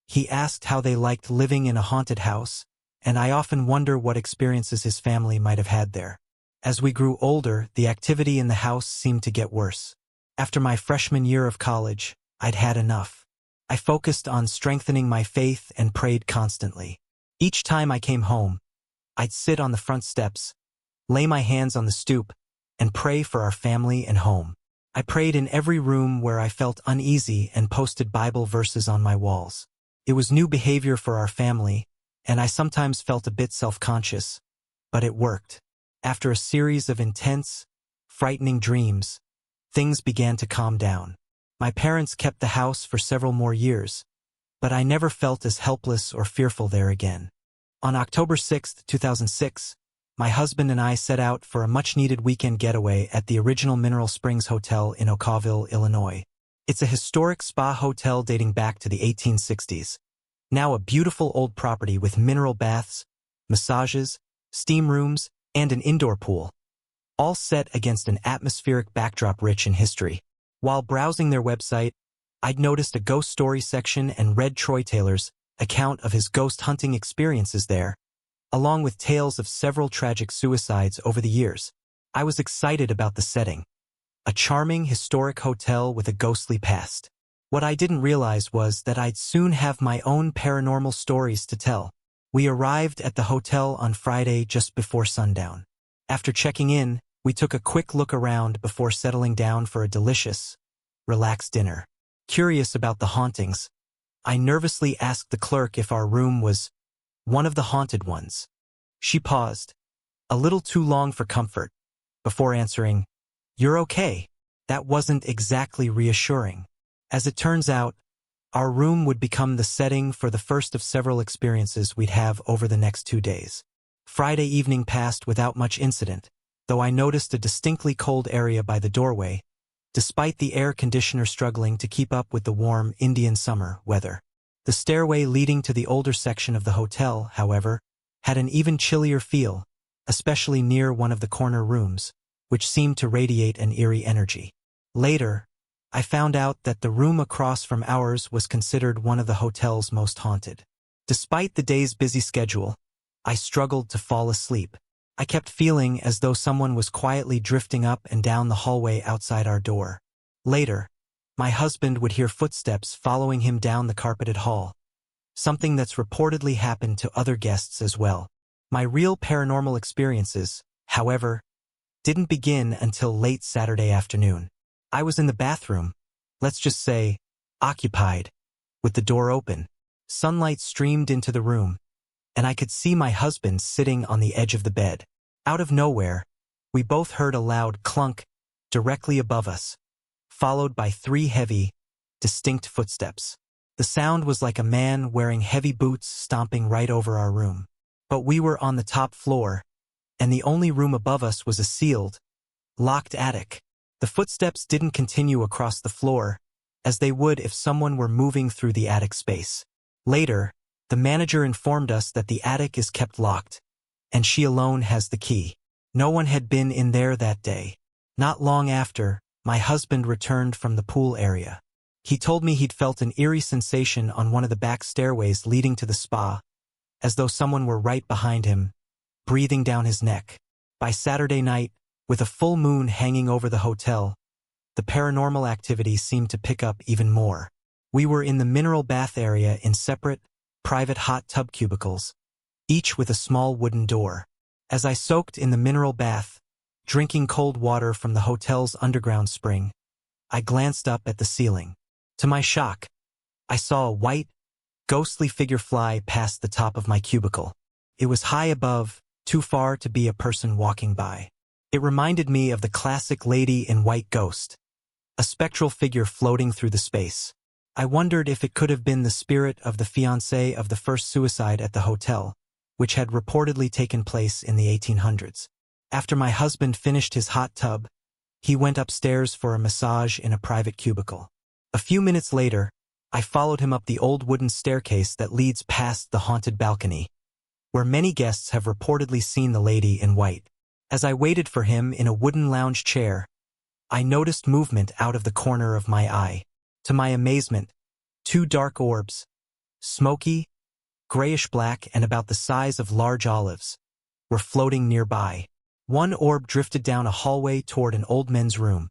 He asked how they liked living in a haunted house, and I often wonder what experiences his family might have had there. As we grew older, the activity in the house seemed to get worse. After my freshman year of college, I'd had enough. I focused on strengthening my faith and prayed constantly. Each time I came home, I'd sit on the front steps, lay my hands on the stoop, and pray for our family and home. I prayed in every room where I felt uneasy and posted Bible verses on my walls. It was new behavior for our family, and I sometimes felt a bit self-conscious, but it worked. After a series of intense, frightening dreams, things began to calm down. My parents kept the house for several more years, but I never felt as helpless or fearful there again. On October 6, 2006, my husband and I set out for a much-needed weekend getaway at the original Mineral Springs Hotel in Oakville, Illinois. It's a historic spa hotel dating back to the 1860s. Now a beautiful old property with mineral baths, massages, steam rooms, and an indoor pool, all set against an atmospheric backdrop rich in history. While browsing their website, I'd noticed a ghost story section and read Troy Taylor's account of his ghost hunting experiences there, along with tales of several tragic suicides over the years. I was excited about the setting. A charming, historic hotel with a ghostly past. What I didn't realize was that I'd soon have my own paranormal stories to tell. We arrived at the hotel on Friday just before sundown. After checking in, we took a quick look around before settling down for a delicious, relaxed dinner. Curious about the hauntings, I nervously asked the clerk if our room was one of the haunted ones. She paused, a little too long for comfort, before answering, "You're okay." That wasn't exactly reassuring. As it turns out, our room would become the setting for the first of several experiences we'd have over the next 2 days. Friday evening passed without much incident, though I noticed a distinctly cold area by the doorway, despite the air conditioner struggling to keep up with the warm Indian summer weather. The stairway leading to the older section of the hotel, however, had an even chillier feel, especially near one of the corner rooms, which seemed to radiate an eerie energy. Later, I found out that the room across from ours was considered one of the hotel's most haunted. Despite the day's busy schedule, I struggled to fall asleep. I kept feeling as though someone was quietly drifting up and down the hallway outside our door. Later, my husband would hear footsteps following him down the carpeted hall, something that's reportedly happened to other guests as well. My real paranormal experiences, however, didn't begin until late Saturday afternoon. I was in the bathroom, let's just say, occupied, with the door open. Sunlight streamed into the room, and I could see my husband sitting on the edge of the bed. Out of nowhere, we both heard a loud clunk directly above us, followed by 3 heavy, distinct footsteps. The sound was like a man wearing heavy boots stomping right over our room. But we were on the top floor, and the only room above us was a sealed, locked attic. The footsteps didn't continue across the floor, as they would if someone were moving through the attic space. Later, the manager informed us that the attic is kept locked, and she alone has the key. No one had been in there that day. Not long after, my husband returned from the pool area. He told me he'd felt an eerie sensation on one of the back stairways leading to the spa, as though someone were right behind him, breathing down his neck. By Saturday night, with a full moon hanging over the hotel, the paranormal activity seemed to pick up even more. We were in the mineral bath area in separate, private hot tub cubicles, each with a small wooden door. As I soaked in the mineral bath, drinking cold water from the hotel's underground spring, I glanced up at the ceiling. To my shock, I saw a white, ghostly figure fly past the top of my cubicle. It was high above, too far to be a person walking by. It reminded me of the classic Lady in White ghost, a spectral figure floating through the space. I wondered if it could have been the spirit of the fiancé of the first suicide at the hotel, which had reportedly taken place in the 1800s. After my husband finished his hot tub, he went upstairs for a massage in a private cubicle. A few minutes later, I followed him up the old wooden staircase that leads past the haunted balcony, where many guests have reportedly seen the Lady in White. As I waited for him in a wooden lounge chair, I noticed movement out of the corner of my eye. To my amazement, 2 dark orbs, smoky, grayish-black and about the size of large olives, were floating nearby. One orb drifted down a hallway toward an old men's room,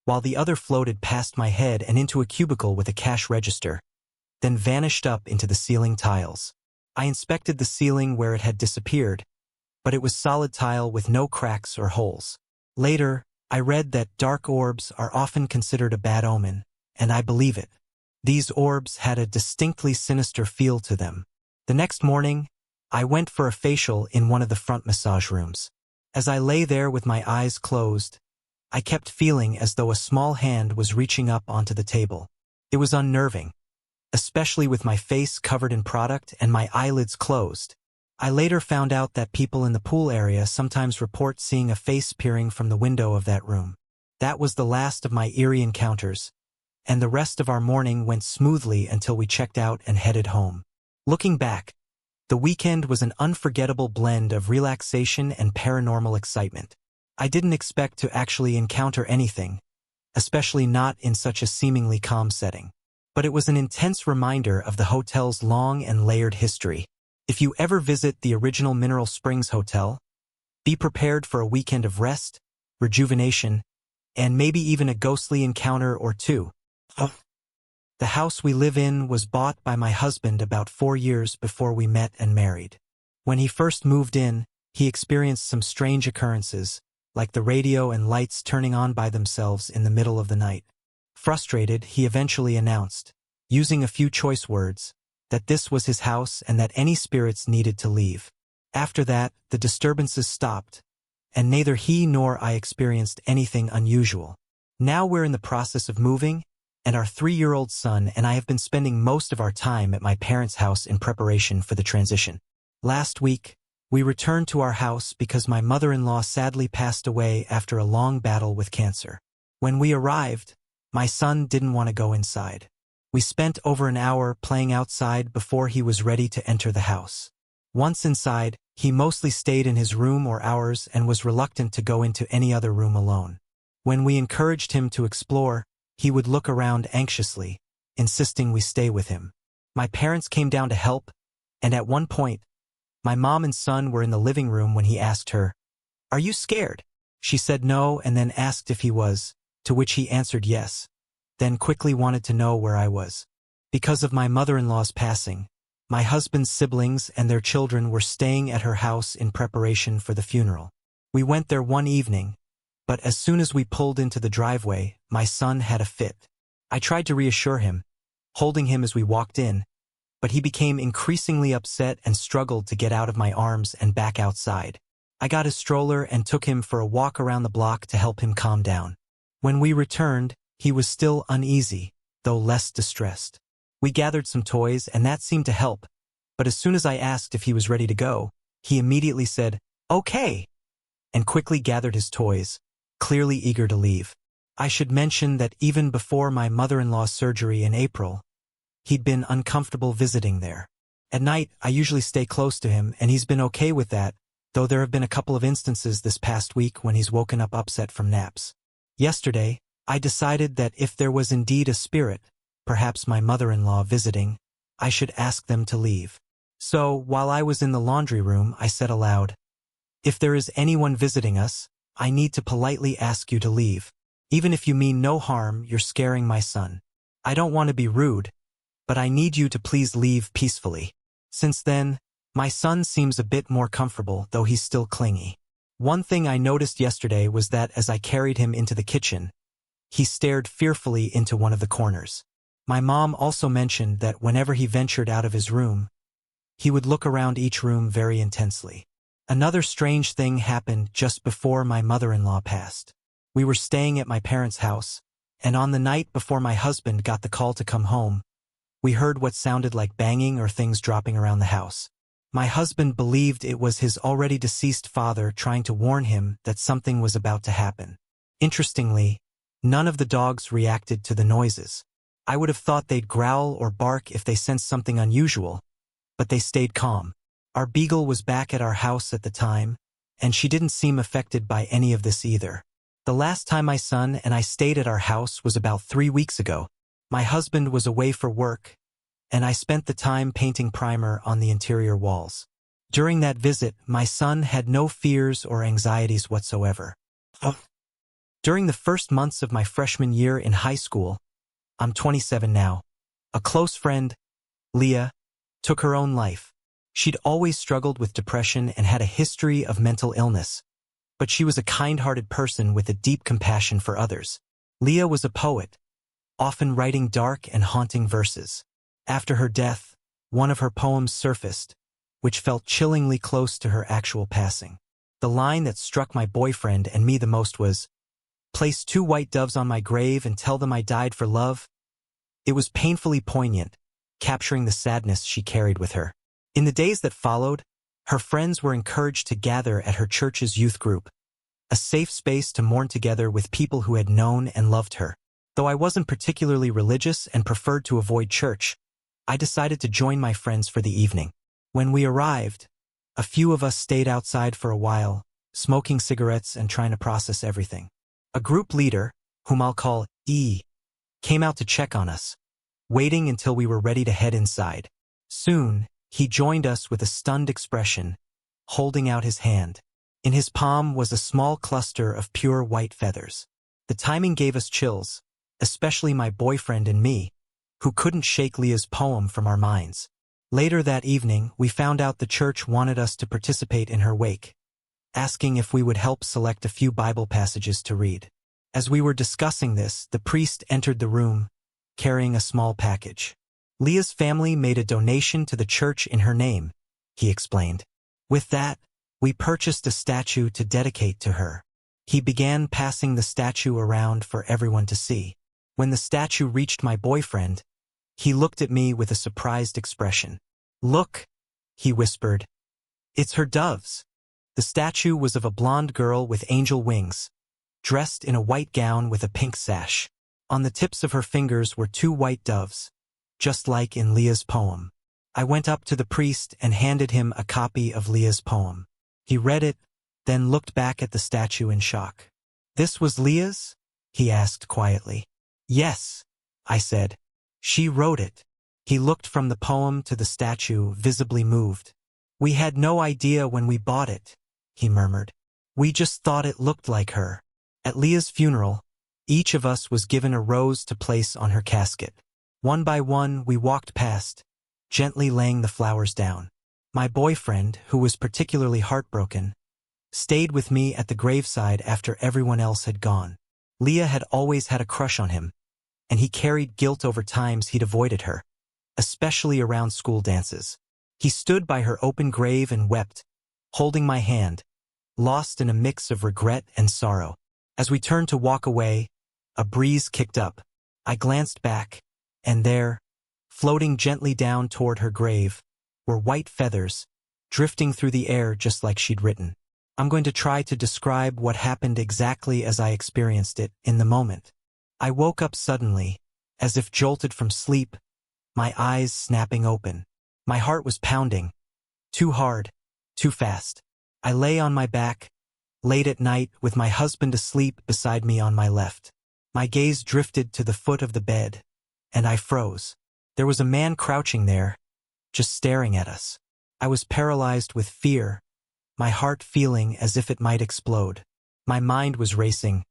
while the other floated past my head and into a cubicle with a cash register, then vanished up into the ceiling tiles. I inspected the ceiling where it had disappeared, but it was solid tile with no cracks or holes. Later, I read that dark orbs are often considered a bad omen, and I believe it. These orbs had a distinctly sinister feel to them. The next morning, I went for a facial in one of the front massage rooms. As I lay there with my eyes closed, I kept feeling as though a small hand was reaching up onto the table. It was unnerving, especially with my face covered in product and my eyelids closed. I later found out that people in the pool area sometimes report seeing a face peering from the window of that room. That was the last of my eerie encounters, and the rest of our morning went smoothly until we checked out and headed home. Looking back, the weekend was an unforgettable blend of relaxation and paranormal excitement. I didn't expect to actually encounter anything, especially not in such a seemingly calm setting. But it was an intense reminder of the hotel's long and layered history. If you ever visit the original Mineral Springs Hotel, be prepared for a weekend of rest, rejuvenation, and maybe even a ghostly encounter or two. The house we live in was bought by my husband about 4 years before we met and married. When he first moved in, he experienced some strange occurrences, like the radio and lights turning on by themselves in the middle of the night. Frustrated, he eventually announced, using a few choice words, that this was his house and that any spirits needed to leave. After that, the disturbances stopped, and neither he nor I experienced anything unusual. Now we're in the process of moving, and our 3-year-old son and I have been spending most of our time at my parents' house in preparation for the transition. Last week, we returned to our house because my mother-in-law sadly passed away after a long battle with cancer. When we arrived, my son didn't want to go inside. We spent over an hour playing outside before he was ready to enter the house. Once inside, he mostly stayed in his room or ours and was reluctant to go into any other room alone. When we encouraged him to explore, he would look around anxiously, insisting we stay with him. My parents came down to help, and at one point, my mom and son were in the living room when he asked her, "Are you scared?" She said no and then asked if he was, to which he answered yes. then quickly wanted to know where I was. Because of my mother-in-law's passing, my husband's siblings and their children were staying at her house in preparation for the funeral. We went there one evening, but as soon as we pulled into the driveway, my son had a fit. I tried to reassure him, holding him as we walked in, but he became increasingly upset and struggled to get out of my arms and back outside. I got his stroller and took him for a walk around the block to help him calm down. When we returned, he was still uneasy, though less distressed. We gathered some toys and that seemed to help, but as soon as I asked if he was ready to go, he immediately said, "Okay," and quickly gathered his toys, clearly eager to leave. I should mention that even before my mother-in-law's surgery in April, he'd been uncomfortable visiting there. At night, I usually stay close to him and he's been okay with that, though there have been a couple of instances this past week when he's woken up upset from naps. Yesterday, I decided that if there was indeed a spirit, perhaps my mother-in-law visiting, I should ask them to leave. So, while I was in the laundry room, I said aloud, "If there is anyone visiting us, I need to politely ask you to leave. Even if you mean no harm, you're scaring my son. I don't want to be rude, but I need you to please leave peacefully." Since then, my son seems a bit more comfortable, though he's still clingy. One thing I noticed yesterday was that as I carried him into the kitchen, he stared fearfully into one of the corners. My mom also mentioned that whenever he ventured out of his room, he would look around each room very intensely. Another strange thing happened just before my mother-in-law passed. We were staying at my parents' house, and on the night before my husband got the call to come home, we heard what sounded like banging or things dropping around the house. My husband believed it was his already deceased father trying to warn him that something was about to happen. Interestingly, none of the dogs reacted to the noises. I would have thought they'd growl or bark if they sensed something unusual, but they stayed calm. Our beagle was back at our house at the time, and she didn't seem affected by any of this either. The last time my son and I stayed at our house was about 3 weeks ago. My husband was away for work, and I spent the time painting primer on the interior walls. During that visit, my son had no fears or anxieties whatsoever. During the first months of my freshman year in high school, I'm 27 now, a close friend, Leah, took her own life. She'd always struggled with depression and had a history of mental illness, but she was a kind-hearted person with a deep compassion for others. Leah was a poet, often writing dark and haunting verses. After her death, one of her poems surfaced, which felt chillingly close to her actual passing. The line that struck my boyfriend and me the most was, "Place 2 white doves on my grave and tell them I died for love." It was painfully poignant, capturing the sadness she carried with her. In the days that followed, her friends were encouraged to gather at her church's youth group, a safe space to mourn together with people who had known and loved her. Though I wasn't particularly religious and preferred to avoid church, I decided to join my friends for the evening. When we arrived, a few of us stayed outside for a while, smoking cigarettes and trying to process everything. A group leader, whom I'll call E, came out to check on us, waiting until we were ready to head inside. Soon, he joined us with a stunned expression, holding out his hand. In his palm was a small cluster of pure white feathers. The timing gave us chills, especially my boyfriend and me, who couldn't shake Leah's poem from our minds. Later that evening, we found out the church wanted us to participate in her wake, asking if we would help select a few Bible passages to read. As we were discussing this, the priest entered the room, carrying a small package. "Leah's family made a donation to the church in her name," he explained. "With that, we purchased a statue to dedicate to her." He began passing the statue around for everyone to see. When the statue reached my boyfriend, he looked at me with a surprised expression. "Look," he whispered. "It's her doves." The statue was of a blonde girl with angel wings, dressed in a white gown with a pink sash. On the tips of her fingers were 2 white doves, just like in Leah's poem. I went up to the priest and handed him a copy of Leah's poem. He read it, then looked back at the statue in shock. "This was Leah's?" he asked quietly. "Yes," I said. "She wrote it." He looked from the poem to the statue, visibly moved. "We had no idea when we bought it," he murmured. "We just thought it looked like her." At Leah's funeral, Each of us was given a rose to place on her casket. One by one, we walked past, gently laying the flowers down. My boyfriend, who was particularly heartbroken, stayed with me at the graveside after everyone else had gone. Leah had always had a crush on him, and he carried guilt over times he'd avoided her, especially around school dances. He stood by her open grave and wept, holding my hand, lost in a mix of regret and sorrow. As we turned to walk away, a breeze kicked up. I glanced back, and there, floating gently down toward her grave, were white feathers, drifting through the air just like she'd written. I'm going to try to describe what happened exactly as I experienced it in the moment. I woke up suddenly, as if jolted from sleep, my eyes snapping open. My heart was pounding. Too hard, too fast. I lay on my back, late at night, with my husband asleep beside me on my left. My gaze drifted to the foot of the bed, and I froze. There was a man crouching there, just staring at us. I was paralyzed with fear, my heart feeling as if it might explode. My mind was racing.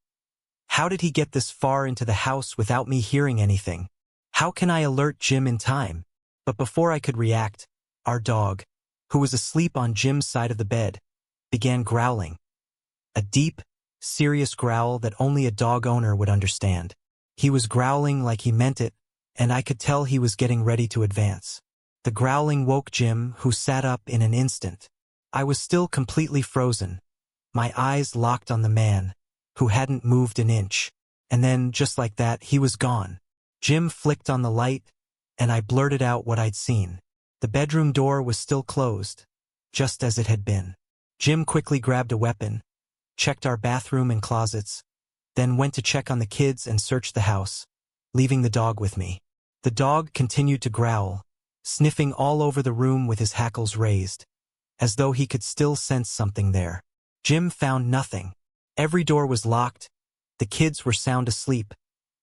How did he get this far into the house without me hearing anything? How can I alert Jim in time? But before I could react, our dog, who was asleep on Jim's side of the bed, began growling. A deep, serious growl that only a dog owner would understand. He was growling like he meant it, and I could tell he was getting ready to advance. The growling woke Jim, who sat up in an instant. I was still completely frozen, my eyes locked on the man, who hadn't moved an inch. And then, just like that, he was gone. Jim flicked on the light, and I blurted out what I'd seen. The bedroom door was still closed, just as it had been. Jim quickly grabbed a weapon, checked our bathroom and closets, then went to check on the kids and searched the house, leaving the dog with me. The dog continued to growl, sniffing all over the room with his hackles raised, as though he could still sense something there. Jim found nothing. Every door was locked, the kids were sound asleep,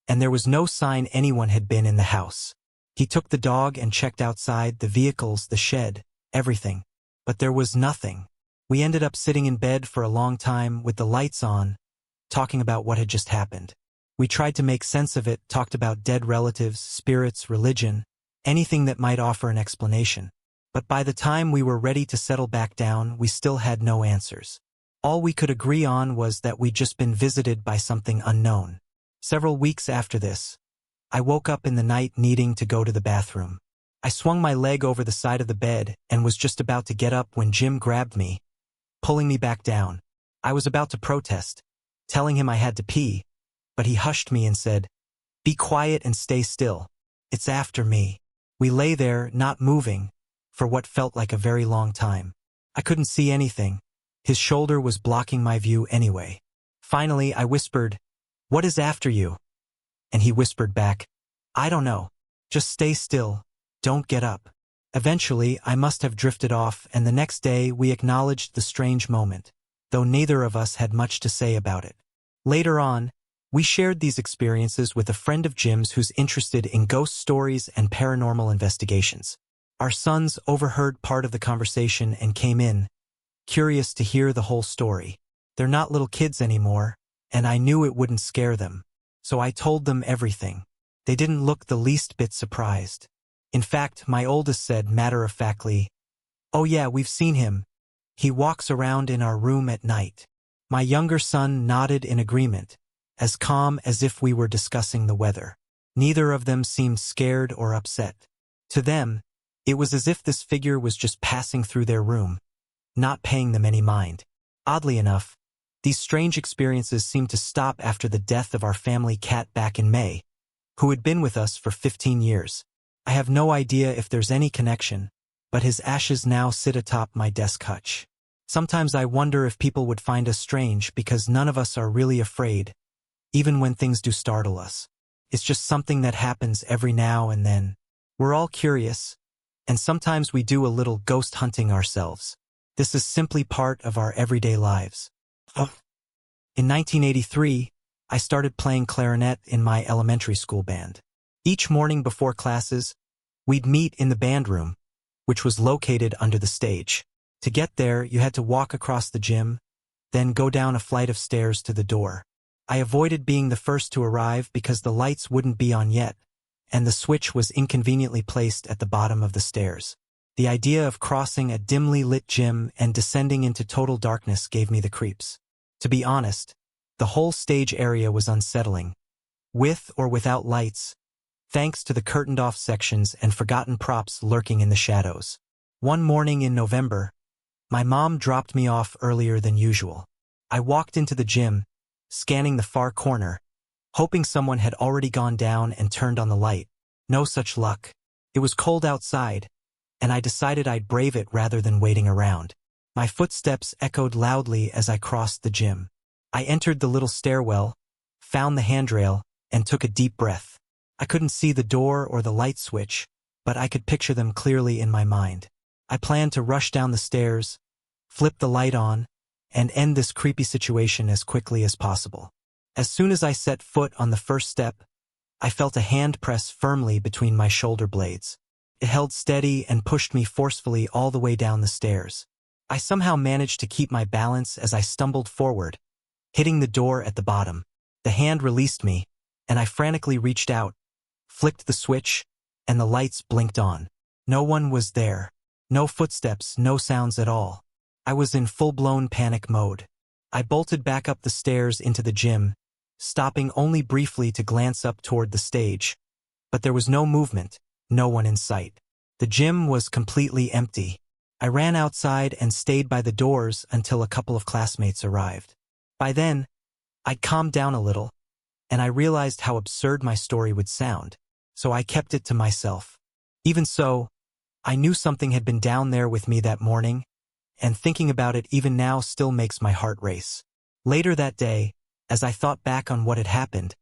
and there was no sign anyone had been in the house. He took the dog and checked outside, the vehicles, the shed, everything. But there was nothing. We ended up sitting in bed for a long time with the lights on, talking about what had just happened. We tried to make sense of it, talked about dead relatives, spirits, religion, anything that might offer an explanation. But by the time we were ready to settle back down, we still had no answers. All we could agree on was that we'd just been visited by something unknown. Several weeks after this, I woke up in the night needing to go to the bathroom. I swung my leg over the side of the bed and was just about to get up when Jim grabbed me, pulling me back down. I was about to protest, telling him I had to pee, but he hushed me and said, "Be quiet and stay still. It's after me." We lay there, not moving, for what felt like a very long time. I couldn't see anything. His shoulder was blocking my view anyway. Finally, I whispered, "What is after you?" And he whispered back, "I don't know. Just stay still. Don't get up." Eventually, I must have drifted off, and the next day we acknowledged the strange moment, though neither of us had much to say about it. Later on, we shared these experiences with a friend of Jim's who's interested in ghost stories and paranormal investigations. Our sons overheard part of the conversation and came in, curious to hear the whole story. They're not little kids anymore, and I knew it wouldn't scare them, so I told them everything. They didn't look the least bit surprised. In fact, my oldest said matter-of-factly, "Oh yeah, we've seen him. He walks around in our room at night." My younger son nodded in agreement, as calm as if we were discussing the weather. Neither of them seemed scared or upset. To them, it was as if this figure was just passing through their room, not paying them any mind. Oddly enough, these strange experiences seemed to stop after the death of our family cat back in May, who had been with us for 15 years. I have no idea if there's any connection, but his ashes now sit atop my desk hutch. Sometimes I wonder if people would find us strange because none of us are really afraid, even when things do startle us. It's just something that happens every now and then. We're all curious, and sometimes we do a little ghost hunting ourselves. This is simply part of our everyday lives. In 1983, I started playing clarinet in my elementary school band. Each morning before classes, we'd meet in the band room, which was located under the stage. To get there, you had to walk across the gym, then go down a flight of stairs to the door. I avoided being the first to arrive because the lights wouldn't be on yet, and the switch was inconveniently placed at the bottom of the stairs. The idea of crossing a dimly lit gym and descending into total darkness gave me the creeps. To be honest, the whole stage area was unsettling. With or without lights, thanks to the curtained-off sections and forgotten props lurking in the shadows. One morning in November, my mom dropped me off earlier than usual. I walked into the gym, scanning the far corner, hoping someone had already gone down and turned on the light. No such luck. It was cold outside, and I decided I'd brave it rather than waiting around. My footsteps echoed loudly as I crossed the gym. I entered the little stairwell, found the handrail, and took a deep breath. I couldn't see the door or the light switch, but I could picture them clearly in my mind. I planned to rush down the stairs, flip the light on, and end this creepy situation as quickly as possible. As soon as I set foot on the first step, I felt a hand press firmly between my shoulder blades. It held steady and pushed me forcefully all the way down the stairs. I somehow managed to keep my balance as I stumbled forward, hitting the door at the bottom. The hand released me, and I frantically reached out, flicked the switch, and the lights blinked on. No one was there. No footsteps, no sounds at all. I was in full-blown panic mode. I bolted back up the stairs into the gym, stopping only briefly to glance up toward the stage. But there was no movement, no one in sight. The gym was completely empty. I ran outside and stayed by the doors until a couple of classmates arrived. By then, I'd calmed down a little, and I realized how absurd my story would sound, so I kept it to myself. Even so, I knew something had been down there with me that morning, and thinking about it even now still makes my heart race. Later that day, as I thought back on what had happened,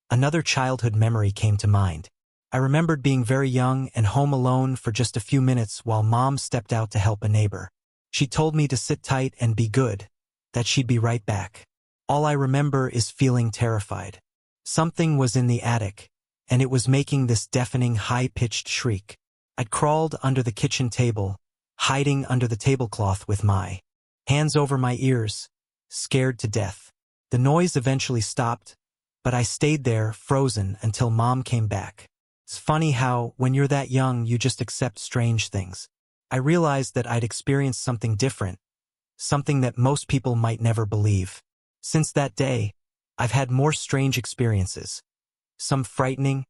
another childhood memory came to mind. I remembered being very young and home alone for just a few minutes while Mom stepped out to help a neighbor. She told me to sit tight and be good, that she'd be right back. All I remember is feeling terrified. Something was in the attic, and it was making this deafening high-pitched shriek. I'd crawled under the kitchen table, hiding under the tablecloth with my hands over my ears, scared to death. The noise eventually stopped, but I stayed there, frozen, until Mom came back. It's funny how, when you're that young, you just accept strange things. I realized that I'd experienced something different, something that most people might never believe. Since that day, I've had more strange experiences. Some frightening,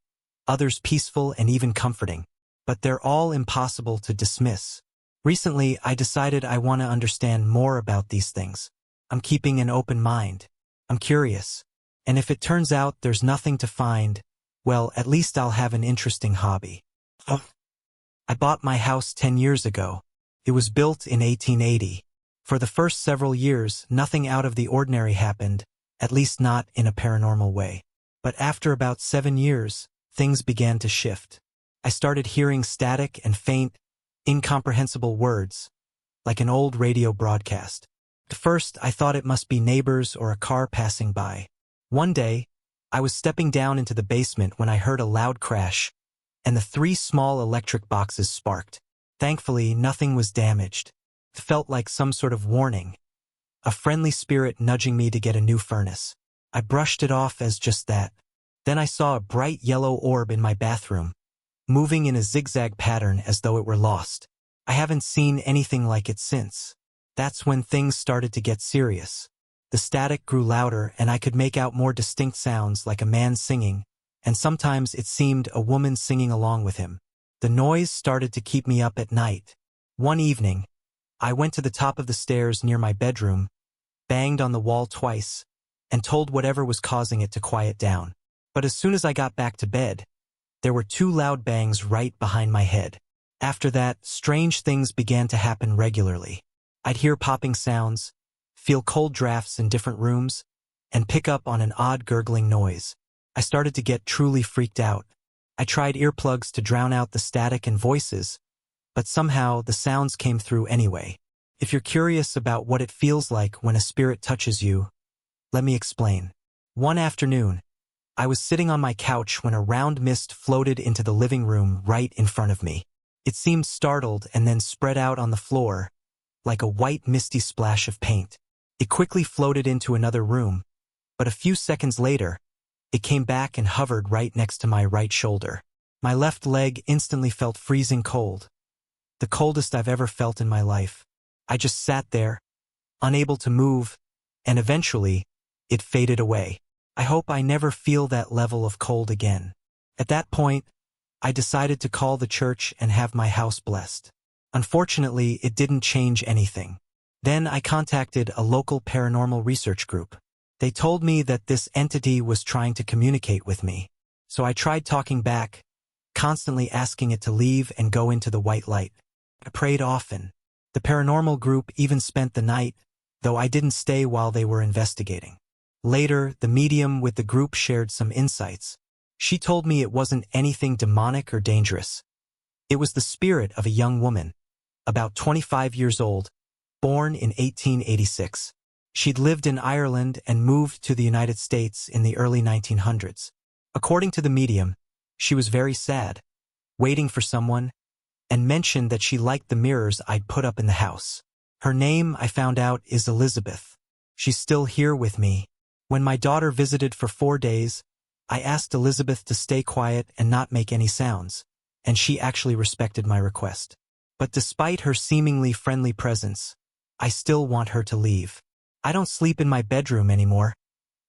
others peaceful and even comforting. But they're all impossible to dismiss. Recently, I decided I want to understand more about these things. I'm keeping an open mind. I'm curious. And if it turns out there's nothing to find, well, at least I'll have an interesting hobby. I bought my house 10 years ago. It was built in 1880. For the first several years, nothing out of the ordinary happened, at least not in a paranormal way. But after about 7 years, things began to shift. I started hearing static and faint, incomprehensible words, like an old radio broadcast. At first, I thought it must be neighbors or a car passing by. One day, I was stepping down into the basement when I heard a loud crash, and the 3 small electric boxes sparked. Thankfully, nothing was damaged. It felt like some sort of warning, a friendly spirit nudging me to get a new furnace. I brushed it off as just that. Then I saw a bright yellow orb in my bathroom, moving in a zigzag pattern as though it were lost. I haven't seen anything like it since. That's when things started to get serious. The static grew louder and I could make out more distinct sounds like a man singing, and sometimes it seemed a woman singing along with him. The noise started to keep me up at night. One evening, I went to the top of the stairs near my bedroom, banged on the wall twice, and told whatever was causing it to quiet down. But as soon as I got back to bed, there were 2 loud bangs right behind my head. After that, strange things began to happen regularly. I'd hear popping sounds, feel cold drafts in different rooms, and pick up on an odd gurgling noise. I started to get truly freaked out. I tried earplugs to drown out the static and voices, but somehow the sounds came through anyway. If you're curious about what it feels like when a spirit touches you, let me explain. One afternoon, I was sitting on my couch when a round mist floated into the living room right in front of me. It seemed startled and then spread out on the floor, like a white misty splash of paint. It quickly floated into another room, but a few seconds later, it came back and hovered right next to my right shoulder. My left leg instantly felt freezing cold, the coldest I've ever felt in my life. I just sat there, unable to move, and eventually, it faded away. I hope I never feel that level of cold again. At that point, I decided to call the church and have my house blessed. Unfortunately, it didn't change anything. Then I contacted a local paranormal research group. They told me that this entity was trying to communicate with me. So I tried talking back, constantly asking it to leave and go into the white light. I prayed often. The paranormal group even spent the night, though I didn't stay while they were investigating. Later, the medium with the group shared some insights. She told me it wasn't anything demonic or dangerous. It was the spirit of a young woman, about 25 years old, born in 1886. She'd lived in Ireland and moved to the United States in the early 1900s. According to the medium, she was very sad, waiting for someone, and mentioned that she liked the mirrors I'd put up in the house. Her name, I found out, is Elizabeth. She's still here with me. When my daughter visited for 4 days, I asked Elizabeth to stay quiet and not make any sounds, and she actually respected my request. But despite her seemingly friendly presence, I still want her to leave. I don't sleep in my bedroom anymore.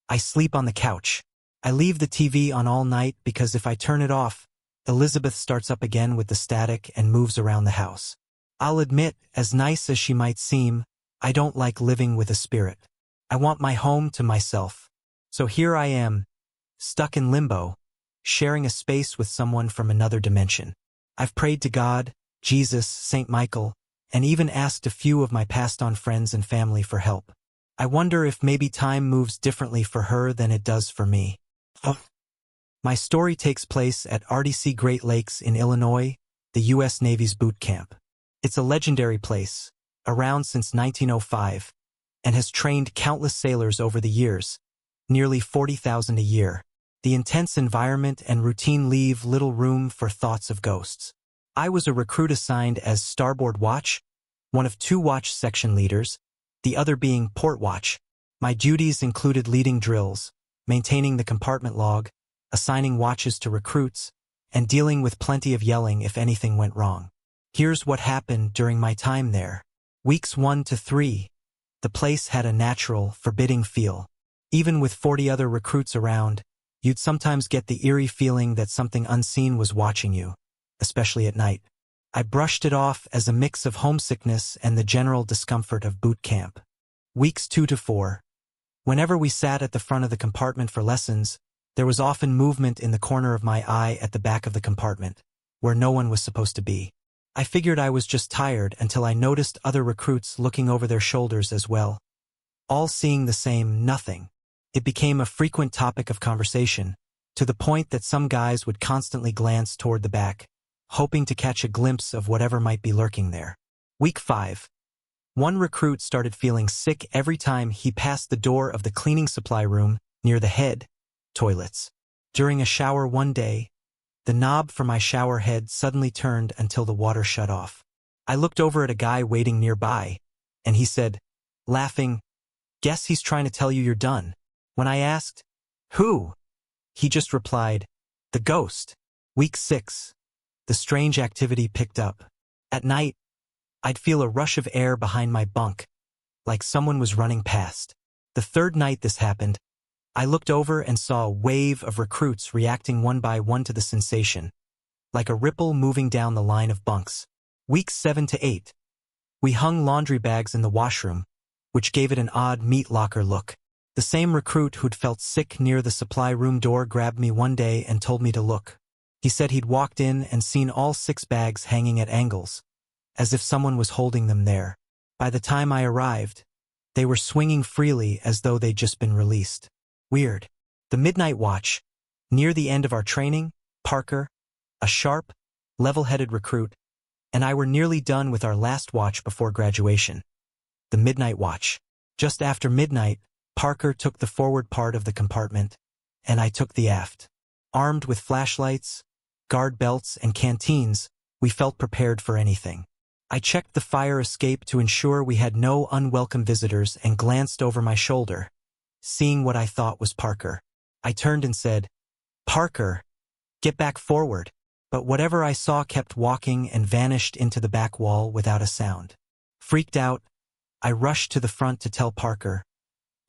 I sleep on the couch. I leave the TV on all night because if I turn it off, Elizabeth starts up again with the static and moves around the house. I'll admit, as nice as she might seem, I don't like living with a spirit. I want my home to myself. So here I am, stuck in limbo, sharing a space with someone from another dimension. I've prayed to God, Jesus, Saint Michael, and even asked a few of my passed-on friends and family for help. I wonder if maybe time moves differently for her than it does for me. My story takes place at RDC Great Lakes in Illinois, the U.S. Navy's boot camp. It's a legendary place, around since 1905, and has trained countless sailors over the years, nearly 40,000 a year. The intense environment and routine leave little room for thoughts of ghosts. I was a recruit assigned as starboard watch, one of 2 watch section leaders, the other being port watch. My duties included leading drills, maintaining the compartment log, assigning watches to recruits, and dealing with plenty of yelling if anything went wrong. Here's what happened during my time there. Weeks 1 to 3, the place had a natural, forbidding feel. Even with 40 other recruits around, you'd sometimes get the eerie feeling that something unseen was watching you, especially at night. I brushed it off as a mix of homesickness and the general discomfort of boot camp. Weeks 2 to 4. Whenever we sat at the front of the compartment for lessons, there was often movement in the corner of my eye at the back of the compartment, where no one was supposed to be. I figured I was just tired until I noticed other recruits looking over their shoulders as well, all seeing the same nothing. It became a frequent topic of conversation, to the point that some guys would constantly glance toward the back, hoping to catch a glimpse of whatever might be lurking there. Week 5. One recruit started feeling sick every time he passed the door of the cleaning supply room near the head toilets. During a shower one day, the knob for my shower head suddenly turned until the water shut off. I looked over at a guy waiting nearby, and he said, laughing, "Guess he's trying to tell you you're done." When I asked, "Who?" he just replied, "The ghost." Week 6. The strange activity picked up. At night, I'd feel a rush of air behind my bunk, like someone was running past. The 3rd night this happened, I looked over and saw a wave of recruits reacting one by one to the sensation, like a ripple moving down the line of bunks. Weeks 7 to 8. We hung laundry bags in the washroom, which gave it an odd meat locker look. The same recruit who'd felt sick near the supply room door grabbed me one day and told me to look. He said he'd walked in and seen all 6 bags hanging at angles, as if someone was holding them there. By the time I arrived, they were swinging freely as though they'd just been released. Weird. The midnight watch. Near the end of our training, Parker, a sharp, level-headed recruit, and I were nearly done with our last watch before graduation. The midnight watch. Just after midnight, Parker took the forward part of the compartment, and I took the aft. Armed with flashlights, guard belts, and canteens, we felt prepared for anything. I checked the fire escape to ensure we had no unwelcome visitors and glanced over my shoulder, seeing what I thought was Parker. I turned and said, "Parker, get back forward." But whatever I saw kept walking and vanished into the back wall without a sound. Freaked out, I rushed to the front to tell Parker,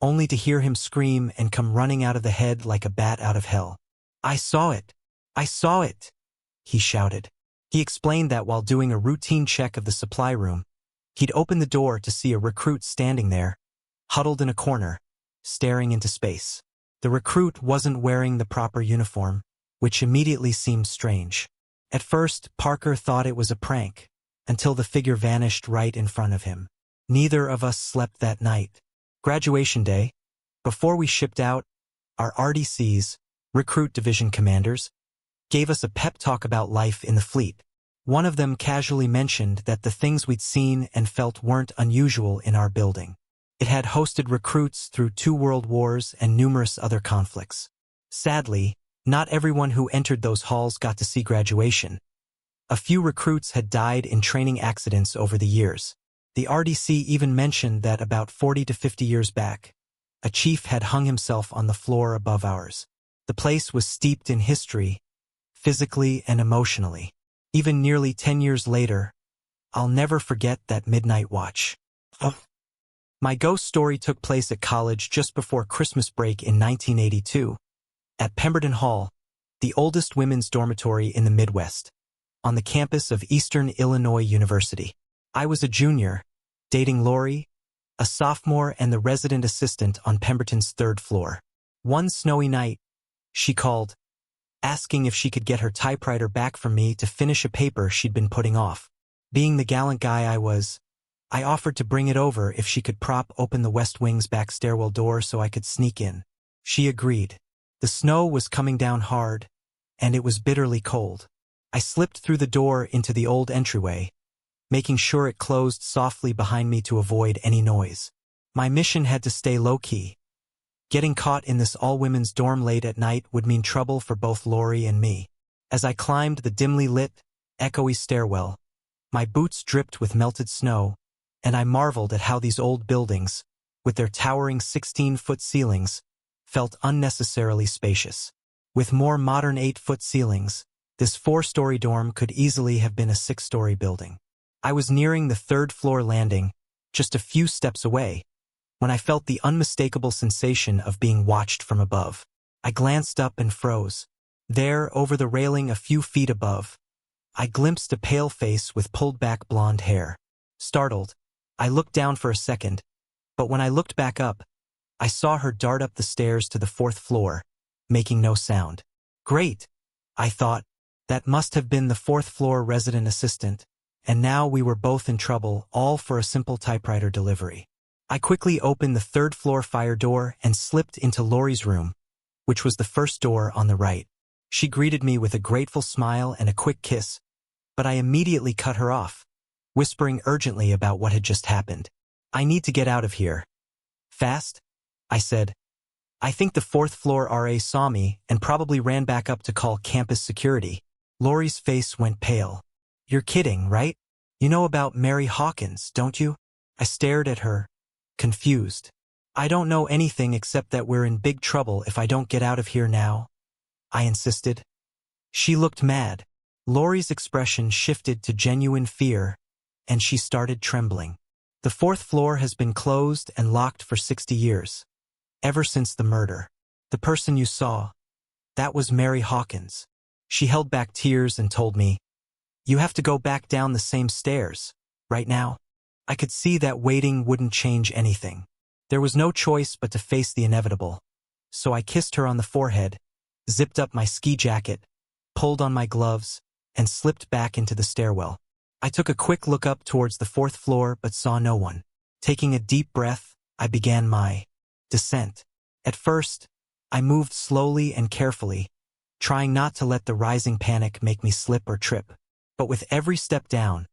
only to hear him scream and come running out of the head like a bat out of hell. "I saw it! I saw it!" he shouted. He explained that while doing a routine check of the supply room, he'd opened the door to see a recruit standing there, huddled in a corner, staring into space. The recruit wasn't wearing the proper uniform, which immediately seemed strange. At first, Parker thought it was a prank, until the figure vanished right in front of him. Neither of us slept that night. Graduation day, before we shipped out, our RDCs, Recruit Division Commanders, gave us a pep talk about life in the fleet. One of them casually mentioned that the things we'd seen and felt weren't unusual in our building. It had hosted recruits through 2 world wars and numerous other conflicts. Sadly, not everyone who entered those halls got to see graduation. A few recruits had died in training accidents over the years. The RDC even mentioned that about 40 to 50 years back, a chief had hung himself on the floor above ours. The place was steeped in history, physically and emotionally. Even nearly 10 years later, I'll never forget that midnight watch. My ghost story took place at college just before Christmas break in 1982, at Pemberton Hall, the oldest women's dormitory in the Midwest, on the campus of Eastern Illinois University. I was a junior, dating Lori, a sophomore and the resident assistant on Pemberton's 3rd floor. One snowy night, she called, asking if she could get her typewriter back from me to finish a paper she'd been putting off. Being the gallant guy I was, I offered to bring it over if she could prop open the West Wing's back stairwell door so I could sneak in. She agreed. The snow was coming down hard, and it was bitterly cold. I slipped through the door into the old entryway, making sure it closed softly behind me to avoid any noise. My mission had to stay low-key. Getting caught in this all-women's dorm late at night would mean trouble for both Lori and me. As I climbed the dimly lit, echoey stairwell, my boots dripped with melted snow, and I marveled at how these old buildings, with their towering 16-foot ceilings, felt unnecessarily spacious. With more modern 8-foot ceilings, this 4-story dorm could easily have been a 6-story building. I was nearing the 3rd floor landing, just a few steps away, when I felt the unmistakable sensation of being watched from above. I glanced up and froze. There, over the railing a few feet above, I glimpsed a pale face with pulled-back blonde hair. Startled, I looked down for a second, but when I looked back up, I saw her dart up the stairs to the 4th floor, making no sound. Great, I thought. That must have been the 4th floor resident assistant, and now we were both in trouble, all for a simple typewriter delivery. I quickly opened the 3rd floor fire door and slipped into Lori's room, which was the first door on the right. She greeted me with a grateful smile and a quick kiss, but I immediately cut her off, whispering urgently about what had just happened. "I need to get out of here. Fast," I said. "I think the 4th floor RA saw me and probably ran back up to call campus security." Lori's face went pale. "You're kidding, right? You know about Mary Hawkins, don't you?" I stared at her, confused. "I don't know anything except that we're in big trouble if I don't get out of here now," I insisted. She looked mad. Lori's expression shifted to genuine fear, and she started trembling. "The 4th floor has been closed and locked for 60 years. Ever since the murder. The person you saw, that was Mary Hawkins." She held back tears and told me, "You have to go back down the same stairs, right now." I could see that waiting wouldn't change anything. There was no choice but to face the inevitable. So I kissed her on the forehead, zipped up my ski jacket, pulled on my gloves, and slipped back into the stairwell. I took a quick look up towards the 4th floor but saw no one. Taking a deep breath, I began my descent. At first, I moved slowly and carefully, trying not to let the rising panic make me slip or trip. But with every step down,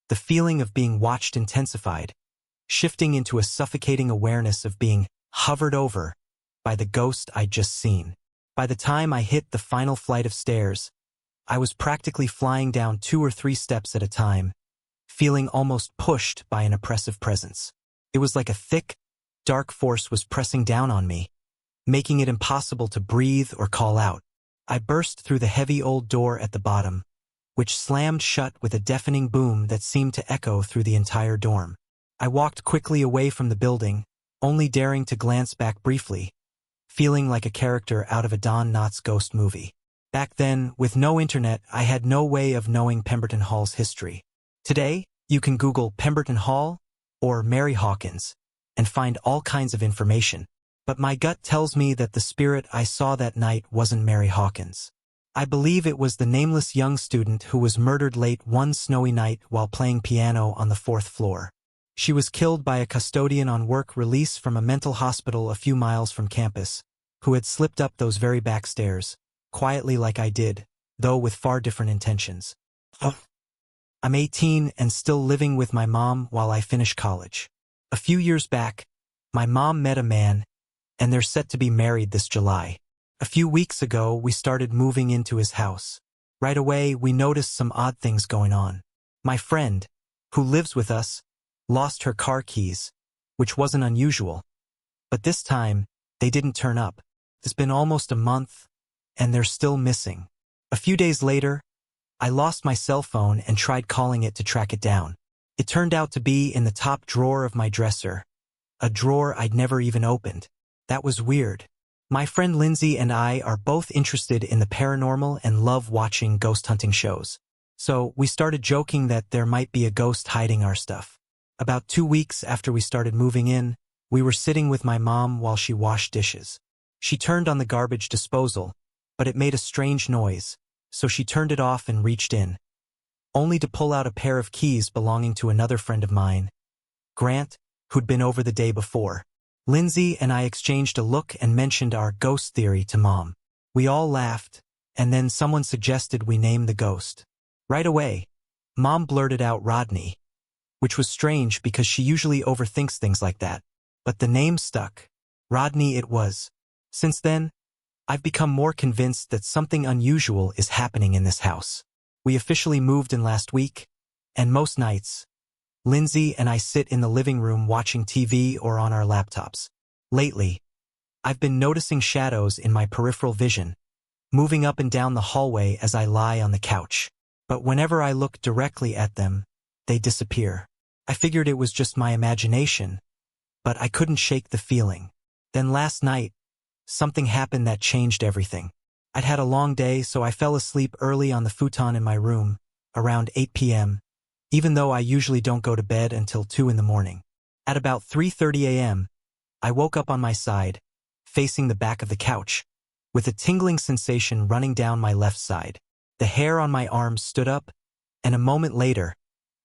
the feeling of being watched intensified, shifting into a suffocating awareness of being hovered over by the ghost I'd just seen. By the time I hit the final flight of stairs, I was practically flying down 2 or 3 steps at a time, feeling almost pushed by an oppressive presence. It was like a thick, dark force was pressing down on me, making it impossible to breathe or call out. I burst through the heavy old door at the bottom, which slammed shut with a deafening boom that seemed to echo through the entire dorm. I walked quickly away from the building, only daring to glance back briefly, feeling like a character out of a Don Knotts ghost movie. Back then, with no internet, I had no way of knowing Pemberton Hall's history. Today, you can Google Pemberton Hall or Mary Hawkins and find all kinds of information. But my gut tells me that the spirit I saw that night wasn't Mary Hawkins. I believe it was the nameless young student who was murdered late one snowy night while playing piano on the 4th floor. She was killed by a custodian on work release from a mental hospital a few miles from campus, who had slipped up those very back stairs, quietly like I did, though with far different intentions. I'm 18 and still living with my mom while I finish college. A few years back, my mom met a man, and they're set to be married this July. A few weeks ago, we started moving into his house. Right away, we noticed some odd things going on. My friend, who lives with us, lost her car keys, which wasn't unusual. But this time, they didn't turn up. It's been almost a month, and they're still missing. A few days later, I lost my cell phone and tried calling it to track it down. It turned out to be in the top drawer of my dresser, a drawer I'd never even opened. That was weird. My friend Lindsay and I are both interested in the paranormal and love watching ghost hunting shows. So we started joking that there might be a ghost hiding our stuff. About 2 weeks after we started moving in, we were sitting with my mom while she washed dishes. She turned on the garbage disposal, but it made a strange noise, so she turned it off and reached in, only to pull out a pair of keys belonging to another friend of mine, Grant, who'd been over the day before. Lindsay and I exchanged a look and mentioned our ghost theory to Mom. We all laughed, and then someone suggested we name the ghost. Right away, Mom blurted out Rodney, which was strange because she usually overthinks things like that. But the name stuck. Rodney it was. Since then, I've become more convinced that something unusual is happening in this house. We officially moved in last week, and most nights, Lindsay and I sit in the living room watching TV or on our laptops. Lately, I've been noticing shadows in my peripheral vision, moving up and down the hallway as I lie on the couch. But whenever I look directly at them, they disappear. I figured it was just my imagination, but I couldn't shake the feeling. Then last night, something happened that changed everything. I'd had a long day, so I fell asleep early on the futon in my room, around 8 p.m., even though I usually don't go to bed until 2 in the morning. At about 3:30 a.m., I woke up on my side, facing the back of the couch, with a tingling sensation running down my left side. The hair on my arms stood up, and a moment later,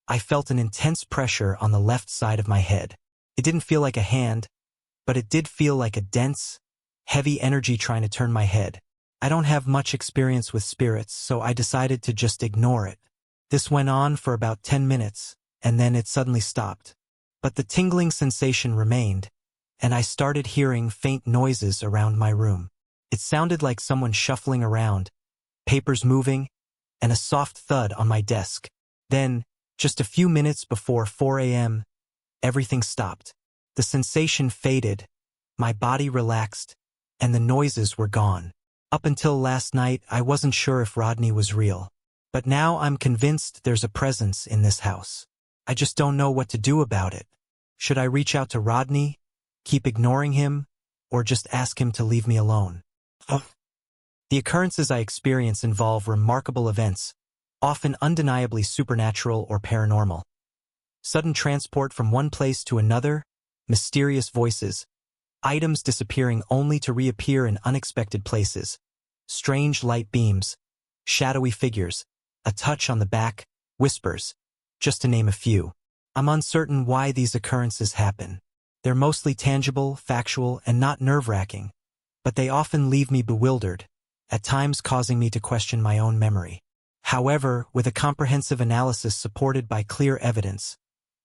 I felt an intense pressure on the left side of my head. It didn't feel like a hand, but it did feel like a dense, heavy energy trying to turn my head. I don't have much experience with spirits, so I decided to just ignore it. This went on for about 10 minutes, and then it suddenly stopped. But the tingling sensation remained, and I started hearing faint noises around my room. It sounded like someone shuffling around, papers moving, and a soft thud on my desk. Then, just a few minutes before 4 a.m., everything stopped. The sensation faded, my body relaxed, and the noises were gone. Up until last night, I wasn't sure if Rodney was real. But now I'm convinced there's a presence in this house. I just don't know what to do about it. Should I reach out to Rodney, keep ignoring him, or just ask him to leave me alone? The occurrences I experience involve remarkable events, often undeniably supernatural or paranormal. Sudden transport from one place to another, mysterious voices, items disappearing only to reappear in unexpected places, strange light beams, shadowy figures, a touch on the back, whispers, just to name a few. I'm uncertain why these occurrences happen. They're mostly tangible, factual, and not nerve-wracking, but they often leave me bewildered, at times causing me to question my own memory. However, with a comprehensive analysis supported by clear evidence,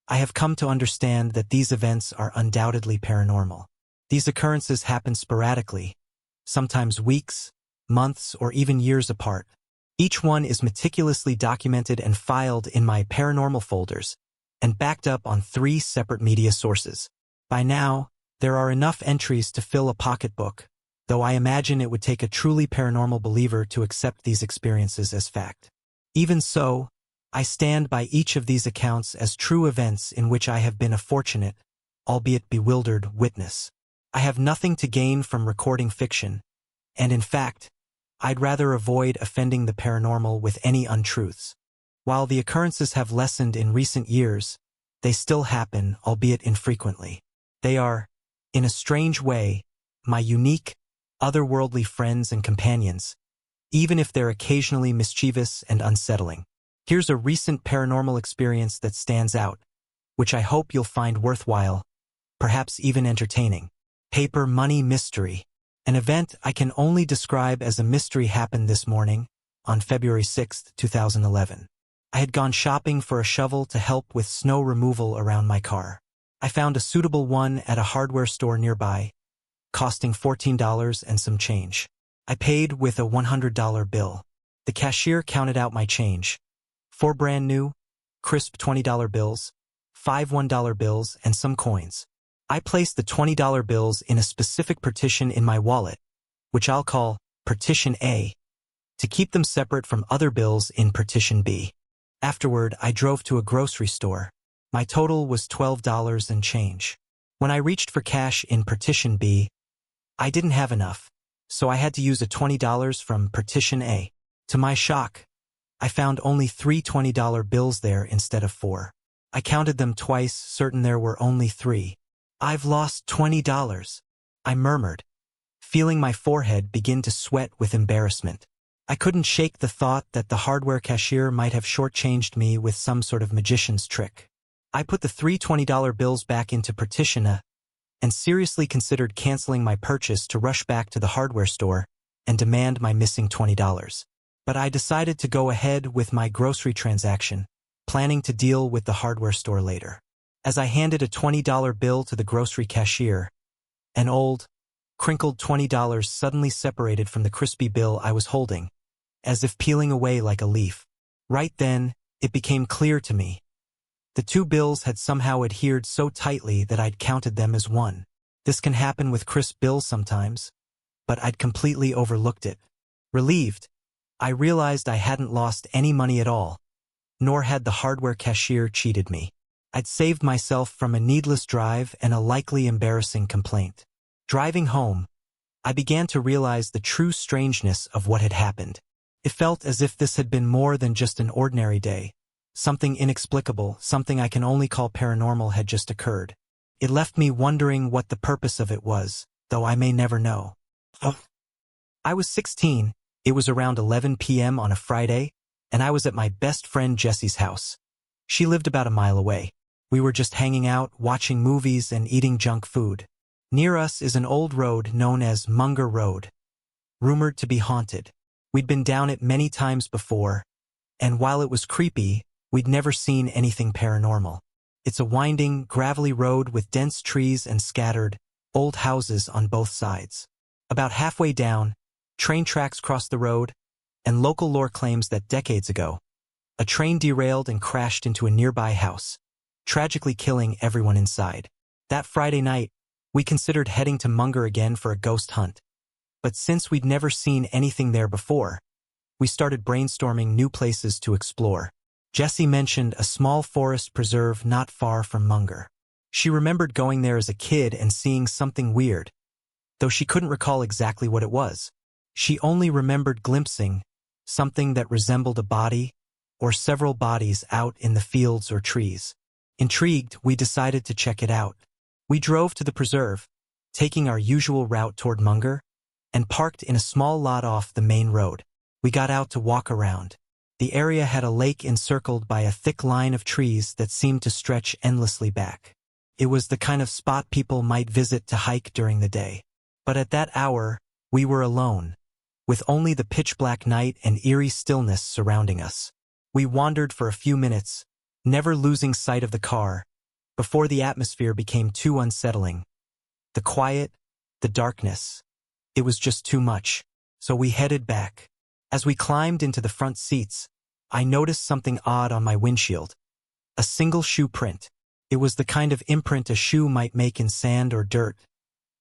I have come to understand that these events are undoubtedly paranormal. These occurrences happen sporadically, sometimes weeks, months, or even years apart. Each one is meticulously documented and filed in my paranormal folders, and backed up on 3 separate media sources. By now, There are enough entries to fill a pocketbook, though I imagine it would take a truly paranormal believer to accept these experiences as fact. Even so, I stand by each of these accounts as true events in which I have been a fortunate, albeit bewildered, witness. I have nothing to gain from recording fiction, and in fact, I'd rather avoid offending the paranormal with any untruths. While the occurrences have lessened in recent years, they still happen, albeit infrequently. They are, in a strange way, my unique, otherworldly friends and companions, even if they're occasionally mischievous and unsettling. Here's a recent paranormal experience that stands out, which I hope you'll find worthwhile, perhaps even entertaining. Paper Money Mystery. An event I can only describe as a mystery happened this morning, on February 6, 2011. I had gone shopping for a shovel to help with snow removal around my car. I found a suitable one at a hardware store nearby, costing $14 and some change. I paid with a $100 bill. The cashier counted out my change. 4 brand new, crisp $20 bills, 5 $1 bills, and some coins. I placed the $20 bills in a specific partition in my wallet, which I'll call Partition A, to keep them separate from other bills in Partition B. Afterward, I drove to a grocery store. My total was $12 and change. When I reached for cash in Partition B, I didn't have enough, so I had to use a $20 from Partition A. To my shock, I found only 3 $20 bills there instead of 4. I counted them twice, certain there were only 3. "I've lost $20, I murmured, feeling my forehead begin to sweat with embarrassment. I couldn't shake the thought that the hardware cashier might have shortchanged me with some sort of magician's trick. I put the 3 $20 bills back into Partition A and seriously considered canceling my purchase to rush back to the hardware store and demand my missing $20. But I decided to go ahead with my grocery transaction, planning to deal with the hardware store later. As I handed a $20 bill to the grocery cashier, an old, crinkled $20 suddenly separated from the crispy bill I was holding, as if peeling away like a leaf. Right then, it became clear to me. The 2 bills had somehow adhered so tightly that I'd counted them as 1. This can happen with crisp bills sometimes, but I'd completely overlooked it. Relieved, I realized I hadn't lost any money at all, nor had the hardware cashier cheated me. I'd saved myself from a needless drive and a likely embarrassing complaint. Driving home, I began to realize the true strangeness of what had happened. It felt as if this had been more than just an ordinary day. Something inexplicable, something I can only call paranormal had just occurred. It left me wondering what the purpose of it was, though I may never know. I was 16, it was around 11 p.m. on a Friday, and I was at my best friend Jessie's house. She lived about a mile away. We were just hanging out, watching movies, and eating junk food. Near us is an old road known as Munger Road, rumored to be haunted. We'd been down it many times before, and while it was creepy, we'd never seen anything paranormal. It's a winding, gravelly road with dense trees and scattered, old houses on both sides. About halfway down, train tracks cross the road, and local lore claims that decades ago, a train derailed and crashed into a nearby house, tragically killing everyone inside. That Friday night, we considered heading to Munger again for a ghost hunt. But since we'd never seen anything there before, we started brainstorming new places to explore. Jessie mentioned a small forest preserve not far from Munger. She remembered going there as a kid and seeing something weird, though she couldn't recall exactly what it was. She only remembered glimpsing something that resembled a body or several bodies out in the fields or trees. Intrigued, we decided to check it out. We drove to the preserve, taking our usual route toward Munger, and parked in a small lot off the main road. We got out to walk around. The area had a lake encircled by a thick line of trees that seemed to stretch endlessly back. It was the kind of spot people might visit to hike during the day. But at that hour, we were alone, with only the pitch-black night and eerie stillness surrounding us. We wandered for a few minutes, never losing sight of the car, before the atmosphere became too unsettling. The quiet, the darkness. It was just too much. So we headed back. As we climbed into the front seats, I noticed something odd on my windshield. A single shoe print. It was the kind of imprint a shoe might make in sand or dirt,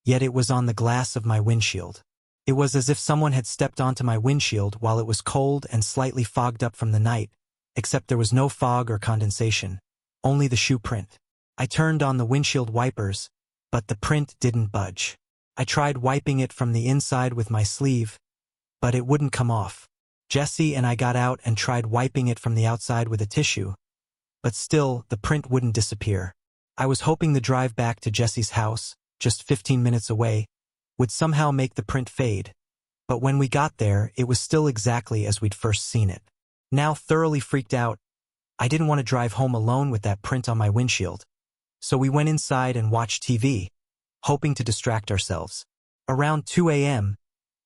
yet it was on the glass of my windshield. It was as if someone had stepped onto my windshield while it was cold and slightly fogged up from the night, except there was no fog or condensation, only the shoe print. I turned on the windshield wipers, but the print didn't budge. I tried wiping it from the inside with my sleeve, but it wouldn't come off. Jesse and I got out and tried wiping it from the outside with a tissue, but still, the print wouldn't disappear. I was hoping the drive back to Jesse's house, just 15 minutes away, would somehow make the print fade, but when we got there, it was still exactly as we'd first seen it. Now thoroughly freaked out, I didn't want to drive home alone with that print on my windshield, so we went inside and watched TV, hoping to distract ourselves. Around 2 a.m.,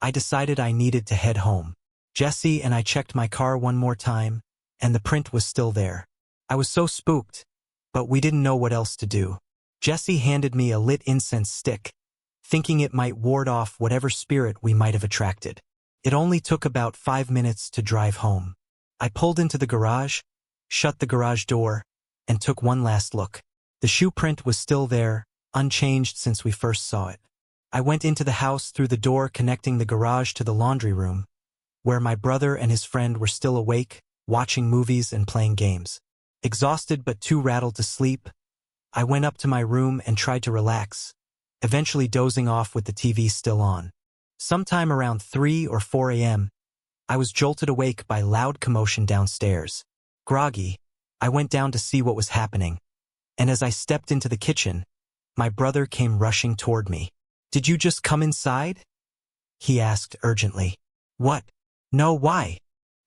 I decided I needed to head home. Jesse and I checked my car one more time, and the print was still there. I was so spooked, but we didn't know what else to do. Jesse handed me a lit incense stick, thinking it might ward off whatever spirit we might have attracted. It only took about 5 minutes to drive home. I pulled into the garage, shut the garage door, and took one last look. The shoe print was still there, unchanged since we first saw it. I went into the house through the door connecting the garage to the laundry room, where my brother and his friend were still awake, watching movies and playing games. Exhausted but too rattled to sleep, I went up to my room and tried to relax, eventually dozing off with the TV still on. Sometime around 3 or 4 a.m., I was jolted awake by loud commotion downstairs. Groggy, I went down to see what was happening, and as I stepped into the kitchen, my brother came rushing toward me. "Did you just come inside?" he asked urgently. "What? No, why?"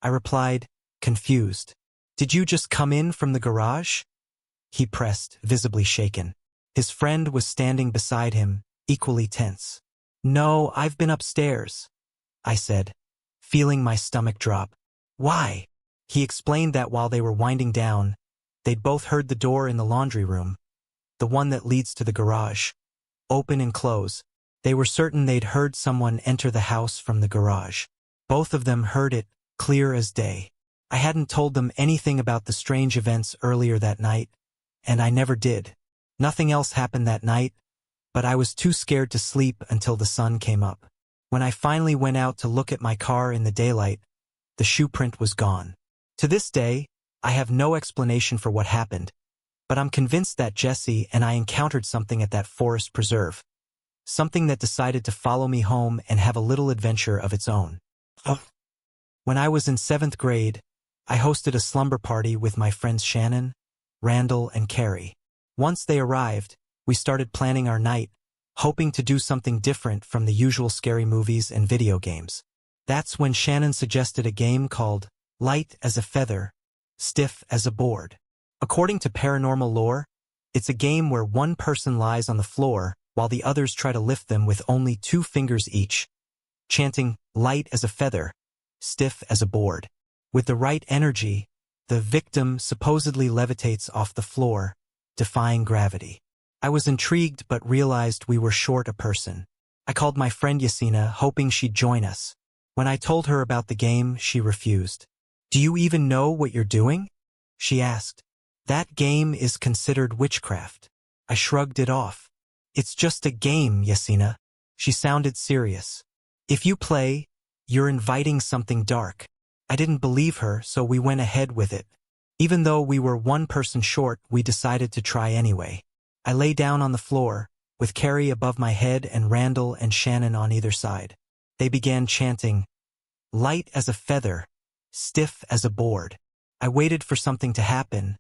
I replied, confused. "Did you just come in from the garage?" he pressed, visibly shaken. His friend was standing beside him, equally tense. "No, I've been upstairs," I said, feeling my stomach drop. "Why?" He explained that while they were winding down, they'd both heard the door in the laundry room, the one that leads to the garage, open and close. They were certain they'd heard someone enter the house from the garage. Both of them heard it, clear as day. I hadn't told them anything about the strange events earlier that night, and I never did. Nothing else happened that night, but I was too scared to sleep until the sun came up. When I finally went out to look at my car in the daylight, the shoe print was gone. To this day, I have no explanation for what happened, but I'm convinced that Jesse and I encountered something at that forest preserve. Something that decided to follow me home and have a little adventure of its own. When I was in 7th grade, I hosted a slumber party with my friends Shannon, Randall, and Carrie. Once they arrived, we started planning our night, hoping to do something different from the usual scary movies and video games. That's when Shannon suggested a game called Light as a Feather, Stiff as a Board. According to paranormal lore, it's a game where one person lies on the floor while the others try to lift them with only 2 fingers each, chanting light as a feather, stiff as a board. With the right energy, the victim supposedly levitates off the floor, defying gravity. I was intrigued but realized we were short a person. I called my friend Yasina, hoping she'd join us. When I told her about the game, she refused. "Do you even know what you're doing?" she asked. "That game is considered witchcraft." I shrugged it off. "It's just a game, Yasina." She sounded serious. "If you play, you're inviting something dark." I didn't believe her, so we went ahead with it. Even though we were one person short, we decided to try anyway. I lay down on the floor, with Carrie above my head and Randall and Shannon on either side. They began chanting, "Light as a feather, stiff as a board." I waited for something to happen,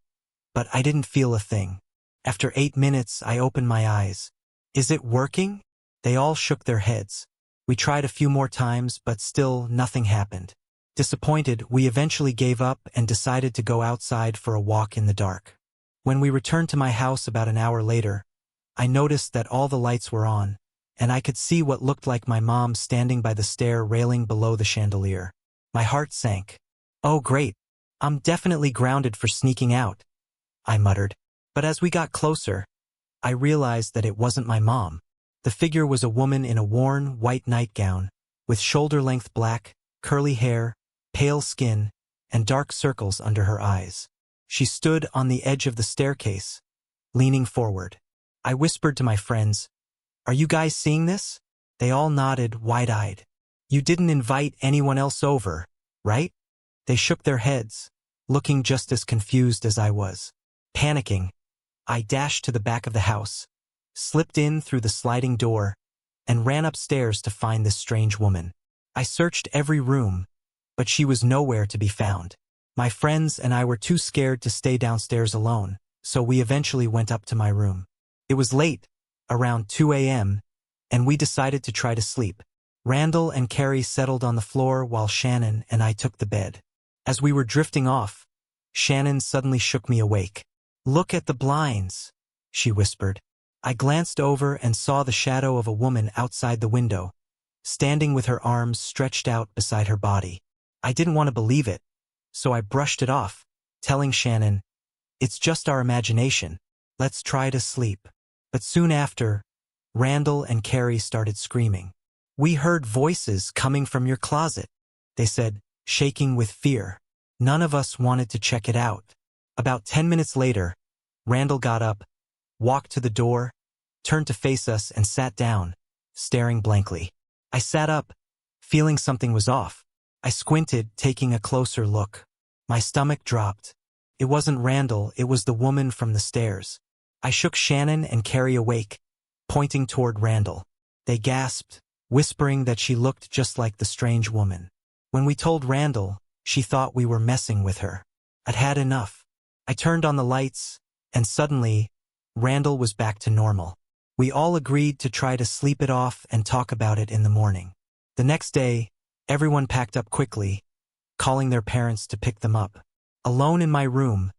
but I didn't feel a thing. After 8 minutes, I opened my eyes. "Is it working?" They all shook their heads. We tried a few more times, but still nothing happened. Disappointed, we eventually gave up and decided to go outside for a walk in the dark. When we returned to my house about an hour later, I noticed that all the lights were on, and I could see what looked like my mom standing by the stair railing below the chandelier. My heart sank. "Oh great, I'm definitely grounded for sneaking out," I muttered. But as we got closer, I realized that it wasn't my mom. The figure was a woman in a worn, white nightgown, with shoulder-length black, curly hair, pale skin, and dark circles under her eyes. She stood on the edge of the staircase, leaning forward. I whispered to my friends, Are you guys seeing this? They all nodded, wide-eyed. You didn't invite anyone else over, right? They shook their heads, looking just as confused as I was. Panicking, I dashed to the back of the house, slipped in through the sliding door, and ran upstairs to find this strange woman. I searched every room, but she was nowhere to be found. My friends and I were too scared to stay downstairs alone, so we eventually went up to my room. It was late, around 2 a.m., and we decided to try to sleep. Randall and Carrie settled on the floor while Shannon and I took the bed. As we were drifting off, Shannon suddenly shook me awake. "Look at the blinds," she whispered. I glanced over and saw the shadow of a woman outside the window, standing with her arms stretched out beside her body. I didn't want to believe it, so I brushed it off, telling Shannon, "It's just our imagination. Let's try to sleep." But soon after, Randall and Carrie started screaming. "We heard voices coming from your closet," they said, shaking with fear. None of us wanted to check it out. About 10 minutes later, Randall got up, walked to the door, turned to face us and sat down, staring blankly. I sat up, feeling something was off. I squinted, taking a closer look. My stomach dropped. It wasn't Randall, it was the woman from the stairs. I shook Shannon and Carrie awake, pointing toward Randall. They gasped, whispering that she looked just like the strange woman. When we told Randall, she thought we were messing with her. I'd had enough. I turned on the lights, and suddenly, Randall was back to normal. We all agreed to try to sleep it off and talk about it in the morning. The next day, everyone packed up quickly, calling their parents to pick them up. Alone in my room,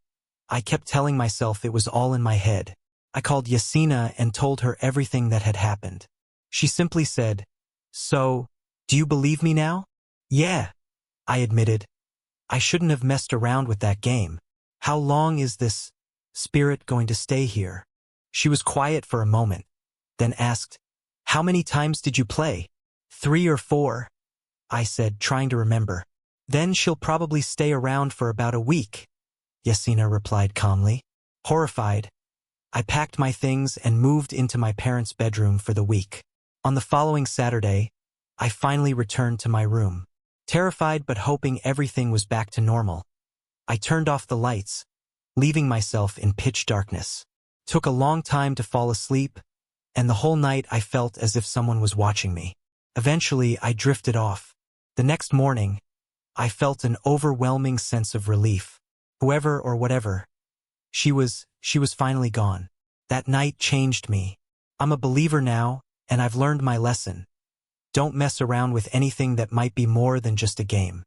I kept telling myself it was all in my head. I called Yasina and told her everything that had happened. She simply said, "So, do you believe me now?" "Yeah," I admitted. "I shouldn't have messed around with that game. How long is this spirit going to stay here?" She was quiet for a moment, then asked, "How many times did you play?" "3 or 4, I said, trying to remember. "Then she'll probably stay around for about a week," Yasina replied calmly. Horrified, I packed my things and moved into my parents' bedroom for the week. On the following Saturday, I finally returned to my room. Terrified but hoping everything was back to normal, I turned off the lights, leaving myself in pitch darkness. Took a long time to fall asleep, and the whole night I felt as if someone was watching me. Eventually, I drifted off. The next morning, I felt an overwhelming sense of relief. Whoever or whatever, she was finally gone. That night changed me. I'm a believer now, and I've learned my lesson. Don't mess around with anything that might be more than just a game.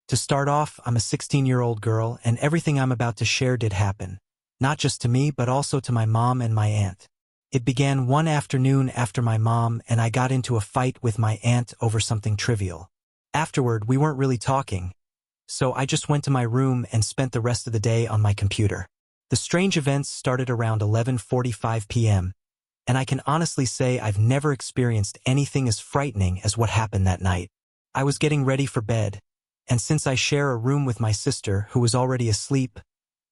To start off, I'm a 16-year-old girl, and everything I'm about to share did happen. Not just to me, but also to my mom and my aunt. It began one afternoon after my mom and I got into a fight with my aunt over something trivial. Afterward, we weren't really talking, so I just went to my room and spent the rest of the day on my computer. The strange events started around 11:45 p.m., and I can honestly say I've never experienced anything as frightening as what happened that night. I was getting ready for bed, and since I share a room with my sister who was already asleep,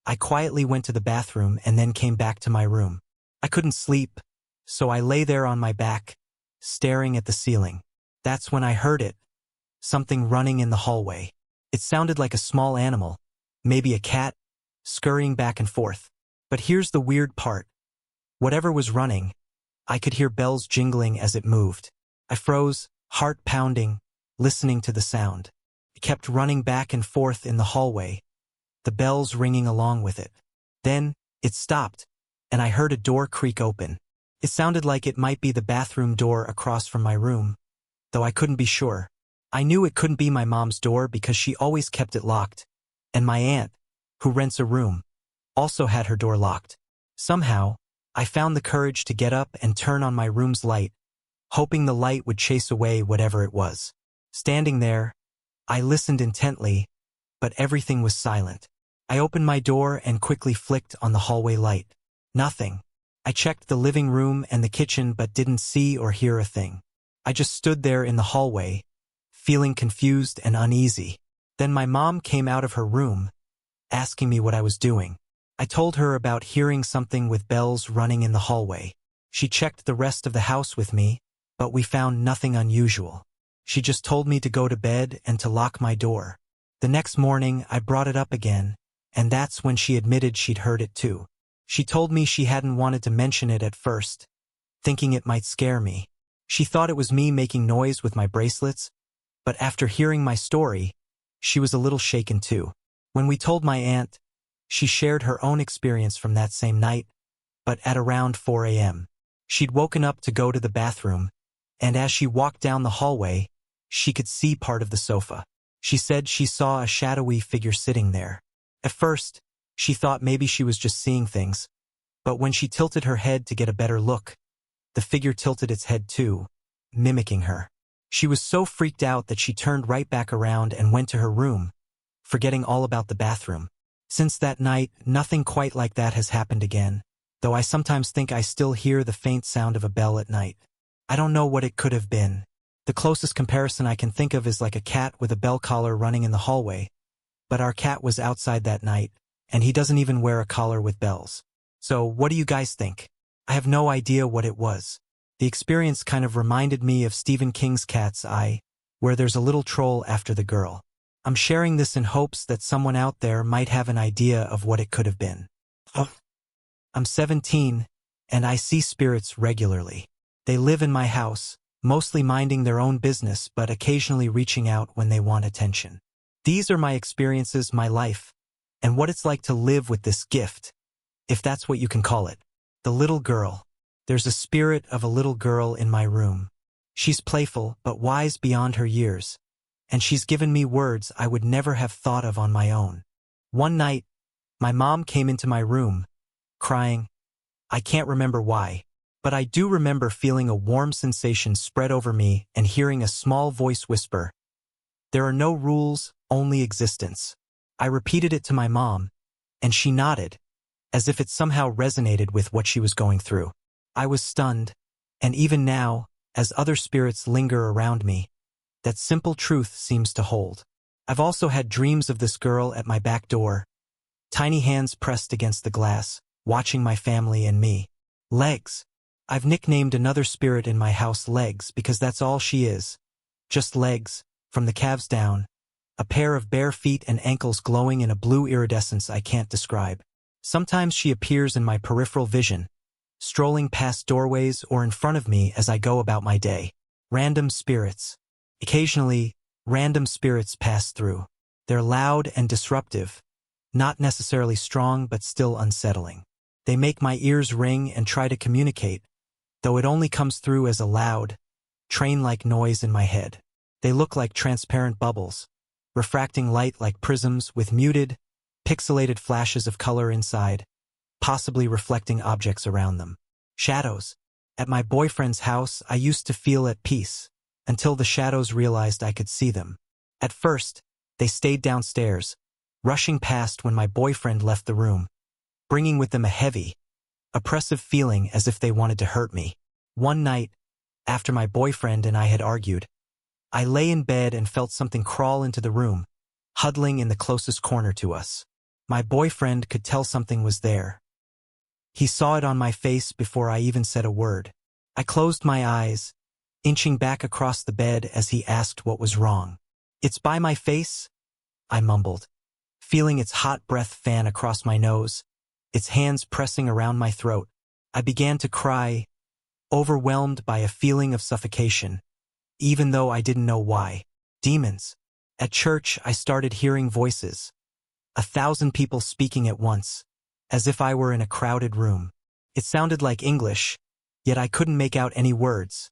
I quietly went to the bathroom and then came back to my room. I couldn't sleep, so I lay there on my back, staring at the ceiling. That's when I heard it, something running in the hallway. It sounded like a small animal, maybe a cat, scurrying back and forth. But here's the weird part. Whatever was running, I could hear bells jingling as it moved. I froze, heart pounding, listening to the sound. It kept running back and forth in the hallway, the bells ringing along with it. Then, it stopped, and I heard a door creak open. It sounded like it might be the bathroom door across from my room, though I couldn't be sure. I knew it couldn't be my mom's door because she always kept it locked, and my aunt, who rents a room, also had her door locked. Somehow, I found the courage to get up and turn on my room's light, hoping the light would chase away whatever it was. Standing there, I listened intently, but everything was silent. I opened my door and quickly flicked on the hallway light. Nothing. I checked the living room and the kitchen but didn't see or hear a thing. I just stood there in the hallway, feeling confused and uneasy. Then my mom came out of her room, asking me what I was doing. I told her about hearing something with bells running in the hallway. She checked the rest of the house with me, but we found nothing unusual. She just told me to go to bed and to lock my door. The next morning, I brought it up again, and that's when she admitted she'd heard it too. She told me she hadn't wanted to mention it at first, thinking it might scare me. She thought it was me making noise with my bracelets, but after hearing my story, she was a little shaken too. When we told my aunt, she shared her own experience from that same night, but at around 4 a.m. She'd woken up to go to the bathroom, and as she walked down the hallway, she could see part of the sofa. She said she saw a shadowy figure sitting there. At first, she thought maybe she was just seeing things, but when she tilted her head to get a better look, the figure tilted its head too, mimicking her. She was so freaked out that she turned right back around and went to her room, forgetting all about the bathroom. Since that night, nothing quite like that has happened again, though I sometimes think I still hear the faint sound of a bell at night. I don't know what it could have been. The closest comparison I can think of is like a cat with a bell collar running in the hallway, but our cat was outside that night, and he doesn't even wear a collar with bells. So what do you guys think? I have no idea what it was. The experience kind of reminded me of Stephen King's Cat's Eye, where there's a little troll after the girl. I'm sharing this in hopes that someone out there might have an idea of what it could have been. I'm 17, and I see spirits regularly. They live in my house, mostly minding their own business but occasionally reaching out when they want attention. These are my experiences, my life, and what it's like to live with this gift, if that's what you can call it. The little girl. There's a spirit of a little girl in my room. She's playful but wise beyond her years, and she's given me words I would never have thought of on my own. One night, my mom came into my room, crying. I can't remember why, but I do remember feeling a warm sensation spread over me and hearing a small voice whisper, "There are no rules, only existence." I repeated it to my mom, and she nodded, as if it somehow resonated with what she was going through. I was stunned, and even now, as other spirits linger around me, that simple truth seems to hold. I've also had dreams of this girl at my back door, tiny hands pressed against the glass, watching my family and me. Legs. I've nicknamed another spirit in my house Legs because that's all she is. Just legs, from the calves down, a pair of bare feet and ankles glowing in a blue iridescence I can't describe. Sometimes she appears in my peripheral vision, strolling past doorways or in front of me as I go about my day. Random spirits. Occasionally, random spirits pass through. They're loud and disruptive, not necessarily strong but still unsettling. They make my ears ring and try to communicate, though it only comes through as a loud, train-like noise in my head. They look like transparent bubbles, refracting light like prisms with muted, pixelated flashes of color inside, possibly reflecting objects around them. Shadows. At my boyfriend's house, I used to feel at peace, until the shadows realized I could see them. At first, they stayed downstairs, rushing past when my boyfriend left the room, bringing with them a heavy, oppressive feeling as if they wanted to hurt me. One night, after my boyfriend and I had argued, I lay in bed and felt something crawl into the room, huddling in the closest corner to us. My boyfriend could tell something was there. He saw it on my face before I even said a word. I closed my eyes, inching back across the bed as he asked what was wrong. "It's by my face," I mumbled, feeling its hot breath fan across my nose, its hands pressing around my throat. I began to cry, overwhelmed by a feeling of suffocation, even though I didn't know why. Demons. At church, I started hearing voices, 1,000 people speaking at once, as if I were in a crowded room. It sounded like English, yet I couldn't make out any words,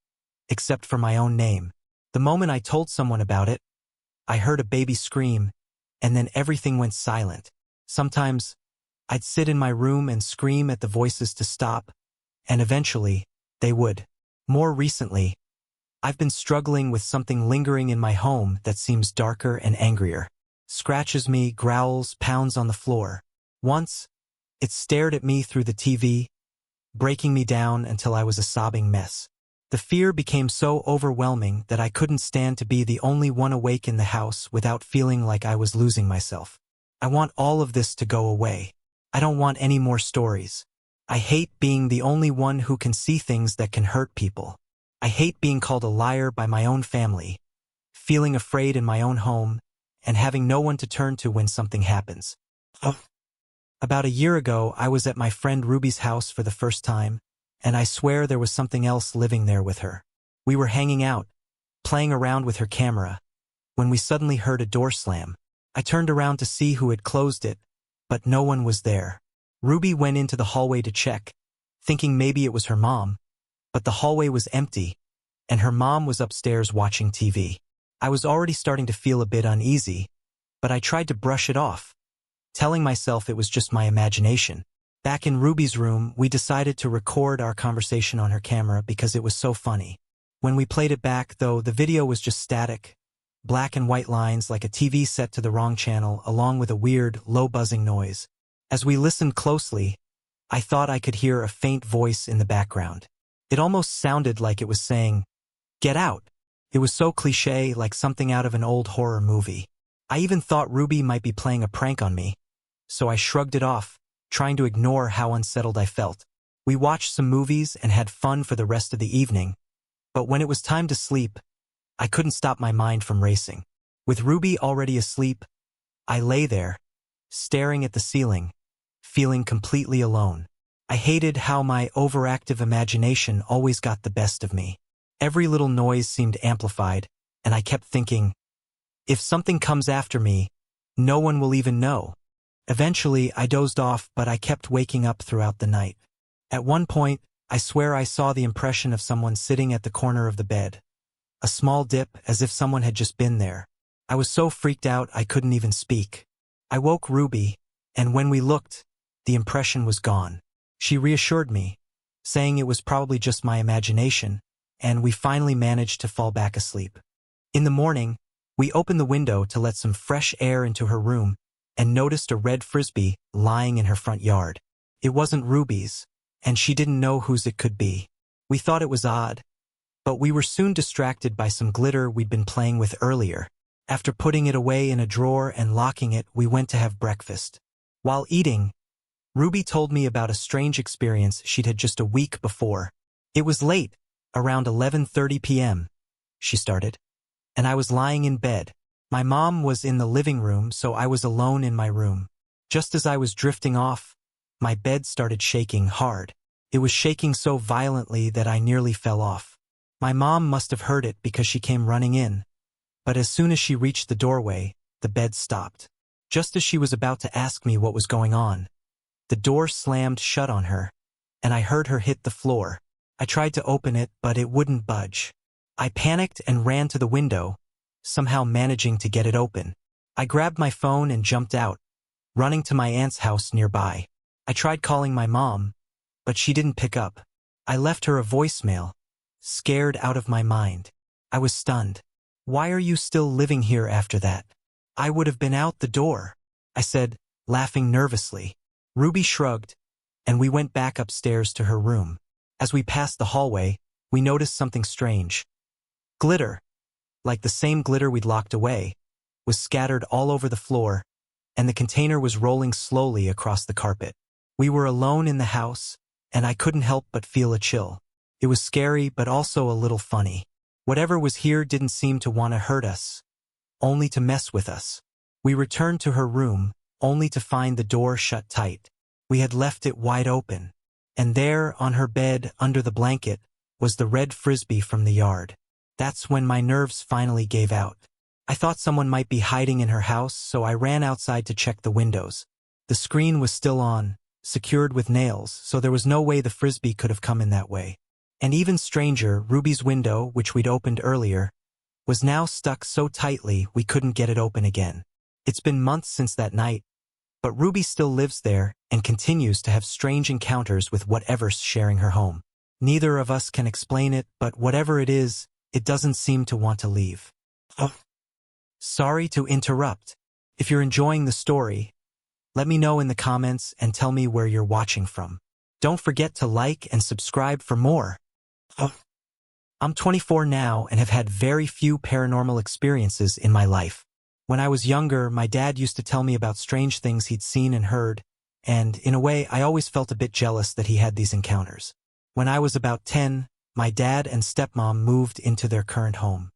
except for my own name. The moment I told someone about it, I heard a baby scream, and then everything went silent. Sometimes, I'd sit in my room and scream at the voices to stop, and eventually, they would. More recently, I've been struggling with something lingering in my home that seems darker and angrier. Scratches me, growls, pounds on the floor. Once, it stared at me through the TV, breaking me down until I was a sobbing mess. The fear became so overwhelming that I couldn't stand to be the only one awake in the house without feeling like I was losing myself. I want all of this to go away. I don't want any more stories. I hate being the only one who can see things that can hurt people. I hate being called a liar by my own family, feeling afraid in my own home, and having no one to turn to when something happens. About a year ago, I was at my friend Ruby's house for the first time, and I swear there was something else living there with her. We were hanging out, playing around with her camera, when we suddenly heard a door slam. I turned around to see who had closed it, but no one was there. Ruby went into the hallway to check, thinking maybe it was her mom, but the hallway was empty, and her mom was upstairs watching TV. I was already starting to feel a bit uneasy, but I tried to brush it off, telling myself it was just my imagination. Back in Ruby's room, we decided to record our conversation on her camera because it was so funny. When we played it back, though, the video was just static, black and white lines like a TV set to the wrong channel, along with a weird, low buzzing noise. As we listened closely, I thought I could hear a faint voice in the background. It almost sounded like it was saying, "Get out." It was so cliché, like something out of an old horror movie. I even thought Ruby might be playing a prank on me, so I shrugged it off, trying to ignore how unsettled I felt. We watched some movies and had fun for the rest of the evening, but when it was time to sleep, I couldn't stop my mind from racing. With Ruby already asleep, I lay there, staring at the ceiling, feeling completely alone. I hated how my overactive imagination always got the best of me. Every little noise seemed amplified, and I kept thinking, if something comes after me, no one will even know. Eventually, I dozed off, but I kept waking up throughout the night. At one point, I swear I saw the impression of someone sitting at the corner of the bed. A small dip, as if someone had just been there. I was so freaked out I couldn't even speak. I woke Ruby, and when we looked, the impression was gone. She reassured me, saying it was probably just my imagination, and we finally managed to fall back asleep. In the morning, we opened the window to let some fresh air into her room and noticed a red frisbee lying in her front yard. It wasn't Ruby's, and she didn't know whose it could be. We thought it was odd, but we were soon distracted by some glitter we'd been playing with earlier. After putting it away in a drawer and locking it, we went to have breakfast. While eating, Ruby told me about a strange experience she'd had just a week before. It was late, around 11:30 p.m., she started, and I was lying in bed. My mom was in the living room, so I was alone in my room. Just as I was drifting off, my bed started shaking hard. It was shaking so violently that I nearly fell off. My mom must have heard it because she came running in, but as soon as she reached the doorway, the bed stopped. Just as she was about to ask me what was going on, the door slammed shut on her, and I heard her hit the floor. I tried to open it, but it wouldn't budge. I panicked and ran to the window, somehow managing to get it open. I grabbed my phone and jumped out, running to my aunt's house nearby. I tried calling my mom, but she didn't pick up. I left her a voicemail, scared out of my mind. I was stunned. "Why are you still living here after that?" "I would have been out the door," I said, laughing nervously. Ruby shrugged, and we went back upstairs to her room. As we passed the hallway, we noticed something strange. Glitter, like the same glitter we'd locked away, was scattered all over the floor, and the container was rolling slowly across the carpet. We were alone in the house, and I couldn't help but feel a chill. It was scary, but also a little funny. Whatever was here didn't seem to want to hurt us, only to mess with us. We returned to her room, only to find the door shut tight. We had left it wide open, and there, on her bed, under the blanket, was the red frisbee from the yard. That's when my nerves finally gave out. I thought someone might be hiding in her house, so I ran outside to check the windows. The screen was still on, secured with nails, so there was no way the frisbee could have come in that way. And even stranger, Ruby's window, which we'd opened earlier, was now stuck so tightly we couldn't get it open again. It's been months since that night, but Ruby still lives there and continues to have strange encounters with whatever's sharing her home. Neither of us can explain it, but whatever it is, it doesn't seem to want to leave. Oh. Sorry to interrupt. If you're enjoying the story, let me know in the comments and tell me where you're watching from. Don't forget to like and subscribe for more. Oh. I'm 24 now and have had very few paranormal experiences in my life. When I was younger, my dad used to tell me about strange things he'd seen and heard, and, in a way, I always felt a bit jealous that he had these encounters. When I was about 10, my dad and stepmom moved into their current home.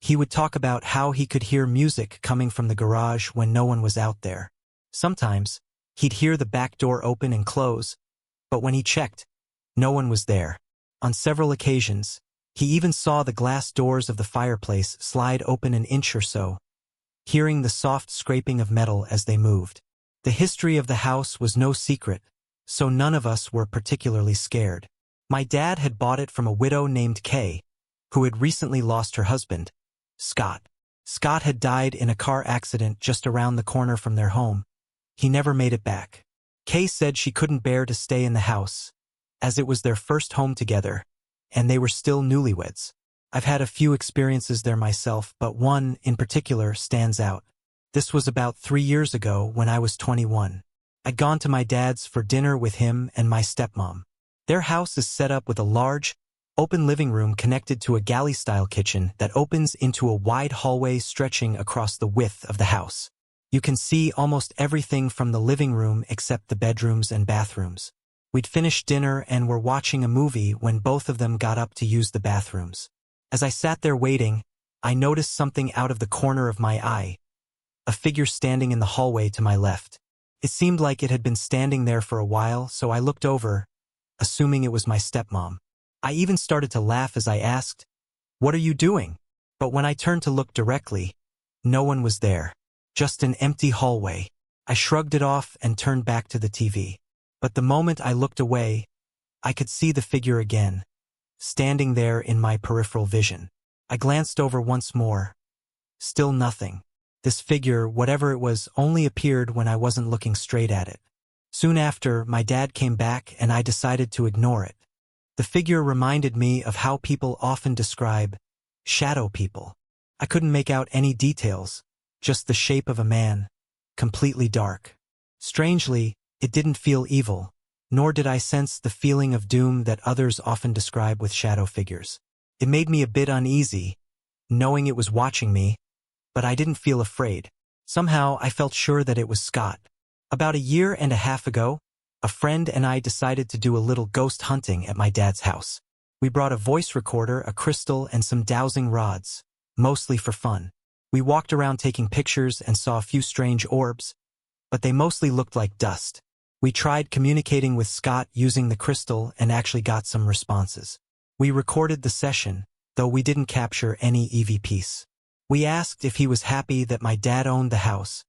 He would talk about how he could hear music coming from the garage when no one was out there. Sometimes, he'd hear the back door open and close, but when he checked, no one was there. On several occasions, he even saw the glass doors of the fireplace slide open an inch or so, hearing the soft scraping of metal as they moved. The history of the house was no secret, so none of us were particularly scared. My dad had bought it from a widow named Kay, who had recently lost her husband, Scott. Scott had died in a car accident just around the corner from their home. He never made it back. Kay said she couldn't bear to stay in the house, as it was their first home together, and they were still newlyweds. I've had a few experiences there myself, but one, in particular, stands out. This was about 3 years ago when I was 21. I'd gone to my dad's for dinner with him and my stepmom. Their house is set up with a large, open living room connected to a galley-style kitchen that opens into a wide hallway stretching across the width of the house. You can see almost everything from the living room except the bedrooms and bathrooms. We'd finished dinner and were watching a movie when both of them got up to use the bathrooms. As I sat there waiting, I noticed something out of the corner of my eye, a figure standing in the hallway to my left. It seemed like it had been standing there for a while, so I looked over, assuming it was my stepmom. I even started to laugh as I asked, "What are you doing?" But when I turned to look directly, no one was there. Just an empty hallway. I shrugged it off and turned back to the TV. But the moment I looked away, I could see the figure again, standing there in my peripheral vision. I glanced over once more. Still nothing. This figure, whatever it was, only appeared when I wasn't looking straight at it. Soon after, my dad came back and I decided to ignore it. The figure reminded me of how people often describe shadow people. I couldn't make out any details, just the shape of a man, completely dark. Strangely, it didn't feel evil, nor did I sense the feeling of doom that others often describe with shadow figures. It made me a bit uneasy, knowing it was watching me, but I didn't feel afraid. Somehow, I felt sure that it was Scott. About 1.5 years ago, a friend and I decided to do a little ghost hunting at my dad's house. We brought a voice recorder, a crystal, and some dowsing rods, mostly for fun. We walked around taking pictures and saw a few strange orbs, but they mostly looked like dust. We tried communicating with Scott using the crystal and actually got some responses. We recorded the session, though we didn't capture any EVPs. We asked if he was happy that my dad owned the house,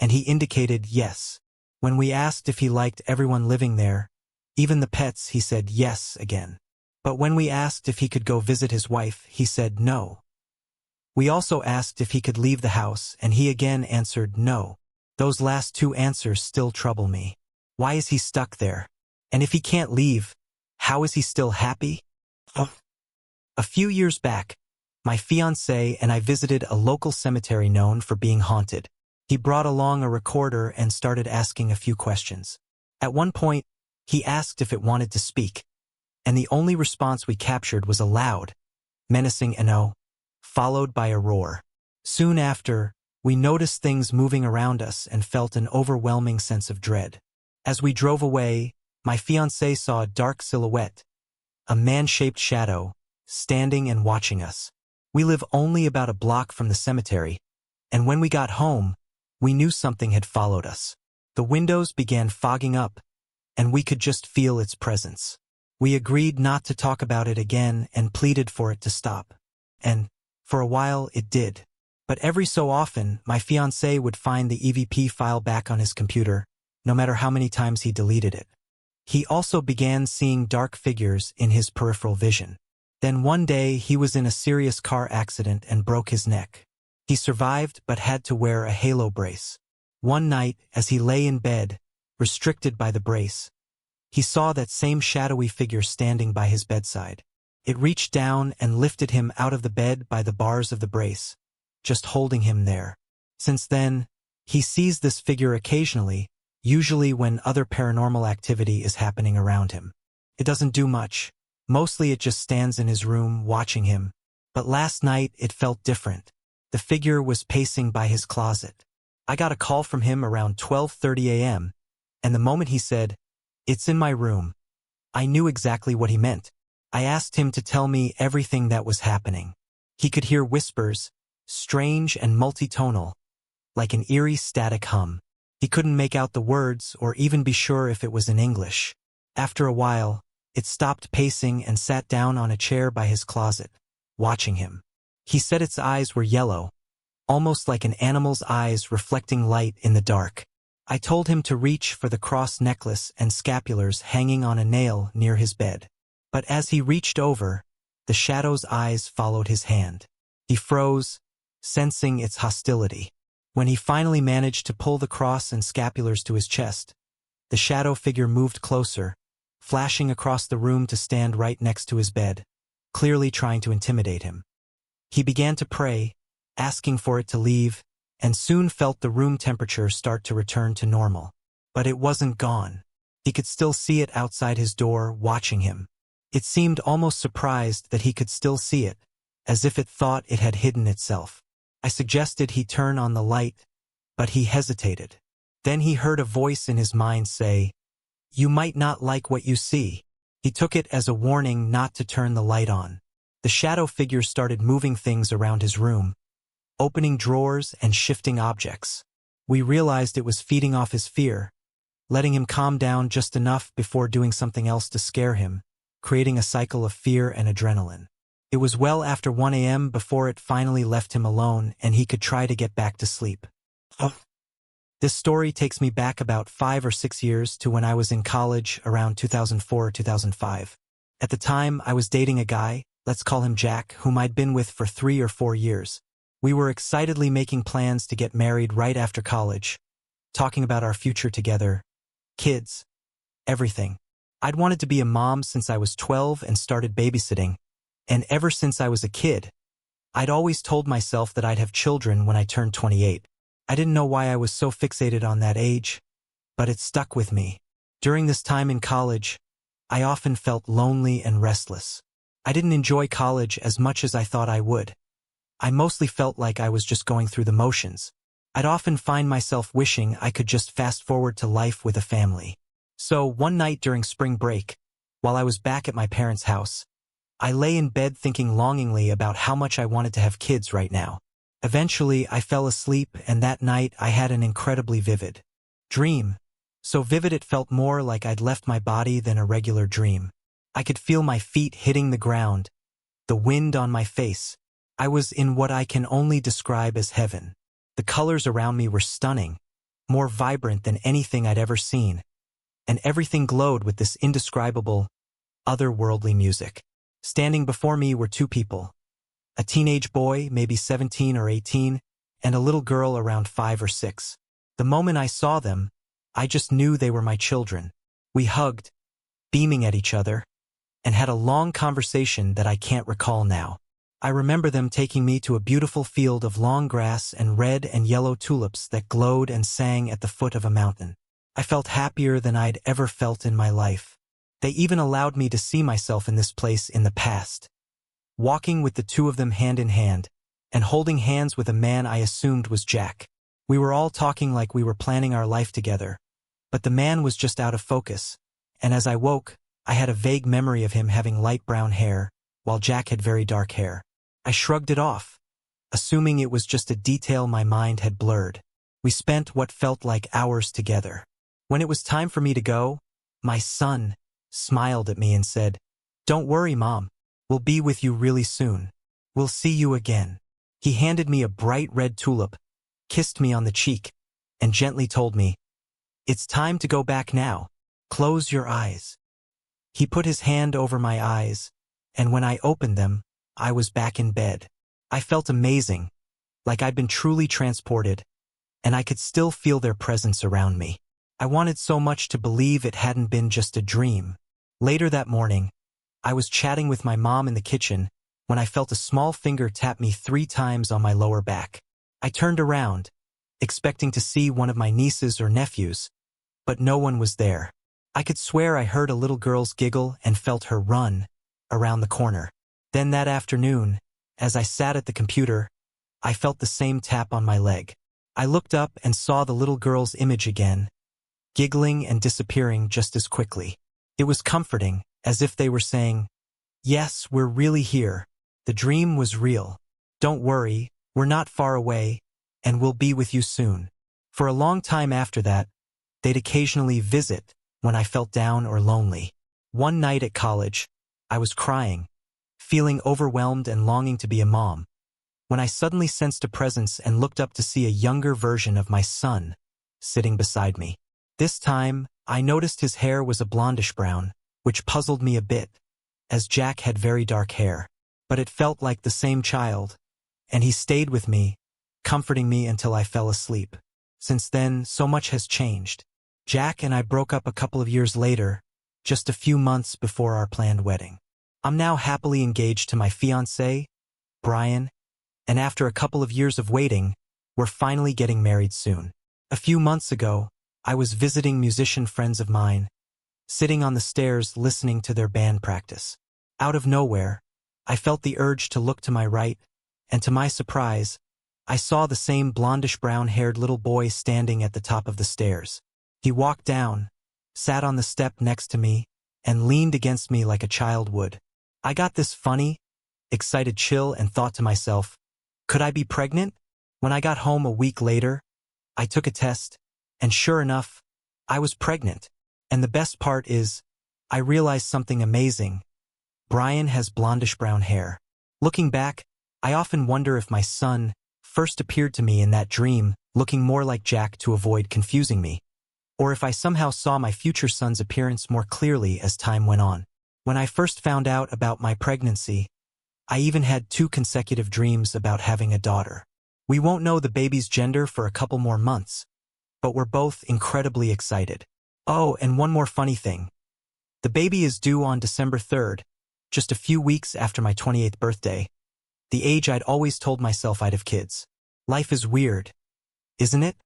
and he indicated yes. When we asked if he liked everyone living there, even the pets, he said yes again. But when we asked if he could go visit his wife, he said no. We also asked if he could leave the house, and he again answered no. Those last 2 answers still trouble me. Why is he stuck there? And if he can't leave, how is he still happy? A few years back, my fiancé and I visited a local cemetery known for being haunted. He brought along a recorder and started asking a few questions. At one point, he asked if it wanted to speak, and the only response we captured was a loud, menacing "no," followed by a roar. Soon after, we noticed things moving around us and felt an overwhelming sense of dread. As we drove away, my fiancé saw a dark silhouette, a man-shaped shadow, standing and watching us. We live only about a block from the cemetery, and when we got home, we knew something had followed us. The windows began fogging up, and we could just feel its presence. We agreed not to talk about it again and pleaded for it to stop. And, for a while, it did. But every so often, my fiancé would find the EVP file back on his computer, no matter how many times he deleted it. He also began seeing dark figures in his peripheral vision. Then one day, he was in a serious car accident and broke his neck. He survived but had to wear a halo brace. One night, as he lay in bed, restricted by the brace, he saw that same shadowy figure standing by his bedside. It reached down and lifted him out of the bed by the bars of the brace, just holding him there. Since then, he sees this figure occasionally, usually when other paranormal activity is happening around him. It doesn't do much. Mostly it just stands in his room watching him. But last night it felt different. The figure was pacing by his closet. I got a call from him around 12:30 a.m., And the moment he said, "It's in my room," I knew exactly what he meant. I asked him to tell me everything that was happening. He could hear whispers, strange and multitonal, like an eerie static hum. He couldn't make out the words or even be sure if it was in English. After a while, it stopped pacing and sat down on a chair by his closet, watching him. He said its eyes were yellow, almost like an animal's eyes reflecting light in the dark. I told him to reach for the cross necklace and scapulars hanging on a nail near his bed. But as he reached over, the shadow's eyes followed his hand. He froze, sensing its hostility. When he finally managed to pull the cross and scapulars to his chest, the shadow figure moved closer, flashing across the room to stand right next to his bed, clearly trying to intimidate him. He began to pray, asking for it to leave, and soon felt the room temperature start to return to normal. But it wasn't gone. He could still see it outside his door, watching him. It seemed almost surprised that he could still see it, as if it thought it had hidden itself. I suggested he turn on the light, but he hesitated. Then he heard a voice in his mind say, "You might not like what you see." He took it as a warning not to turn the light on. The shadow figure started moving things around his room, opening drawers and shifting objects. We realized it was feeding off his fear, letting him calm down just enough before doing something else to scare him, creating a cycle of fear and adrenaline. It was well after 1 a.m. before it finally left him alone and he could try to get back to sleep. This story takes me back about 5 or 6 years to when I was in college around 2004 or 2005. At the time, I was dating a guy, let's call him Jack, whom I'd been with for 3 or 4 years. We were excitedly making plans to get married right after college, talking about our future together, kids, everything. I'd wanted to be a mom since I was 12 and started babysitting, and ever since I was a kid, I'd always told myself that I'd have children when I turned 28. I didn't know why I was so fixated on that age, but it stuck with me. During this time in college, I often felt lonely and restless. I didn't enjoy college as much as I thought I would. I mostly felt like I was just going through the motions. I'd often find myself wishing I could just fast forward to life with a family. So one night during spring break, while I was back at my parents' house, I lay in bed thinking longingly about how much I wanted to have kids right now. Eventually, I fell asleep, and that night I had an incredibly vivid dream. So vivid it felt more like I'd left my body than a regular dream. I could feel my feet hitting the ground, the wind on my face. I was in what I can only describe as heaven. The colors around me were stunning, more vibrant than anything I'd ever seen, and everything glowed with this indescribable, otherworldly music. Standing before me were 2 people, a teenage boy, maybe 17 or 18, and a little girl around 5 or 6. The moment I saw them, I just knew they were my children. We hugged, beaming at each other, and had a long conversation that I can't recall now. I remember them taking me to a beautiful field of long grass and red and yellow tulips that glowed and sang at the foot of a mountain. I felt happier than I'd ever felt in my life. They even allowed me to see myself in this place in the past, walking with the 2 of them hand in hand, and holding hands with a man I assumed was Jack. We were all talking like we were planning our life together, but the man was just out of focus, and as I woke, I had a vague memory of him having light brown hair, while Jack had very dark hair. I shrugged it off, assuming it was just a detail my mind had blurred. We spent what felt like hours together. When it was time for me to go, my son smiled at me and said, "Don't worry, Mom. We'll be with you really soon. We'll see you again." He handed me a bright red tulip, kissed me on the cheek, and gently told me, "It's time to go back now. Close your eyes." He put his hand over my eyes, and when I opened them, I was back in bed. I felt amazing, like I'd been truly transported, and I could still feel their presence around me. I wanted so much to believe it hadn't been just a dream. Later that morning, I was chatting with my mom in the kitchen when I felt a small finger tap me 3 times on my lower back. I turned around, expecting to see one of my nieces or nephews, but no one was there. I could swear I heard a little girl's giggle and felt her run around the corner. Then that afternoon, as I sat at the computer, I felt the same tap on my leg. I looked up and saw the little girl's image again, giggling and disappearing just as quickly. It was comforting, as if they were saying, "Yes, we're really here. The dream was real. Don't worry, we're not far away, and we'll be with you soon." For a long time after that, they'd occasionally visit when I felt down or lonely. One night at college, I was crying, feeling overwhelmed and longing to be a mom, when I suddenly sensed a presence and looked up to see a younger version of my son sitting beside me. This time, I noticed his hair was a blondish brown, which puzzled me a bit, as Jack had very dark hair. But it felt like the same child, and he stayed with me, comforting me until I fell asleep. Since then, so much has changed. Jack and I broke up a couple of years later, just a few months before our planned wedding. I'm now happily engaged to my fiancé, Brian, and after a couple of years of waiting, we're finally getting married soon. A few months ago, I was visiting musician friends of mine, sitting on the stairs listening to their band practice. Out of nowhere, I felt the urge to look to my right, and to my surprise, I saw the same blondish brown-haired little boy standing at the top of the stairs. He walked down, sat on the step next to me, and leaned against me like a child would. I got this funny, excited chill and thought to myself, could I be pregnant? When I got home a week later, I took a test, and sure enough, I was pregnant. And the best part is, I realized something amazing. Brian has blondish brown hair. Looking back, I often wonder if my son first appeared to me in that dream, looking more like Jack to avoid confusing me, or if I somehow saw my future son's appearance more clearly as time went on. When I first found out about my pregnancy, I even had 2 consecutive dreams about having a daughter. We won't know the baby's gender for a couple more months, but we're both incredibly excited. Oh, and one more funny thing. The baby is due on December 3rd, just a few weeks after my 28th birthday, the age I'd always told myself I'd have kids. Life is weird, isn't it?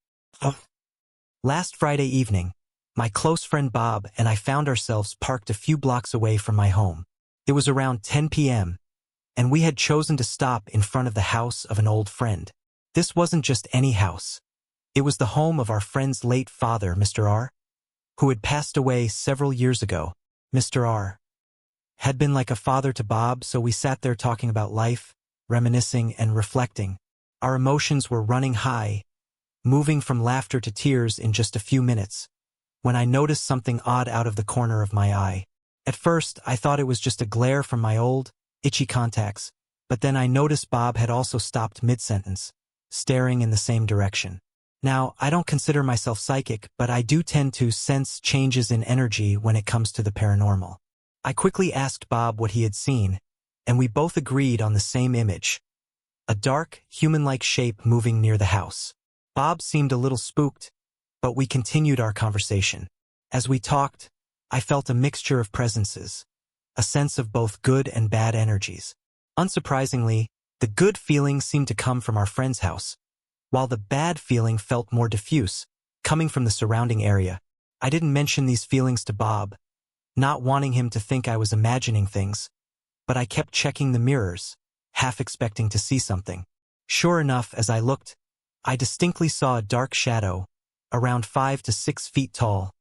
Last Friday evening, my close friend Bob and I found ourselves parked a few blocks away from my home. It was around 10 p.m., and we had chosen to stop in front of the house of an old friend. This wasn't just any house. It was the home of our friend's late father, Mr. R., who had passed away several years ago. Mr. R. had been like a father to Bob, so we sat there talking about life, reminiscing and reflecting. Our emotions were running high, moving from laughter to tears in just a few minutes, when I noticed something odd out of the corner of my eye. At first, I thought it was just a glare from my old, itchy contacts, but then I noticed Bob had also stopped mid-sentence, staring in the same direction. Now, I don't consider myself psychic, but I do tend to sense changes in energy when it comes to the paranormal. I quickly asked Bob what he had seen, and we both agreed on the same image. A dark, human-like shape moving near the house. Bob seemed a little spooked, but we continued our conversation. As we talked, I felt a mixture of presences, a sense of both good and bad energies. Unsurprisingly, the good feeling seemed to come from our friend's house, while the bad feeling felt more diffuse, coming from the surrounding area. I didn't mention these feelings to Bob, not wanting him to think I was imagining things, but I kept checking the mirrors, half expecting to see something. Sure enough, as I looked, I distinctly saw a dark shadow, around 5 to 6 feet tall,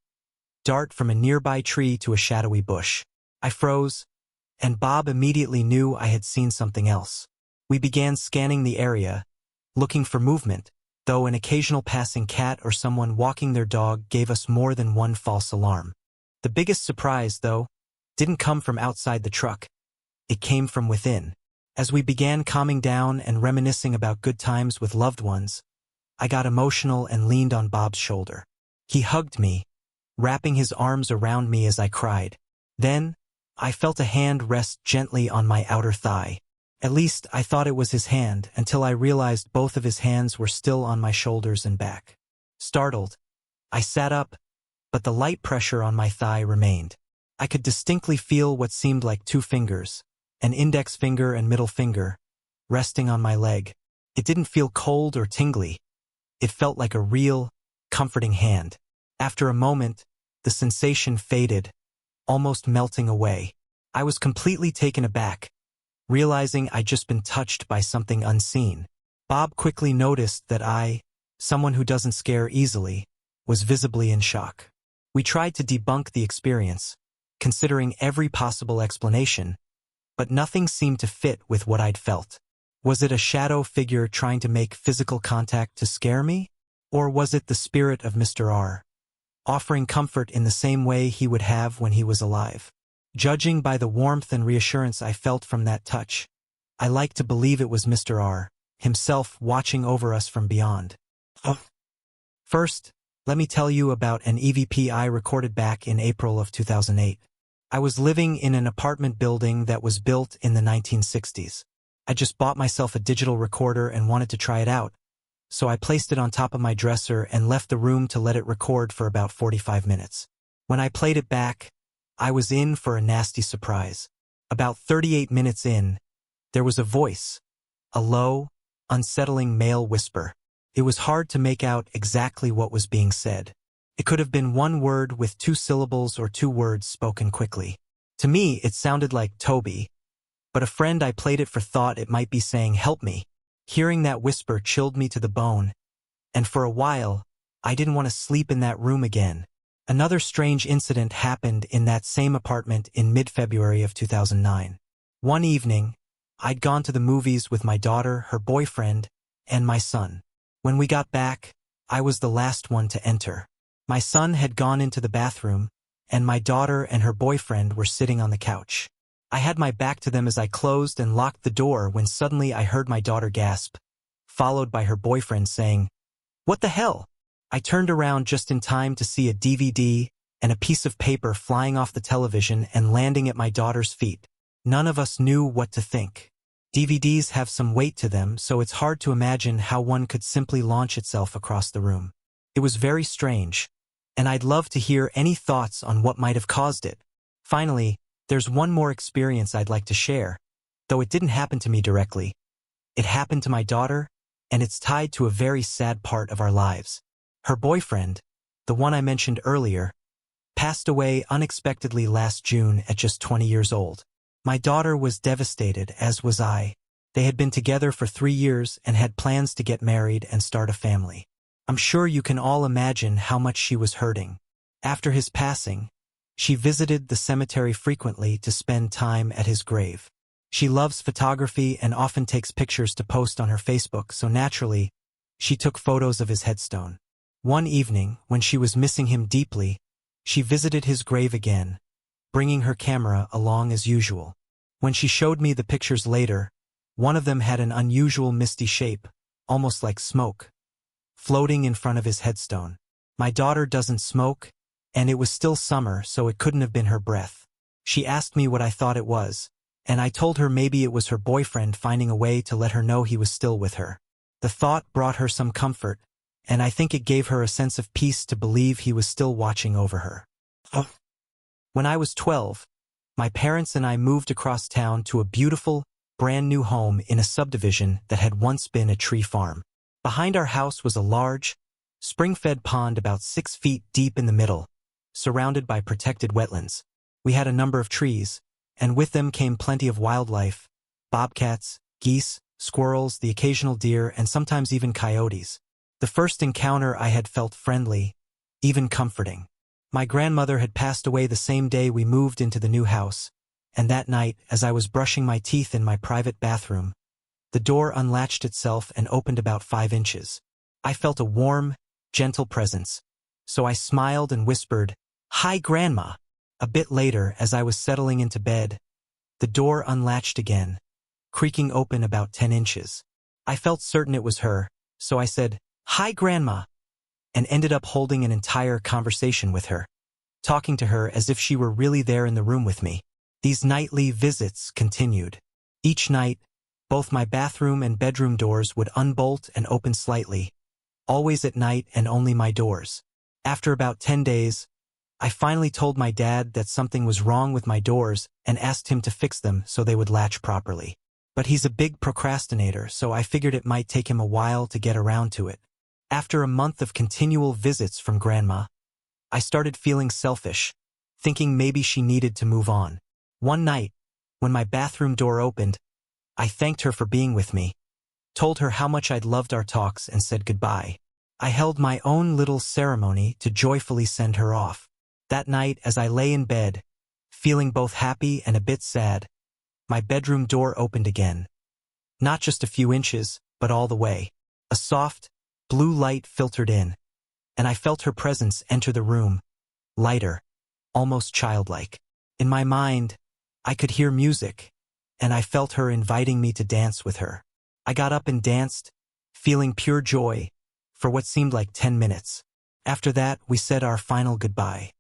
dart from a nearby tree to a shadowy bush. I froze, and Bob immediately knew I had seen something else. We began scanning the area, looking for movement, though an occasional passing cat or someone walking their dog gave us more than one false alarm. The biggest surprise, though, didn't come from outside the truck. It came from within. As we began calming down and reminiscing about good times with loved ones, I got emotional and leaned on Bob's shoulder. He hugged me, wrapping his arms around me as I cried. Then, I felt a hand rest gently on my outer thigh. At least, I thought it was his hand until I realized both of his hands were still on my shoulders and back. Startled, I sat up, but the light pressure on my thigh remained. I could distinctly feel what seemed like 2 fingers, an index finger and middle finger, resting on my leg. It didn't feel cold or tingly. It felt like a real, comforting hand. After a moment, the sensation faded, almost melting away. I was completely taken aback, realizing I'd just been touched by something unseen. Bob quickly noticed that I, someone who doesn't scare easily, was visibly in shock. We tried to debunk the experience, considering every possible explanation, but nothing seemed to fit with what I'd felt. Was it a shadow figure trying to make physical contact to scare me? Or was it the spirit of Mr. R, offering comfort in the same way he would have when he was alive? Judging by the warmth and reassurance I felt from that touch, I like to believe it was Mr. R, himself watching over us from beyond. First, let me tell you about an EVP I recorded back in April of 2008. I was living in an apartment building that was built in the 1960s. I just bought myself a digital recorder and wanted to try it out, so I placed it on top of my dresser and left the room to let it record for about 45 minutes. When I played it back, I was in for a nasty surprise. About 38 minutes in, there was a voice, a low, unsettling male whisper. It was hard to make out exactly what was being said. It could have been one word with 2 syllables or 2 words spoken quickly. To me, it sounded like Toby, but a friend I played it for thought it might be saying, "Help me." Hearing that whisper chilled me to the bone, and for a while, I didn't want to sleep in that room again. Another strange incident happened in that same apartment in mid-February of 2009. One evening, I'd gone to the movies with my daughter, her boyfriend, and my son. When we got back, I was the last one to enter. My son had gone into the bathroom, and my daughter and her boyfriend were sitting on the couch. I had my back to them as I closed and locked the door when suddenly I heard my daughter gasp, followed by her boyfriend saying, "What the hell?" I turned around just in time to see a DVD and a piece of paper flying off the television and landing at my daughter's feet. None of us knew what to think. DVDs have some weight to them, so it's hard to imagine how one could simply launch itself across the room. It was very strange, and I'd love to hear any thoughts on what might have caused it. Finally, there's one more experience I'd like to share, though it didn't happen to me directly. It happened to my daughter, and it's tied to a very sad part of our lives. Her boyfriend, the one I mentioned earlier, passed away unexpectedly last June at just 20 years old. My daughter was devastated, as was I. They had been together for 3 years and had plans to get married and start a family. I'm sure you can all imagine how much she was hurting. After his passing, she visited the cemetery frequently to spend time at his grave. She loves photography and often takes pictures to post on her Facebook, so naturally, she took photos of his headstone. One evening, when she was missing him deeply, she visited his grave again, bringing her camera along as usual. When she showed me the pictures later, one of them had an unusual misty shape, almost like smoke, floating in front of his headstone. My daughter doesn't smoke, and it was still summer, so it couldn't have been her breath. She asked me what I thought it was, and I told her maybe it was her boyfriend finding a way to let her know he was still with her. The thought brought her some comfort, and I think it gave her a sense of peace to believe he was still watching over her. When I was 12, my parents and I moved across town to a beautiful, brand-new home in a subdivision that had once been a tree farm. Behind our house was a large, spring-fed pond about 6 feet deep in the middle, surrounded by protected wetlands. We had a number of trees, and with them came plenty of wildlife: bobcats, geese, squirrels, the occasional deer, and sometimes even coyotes. The first encounter I had felt friendly, even comforting. My grandmother had passed away the same day we moved into the new house, and that night, as I was brushing my teeth in my private bathroom, the door unlatched itself and opened about 5 inches. I felt a warm, gentle presence, so I smiled and whispered, "Hi, Grandma." A bit later, as I was settling into bed, the door unlatched again, creaking open about 10 inches. I felt certain it was her, so I said, "Hi, Grandma," and ended up holding an entire conversation with her, talking to her as if she were really there in the room with me. These nightly visits continued. Each night, both my bathroom and bedroom doors would unbolt and open slightly, always at night and only my doors. After about 10 days, I finally told my dad that something was wrong with my doors and asked him to fix them so they would latch properly. But he's a big procrastinator, so I figured it might take him a while to get around to it. After a month of continual visits from Grandma, I started feeling selfish, thinking maybe she needed to move on. One night, when my bathroom door opened, I thanked her for being with me, told her how much I'd loved our talks, and said goodbye. I held my own little ceremony to joyfully send her off. That night, as I lay in bed, feeling both happy and a bit sad, my bedroom door opened again. Not just a few inches, but all the way. A soft, blue light filtered in, and I felt her presence enter the room, lighter, almost childlike. In my mind, I could hear music, and I felt her inviting me to dance with her. I got up and danced, feeling pure joy, for what seemed like 10 minutes. After that, we said our final goodbye.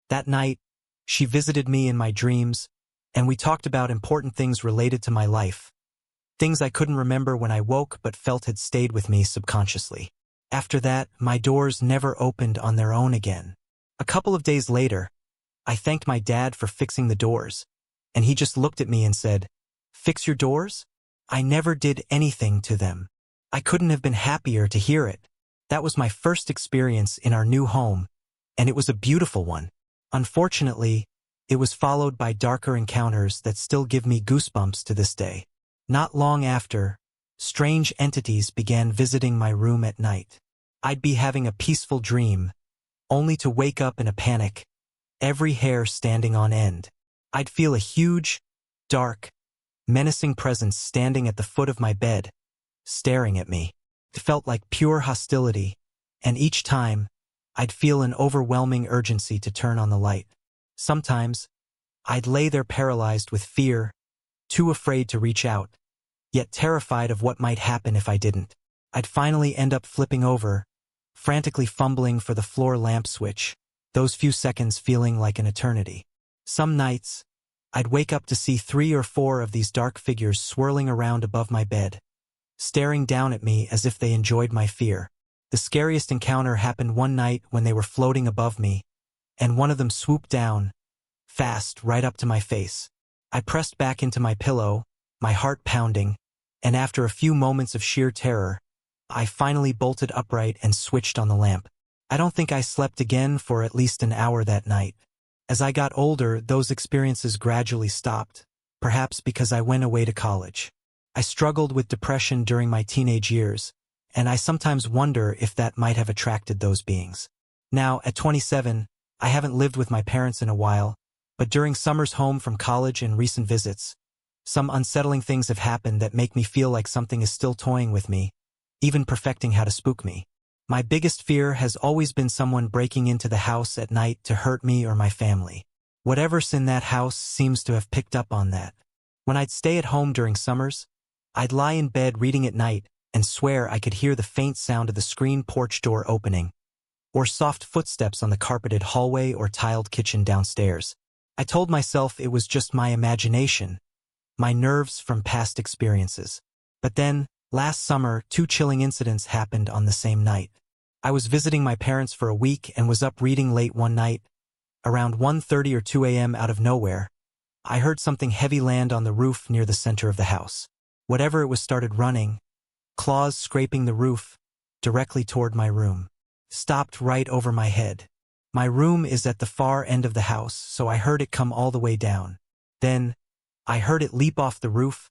That night, she visited me in my dreams, and we talked about important things related to my life. Things I couldn't remember when I woke but felt had stayed with me subconsciously. After that, my doors never opened on their own again. A couple of days later, I thanked my dad for fixing the doors, and he just looked at me and said, "Fix your doors? I never did anything to them." I couldn't have been happier to hear it. That was my first experience in our new home, and it was a beautiful one. Unfortunately, it was followed by darker encounters that still give me goosebumps to this day. Not long after, strange entities began visiting my room at night. I'd be having a peaceful dream, only to wake up in a panic, every hair standing on end. I'd feel a huge, dark, menacing presence standing at the foot of my bed, staring at me. It felt like pure hostility, and each time, I'd feel an overwhelming urgency to turn on the light. Sometimes, I'd lay there paralyzed with fear, too afraid to reach out, yet terrified of what might happen if I didn't. I'd finally end up flipping over, frantically fumbling for the floor lamp switch, those few seconds feeling like an eternity. Some nights, I'd wake up to see 3 or 4 of these dark figures swirling around above my bed, staring down at me as if they enjoyed my fear. The scariest encounter happened one night when they were floating above me, and one of them swooped down, fast, right up to my face. I pressed back into my pillow, my heart pounding, and after a few moments of sheer terror, I finally bolted upright and switched on the lamp. I don't think I slept again for at least an hour that night. As I got older, those experiences gradually stopped, perhaps because I went away to college. I struggled with depression during my teenage years, and I sometimes wonder if that might have attracted those beings. Now, at 27, I haven't lived with my parents in a while, but during summers home from college and recent visits, some unsettling things have happened that make me feel like something is still toying with me, even perfecting how to spook me. My biggest fear has always been someone breaking into the house at night to hurt me or my family. Whatever's in that house seems to have picked up on that. When I'd stay at home during summers, I'd lie in bed reading at night and swear I could hear the faint sound of the screen porch door opening, or soft footsteps on the carpeted hallway or tiled kitchen downstairs. I told myself it was just my imagination, my nerves from past experiences. But then, last summer, 2 chilling incidents happened on the same night. I was visiting my parents for a week and was up reading late one night. Around 1:30 or 2 a.m. out of nowhere, I heard something heavy land on the roof near the center of the house. Whatever it was started running, claws scraping the roof, directly toward my room. Stopped right over my head. My room is at the far end of the house, so I heard it come all the way down. Then, I heard it leap off the roof,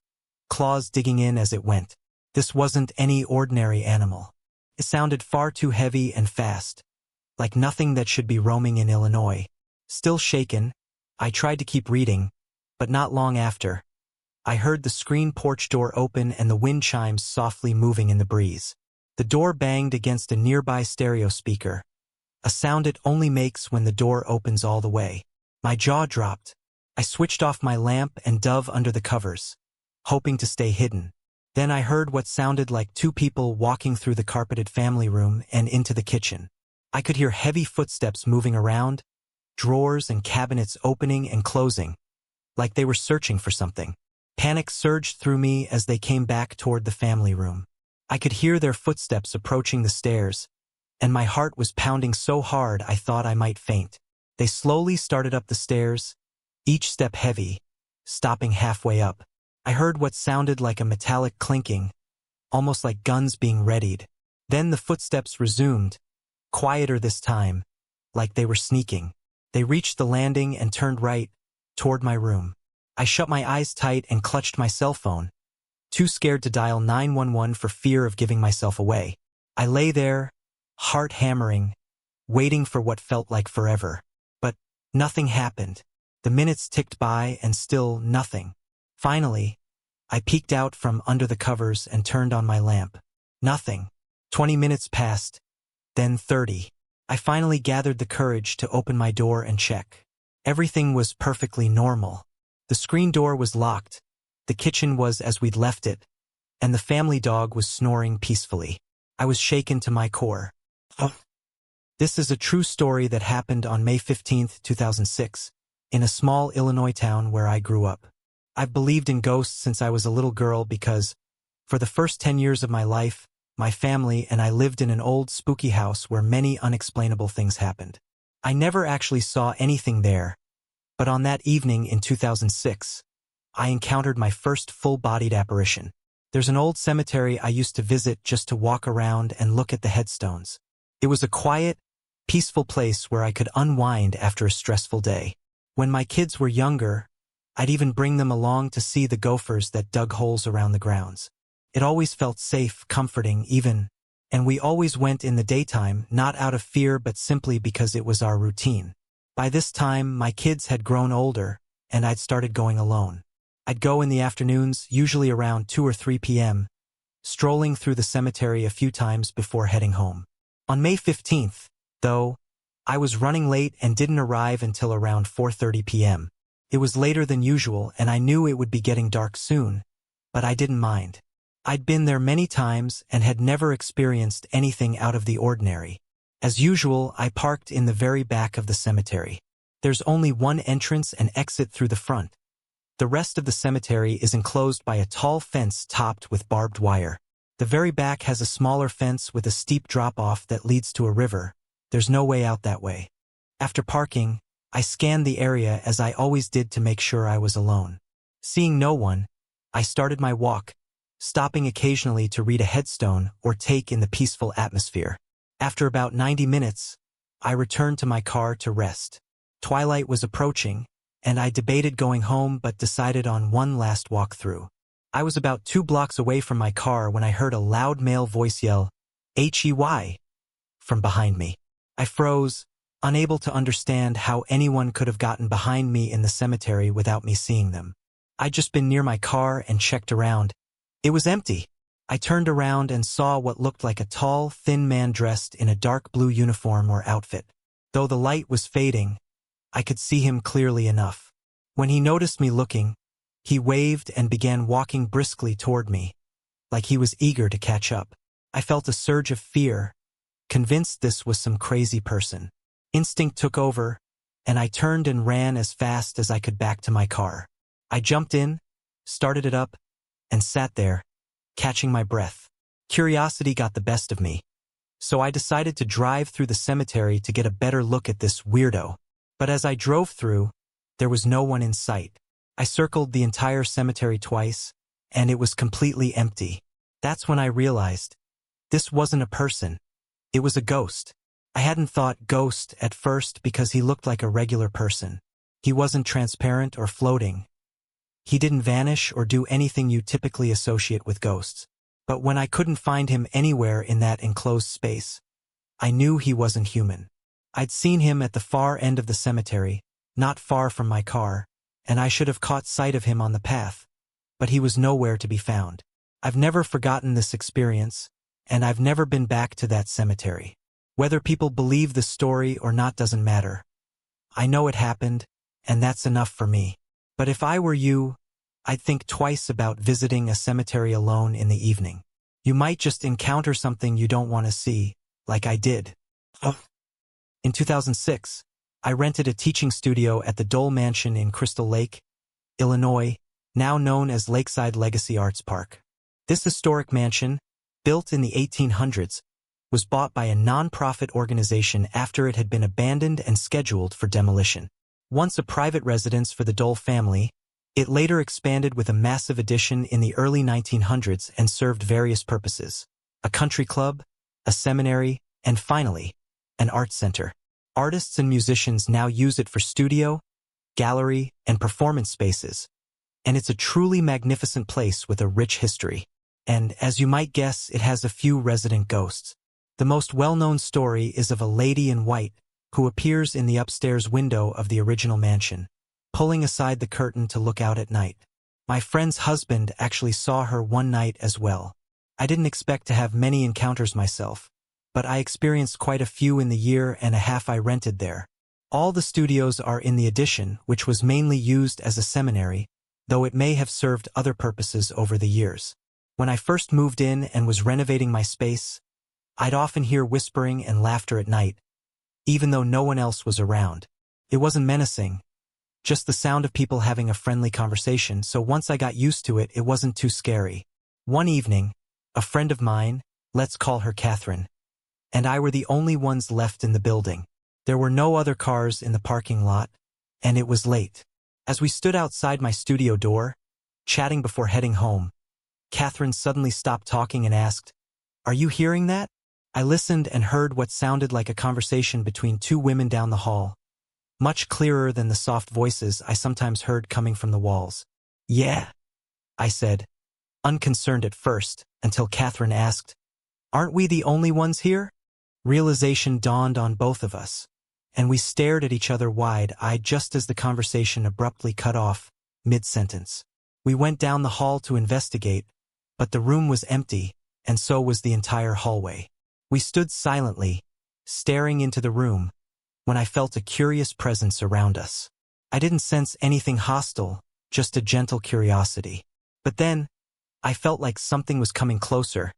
claws digging in as it went. This wasn't any ordinary animal. It sounded far too heavy and fast, like nothing that should be roaming in Illinois. Still shaken, I tried to keep reading, but not long after, I heard the screen porch door open and the wind chimes softly moving in the breeze. The door banged against a nearby stereo speaker, a sound it only makes when the door opens all the way. My jaw dropped. I switched off my lamp and dove under the covers, hoping to stay hidden. Then I heard what sounded like 2 people walking through the carpeted family room and into the kitchen. I could hear heavy footsteps moving around, drawers and cabinets opening and closing, like they were searching for something. Panic surged through me as they came back toward the family room. I could hear their footsteps approaching the stairs, and my heart was pounding so hard I thought I might faint. They slowly started up the stairs, each step heavy, stopping halfway up. I heard what sounded like a metallic clinking, almost like guns being readied. Then the footsteps resumed, quieter this time, like they were sneaking. They reached the landing and turned right, toward my room. I shut my eyes tight and clutched my cell phone, too scared to dial 911 for fear of giving myself away. I lay there, heart hammering, waiting for what felt like forever. But Nothing happened. The minutes ticked by and still nothing. Finally, I peeked out from under the covers and turned on my lamp. Nothing. 20 minutes passed, then 30. I finally gathered the courage to open my door and check. Everything was perfectly normal. The screen door was locked, the kitchen was as we'd left it, and the family dog was snoring peacefully. I was shaken to my core. This is a true story that happened on May 15, 2006, in a small Illinois town where I grew up. I've believed in ghosts since I was a little girl because, for the first 10 years of my life, my family and I lived in an old spooky house where many unexplainable things happened. I never actually saw anything there, but on that evening in 2006, I encountered my first full-bodied apparition. There's an old cemetery I used to visit just to walk around and look at the headstones. It was a quiet, peaceful place where I could unwind after a stressful day. When my kids were younger, I'd even bring them along to see the gophers that dug holes around the grounds. It always felt safe, comforting, and we always went in the daytime, not out of fear but simply because it was our routine. By this time, my kids had grown older, and I'd started going alone. I'd go in the afternoons, usually around 2 or 3 p.m., strolling through the cemetery a few times before heading home. On May 15th, though, I was running late and didn't arrive until around 4:30 p.m. It was later than usual, and I knew it would be getting dark soon, but I didn't mind. I'd been there many times and had never experienced anything out of the ordinary. As usual, I parked in the very back of the cemetery. There's only one entrance and exit through the front. The rest of the cemetery is enclosed by a tall fence topped with barbed wire. The very back has a smaller fence with a steep drop-off that leads to a river. There's no way out that way. After parking, I scanned the area as I always did to make sure I was alone. Seeing no one, I started my walk, stopping occasionally to read a headstone or take in the peaceful atmosphere. After about 90 minutes, I returned to my car to rest. Twilight was approaching, and I debated going home but decided on one last walk through. I was about 2 blocks away from my car when I heard a loud male voice yell, "Hey!" from behind me. I froze, unable to understand how anyone could have gotten behind me in the cemetery without me seeing them. I'd just been near my car and checked around. It was empty. I turned around and saw what looked like a tall, thin man dressed in a dark blue uniform or outfit. Though the light was fading, I could see him clearly enough. When he noticed me looking, he waved and began walking briskly toward me, like he was eager to catch up. I felt a surge of fear, convinced this was some crazy person. Instinct took over, and I turned and ran as fast as I could back to my car. I jumped in, started it up, and sat there, catching my breath. Curiosity got the best of me, so I decided to drive through the cemetery to get a better look at this weirdo. But as I drove through, there was no one in sight. I circled the entire cemetery twice, and it was completely empty. That's when I realized this wasn't a person. It was a ghost. I hadn't thought ghost at first because he looked like a regular person. He wasn't transparent or floating. He didn't vanish or do anything you typically associate with ghosts. But when I couldn't find him anywhere in that enclosed space, I knew he wasn't human. I'd seen him at the far end of the cemetery, not far from my car, and I should have caught sight of him on the path, but he was nowhere to be found. I've never forgotten this experience, and I've never been back to that cemetery. Whether people believe the story or not doesn't matter. I know it happened, and that's enough for me. But if I were you, I'd think twice about visiting a cemetery alone in the evening. You might just encounter something you don't want to see, like I did. In 2006, I rented a teaching studio at the Dole Mansion in Crystal Lake, Illinois, now known as Lakeside Legacy Arts Park. This historic mansion, built in the 1800s, was bought by a non-profit organization after it had been abandoned and scheduled for demolition. Once a private residence for the Dole family, it later expanded with a massive addition in the early 1900s and served various purposes: a country club, a seminary, and finally, an art center. Artists and musicians now use it for studio, gallery, and performance spaces, and it's a truly magnificent place with a rich history. And, as you might guess, it has a few resident ghosts. The most well-known story is of a lady in white who appears in the upstairs window of the original mansion, pulling aside the curtain to look out at night. My friend's husband actually saw her one night as well. I didn't expect to have many encounters myself, but I experienced quite a few in the year and a half I rented there. All the studios are in the addition, which was mainly used as a seminary, though it may have served other purposes over the years. When I first moved in and was renovating my space, I'd often hear whispering and laughter at night, even though no one else was around. It wasn't menacing, just the sound of people having a friendly conversation, so once I got used to it, it wasn't too scary. One evening, a friend of mine, let's call her Catherine, and I were the only ones left in the building. There were no other cars in the parking lot, and it was late. As we stood outside my studio door, chatting before heading home, Catherine suddenly stopped talking and asked, "Are you hearing that?" I listened and heard what sounded like a conversation between two women down the hall, much clearer than the soft voices I sometimes heard coming from the walls. "Yeah," I said, unconcerned at first, until Catherine asked, "Aren't we the only ones here?" Realization dawned on both of us, and we stared at each other wide-eyed just as the conversation abruptly cut off, mid-sentence. We went down the hall to investigate, but the room was empty, and so was the entire hallway. We stood silently, staring into the room, when I felt a curious presence around us. I didn't sense anything hostile, just a gentle curiosity. But then, I felt like something was coming closer,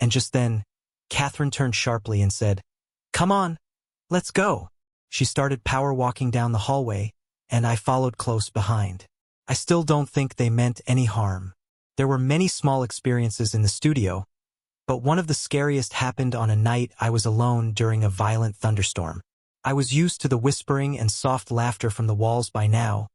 and just then, Catherine turned sharply and said, "Come on, let's go." She started power walking down the hallway, and I followed close behind. I still don't think they meant any harm. There were many small experiences in the studio, but one of the scariest happened on a night I was alone during a violent thunderstorm. I was used to the whispering and soft laughter from the walls by now,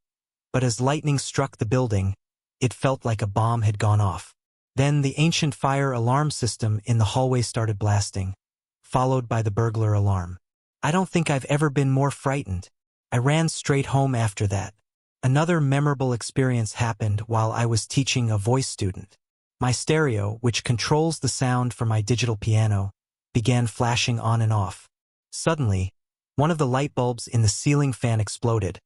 but as lightning struck the building, it felt like a bomb had gone off. Then the ancient fire alarm system in the hallway started blasting, followed by the burglar alarm. I don't think I've ever been more frightened. I ran straight home after that. Another memorable experience happened while I was teaching a voice student. My stereo, which controls the sound for my digital piano, began flashing on and off. Suddenly, one of the light bulbs in the ceiling fan exploded,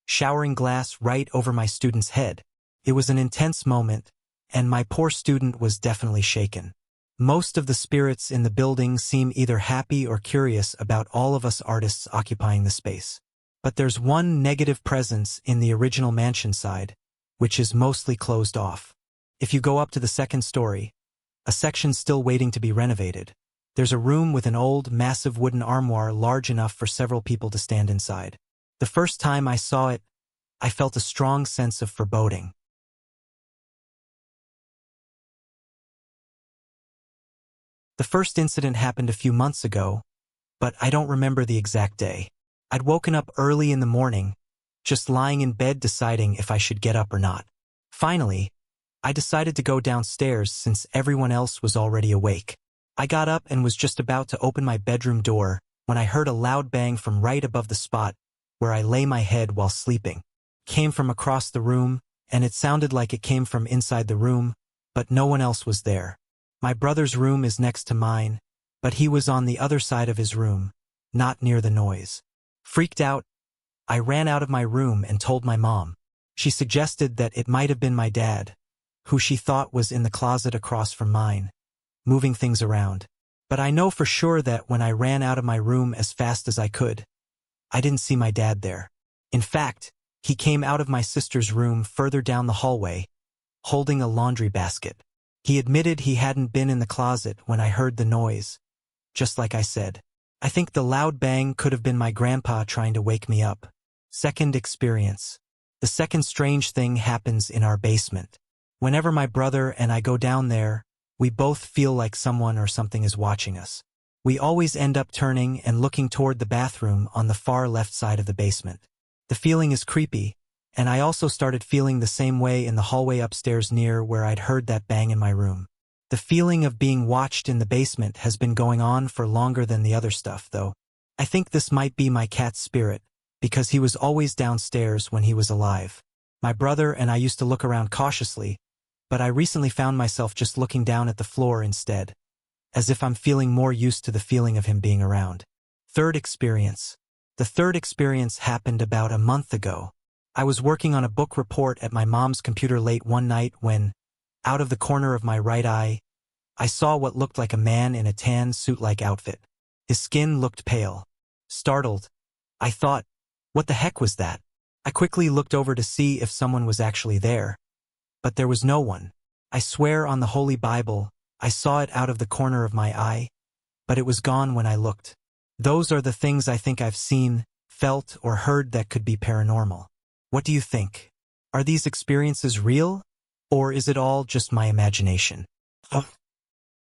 showering glass right over my student's head. It was an intense moment, and my poor student was definitely shaken. Most of the spirits in the building seem either happy or curious about all of us artists occupying the space. But there's one negative presence in the original mansion side, which is mostly closed off. If you go up to the second story, a section still waiting to be renovated, there's a room with an old, massive wooden armoire large enough for several people to stand inside. The first time I saw it, I felt a strong sense of foreboding. The first incident happened a few months ago, but I don't remember the exact day. I'd woken up early in the morning, just lying in bed deciding if I should get up or not. Finally, I decided to go downstairs since everyone else was already awake. I got up and was just about to open my bedroom door when I heard a loud bang from right above the spot where I lay my head while sleeping. It came from across the room, and it sounded like it came from inside the room, but no one else was there. My brother's room is next to mine, but he was on the other side of his room, not near the noise. Freaked out, I ran out of my room and told my mom. She suggested that it might have been my dad, who she thought was in the closet across from mine, moving things around. But I know for sure that when I ran out of my room as fast as I could, I didn't see my dad there. In fact, he came out of my sister's room further down the hallway, holding a laundry basket. He admitted he hadn't been in the closet when I heard the noise, just like I said. I think the loud bang could have been my grandpa trying to wake me up. Second experience. The second strange thing happens in our basement. Whenever my brother and I go down there, we both feel like someone or something is watching us. We always end up turning and looking toward the bathroom on the far left side of the basement. The feeling is creepy, and I also started feeling the same way in the hallway upstairs near where I'd heard that bang in my room. The feeling of being watched in the basement has been going on for longer than the other stuff, though. I think this might be my cat's spirit, because he was always downstairs when he was alive. My brother and I used to look around cautiously, but I recently found myself just looking down at the floor instead, as if I'm feeling more used to the feeling of him being around. Third experience. The third experience happened about a month ago. I was working on a book report at my mom's computer late one night when, out of the corner of my right eye, I saw what looked like a man in a tan suit-like outfit. His skin looked pale. Startled, I thought, what the heck was that? I quickly looked over to see if someone was actually there, but there was no one. I swear on the Holy Bible, I saw it out of the corner of my eye, but it was gone when I looked. Those are the things I think I've seen, felt, or heard that could be paranormal. What do you think? Are these experiences real, or is it all just my imagination?